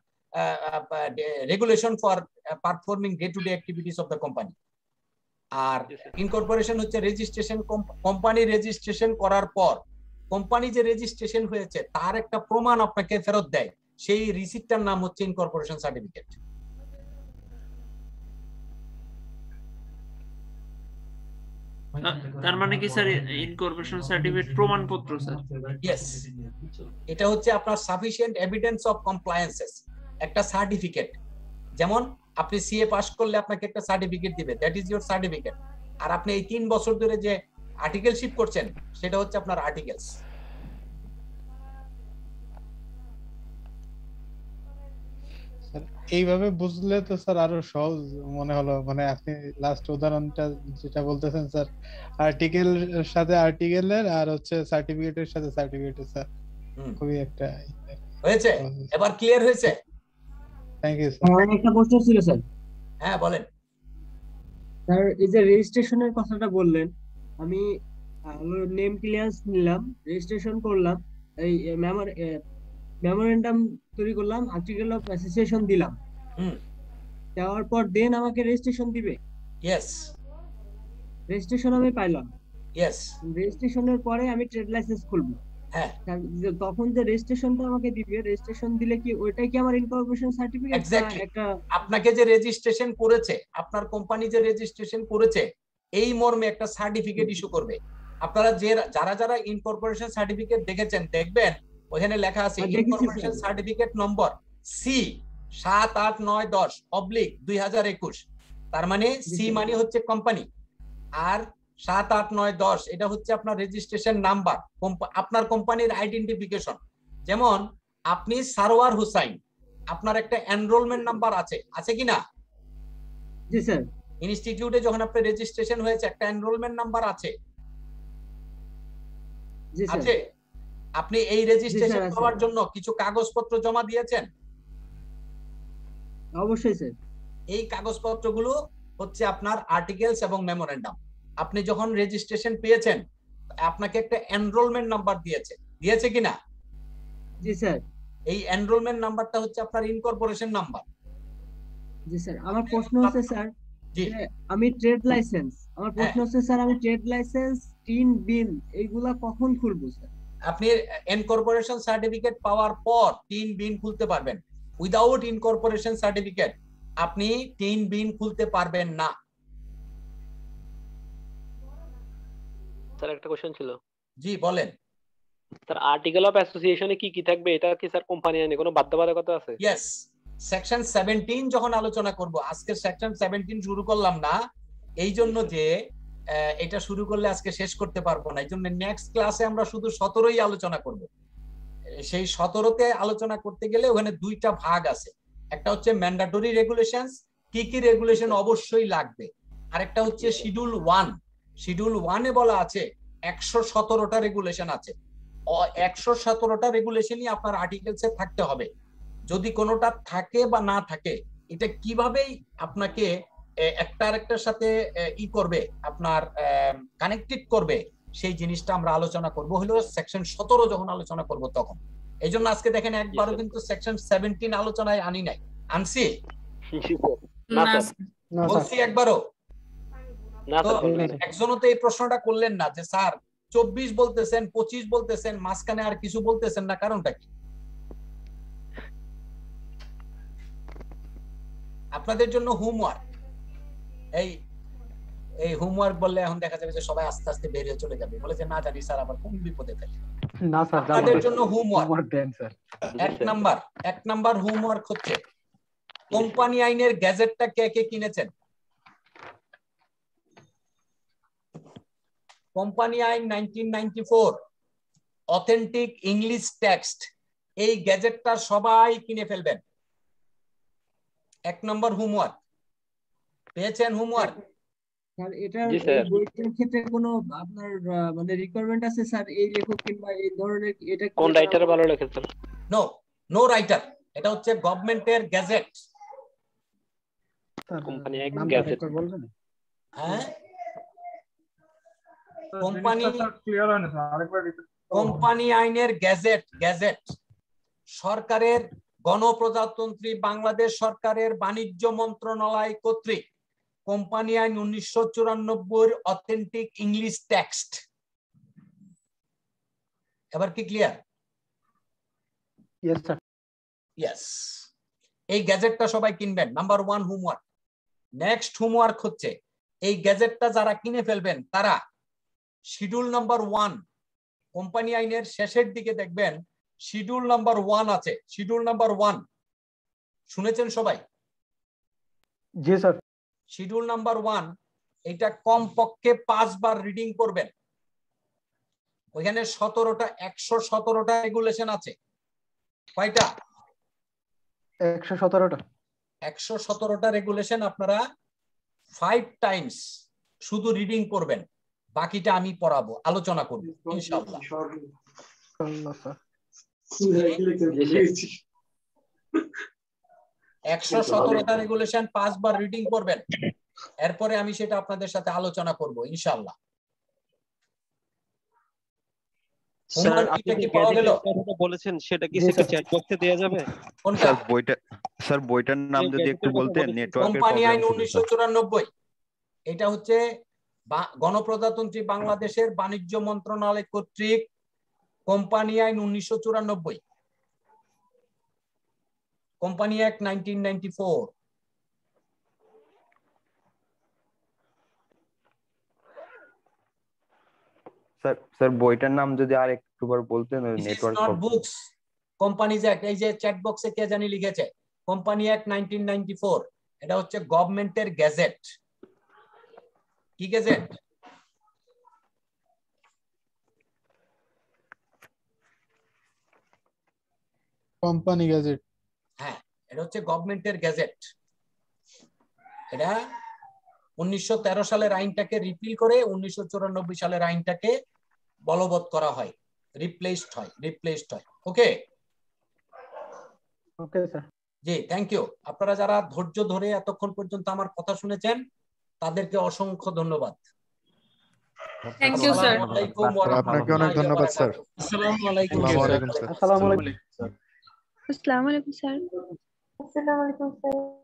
regulation for performing day to day activities of the company, আর ইনকর্পোরেশন হচ্ছে রেজিস্ট্রেশন। কোম্পানি রেজিস্ট্রেশন করার পর কোম্পানি যে রেজিস্ট্রেশন হয়েছে তার একটা প্রমাণ আপনাকে ফেরত দেয়, সেই রিসিপ্টটার নাম হচ্ছে ইনকর্পোরেশন সার্টিফিকেট। তার মানে কি স্যার ইনকর্পোরেশন সার্টিফিকেট প্রমাণপত্র স্যার? ইয়েস, এটা হচ্ছে আপনার সাফিশিয়েন্ট এভিডেন্স অফ কমপ্লায়েন্সেস, একটা সার্টিফিকেট। যেমন আপনি সিএ পাস করলে আপনাকে একটা সার্টিফিকেট দিবে, দ্যাট ইজ ইওর সার্টিফিকেট। আর আপনি এই 3 বছর ধরে যে আর্টিকেলশিপ করছেন সেটা হচ্ছে আপনার আর্টিকেলস। এইভাবে বুঝলে তো স্যার আরো সহজ মনে হলো। মানে আপনি লাস্ট উদাহরণটা যেটা বলতেছেন স্যার, আর্টিকেল সাথে আর্টিকেলের আর হচ্ছে সার্টিফিকেটের সাথে সার্টিফিকেটের, স্যার খুবই একটা হয়েছে। এবার ক্লিয়ার হয়েছে? Thank you sir. আমার একটা প্রশ্ন ছিল স্যার। হ্যাঁ বলেন স্যার, এই যে রেজিস্ট্রেশনের কথাটা বললেন, আমি নেম ক্লিয়ারেন্স নিলাম, রেজিস্ট্রেশন করলাম, এই মেমোরেন্ডাম তৈরি করলাম, আর্টিকেল অফ অ্যাসোসিয়েশন দিলাম, দেওয়ার পর দেন আমাকে রেজিস্ট্রেশন দিবে? ইয়েস। রেজিস্ট্রেশন আমি পাইলাম, ইয়েস। রেজিস্ট্রেশনের পরে আমি ট্রেড লাইসেন্স খুলবো, হ্যাঁ, তখন যে রেজিস্ট্রেশনটা আমাকে দিবে, রেজিস্ট্রেশন দিলে কি ওইটাই কি আমার ইনকর্পোরেশন সার্টিফিকেট? এক্স্যাক্টলি। একটা আপনাকে যে রেজিস্ট্রেশন করেছে, আপনার কোম্পানি যে রেজিস্ট্রেশন করেছে, এই মর্মে একটা সার্টিফিকেট ইস্যু করবে। আপনারা যারা ইনকর্পোরেশন সার্টিফিকেট দেখেছেন, দেখবেন ওখানে লেখা আছে ইনকর্পোরেশন সার্টিফিকেট নম্বর সি 7890/2021। তার মানে সি মানে হচ্ছে কোম্পানি, আর 7890 এটা হচ্ছে আপনার রেজিস্ট্রেশন নাম্বার, আপনার কোম্পানির আইডেন্টিফিকেশন। যেমন আপনি সারওয়ার হুসাইন, আপনার একটা এনরোলমেন্ট নাম্বার আছে কিনা? জি স্যার। ইনস্টিটিউটে যখন আপনার রেজিস্ট্রেশন হয়েছে একটা এনরোলমেন্ট নাম্বার আছে। আছে। আপনি এই রেজিস্ট্রেশন করার জন্য কিছু কাগজপত্র জমা দিয়েছেন? অবশ্যই স্যার। এই কাগজপত্রগুলো হচ্ছে আপনার আর্টিকেলস এবং মেমোরেন্ডাম। আপনি যখন রেজিস্ট্রেশন পেয়েছেন, আপনাকে একটা এনরোলমেন্ট নাম্বার দিয়েছে কিনা? জি স্যার। এই এনরোলমেন্ট নাম্বারটা হচ্ছে আপনার ইনকর্পোরেশন নাম্বার। জি স্যার। আমার প্রশ্ন হচ্ছে স্যার, যে আমি ট্রেড লাইসেন্স, আমার প্রশ্ন হচ্ছে স্যার, আমি ট্রেড লাইসেন্স, টিন বিন এইগুলা কখন খুলবো স্যার? আপনি ইনকর্পোরেশন সার্টিফিকেট পাওয়ার পর টিন বিন খুলতে পারবেন। উইদাউট ইনকর্পোরেশন সার্টিফিকেট আপনি টিন বিন খুলতে পারবেন না। স্যার একটা কোশ্চেন ছিল। জি বলেন। স্যার আর্টিকেল অফ অ্যাসোসিয়েশনে কি কি থাকবে, এটা কি স্যার কোম্পানি আইনে কোনো বাধ্যবাধকতা আছে? ইয়েস। সেকশন 17 যখন আলোচনা করব, আজকে সেকশন 17 শুরু করলাম না, এই জন্য যে এটা শুরু করলে আজকে শেষ করতে পারবো না, এই জন্য নেক্সট ক্লাসে আমরা শুধু 17ই আলোচনা করব। সেই 17তে আলোচনা করতে গেলে ওখানে দুইটা ভাগ আছে, একটা হচ্ছে ম্যান্ডেটরি রেগুলেশনস, কি কি রেগুলেশন অবশ্যই লাগবে, আর একটা হচ্ছে শিডিউল 1। শিডিউল 1-এ বলা আছে 117টা রেগুলেশন আছে। 117টা রেগুলেশনই আপনার আর্টিকেলসে থাকতে হবে। যদি কোনোটা থাকে বা না থাকে, এটা কিভাবেই আপনাকে একটা আরেকটার সাথে করবে, আপনার কানেক্টেড করবে, সেই জিনিসটা আমরা আলোচনা করব হলো সেকশন 17 যখন আলোচনা করব তখন। এই জন্য আজকে দেখেন একবারও কিন্তু সেকশন 17 আলোচনায় আনি নাই। আনছি? বলছি একবারও? একজনও তো এই প্রশ্নটা করলেন না যে স্যার 24 বলতেছেন, 25 বলতেছেন, মাঝখানে আর কিছু বলতেছেন না, কারণটা কি? আপনাদের জন্য হোমওয়ার্ক, এই হোমওয়ার্ক বললে এখন দেখা যাবে যে সবাই আস্তে আস্তে বেরিয়ে চলে যাবে, বলে যে না জানি স্যার আবার কোন বিপদে ফেলে। না স্যার, আপনাদের জন্য হোমওয়ার্ক দেন স্যার। এক নাম্বার হোমওয়ার্ক হচ্ছে কোম্পানি আইনের গ্যাজেটটা কে কে কিনেছেন? কোম্পানি আইন 1994 অথেন্টিক ইংলিশ টেক্সট, এই গ্যাজেটটা সবাই কিনে ফেলবেন। এক নম্বর হোমওয়ার্ক। পেয়েছেন হোমওয়ার্ক? স্যার এটার বইটার ক্ষেত্রে কোনো আপনার মানে রিকোয়ারমেন্ট আছে স্যার, এই লেখক কিংবা এই ধরনের, এটা কোন রাইটার ভালো লেখেন স্যার? নো রাইটার, এটা হচ্ছে গভর্নমেন্টের গ্যাজেট। কোম্পানি আইন গ্যাজেট বলবেন? হ্যাঁ, কোম্পানি আইনের গ্যাজেট সরকারের গণপ্রজাতন্ত্রী বাংলাদেশ সরকারের বাণিজ্য মন্ত্রণালয় কর্তৃক কোম্পানি আইন 1994 অথেন্টিক ইংলিশ টেক্সট। এবার কি ক্লিয়ার? Yes sir. ইয়েস, এই গ্যাজেটটা সবাই কিনবেন। Number 1 homework. নেক্সট হোমওয়ার্ক হচ্ছে এই গ্যাজেটটা যারা কিনে ফেলবেন তারা শিডিউল নাম্বার 1, কোম্পানি আইনের শেষের দিকে দেখবেন শিডিউল নাম্বার 1 আছে। শিডিউল নাম্বার 1 শুনেছেন সবাই? জি স্যার। শিডিউল নাম্বার 1 এটা কমপক্ষে 5 বার রিডিং করবেন। ওইখানে 117টা রেগুলেশন আছে। কয়টা? 117টা। 117টা রেগুলেশন আপনারা 5 টাইমস শুধু রিডিং করবেন, বাকিটা আমি পড়াবো, আলোচনা করব ইনশাআল্লাহ। 117টা রেগুলেশন 5 বার রিডিং করবেন, এরপরে আমি সেটা আপনাদের সাথে আলোচনা করব ইনশাআল্লাহ। স্যার আপনি কি কথাটা বলেছেন সেটা কি একটু চ্যাট বক্সে দেয়া যাবে? স্যার বইটার নাম যদি একটু বলতেন। নেটওয়ার্কের কোম্পানি আইন 1994, এটা হচ্ছে গণপ্রজাতন্ত্রী বাংলাদেশের বাণিজ্য মন্ত্রণালয় কর্তৃক কোম্পানি আইন 1994, কোম্পানি অ্যাক্ট 1994। স্যার বইটার নাম যদি আর একটুবার বলতেন। Network not books, companies act. এই যে চ্যাট বক্সে কে জানি লিখেছে কোম্পানি অ্যাক্ট 1994, এটা হচ্ছে গভর্নমেন্টের গেজেট। কি গেজেট? Company gazette. হ্যাঁ, এটা হচ্ছে গভর্নমেন্টের গেজেট। এটা 1913 সালের আইনটাকে রিপিল করে 1994 সালের আইনটাকে বলবৎ করা হয়, রিপ্লেসড হয়। Okay okay sir. জি, থ্যাংক ইউ। আপনারা যারা ধৈর্য ধরে এতক্ষণ পর্যন্ত আমার কথা শুনেছেন তাদেরকে অসংখ্য ধন্যবাদ। Thank you sir. আপনাকে অনেক ধন্যবাদ স্যার। আসসালামু আলাইকুম। আসসালামু আলাইকুম স্যার। আসসালামু আলাইকুম স্যার। আসসালামু আলাইকুম স্যার।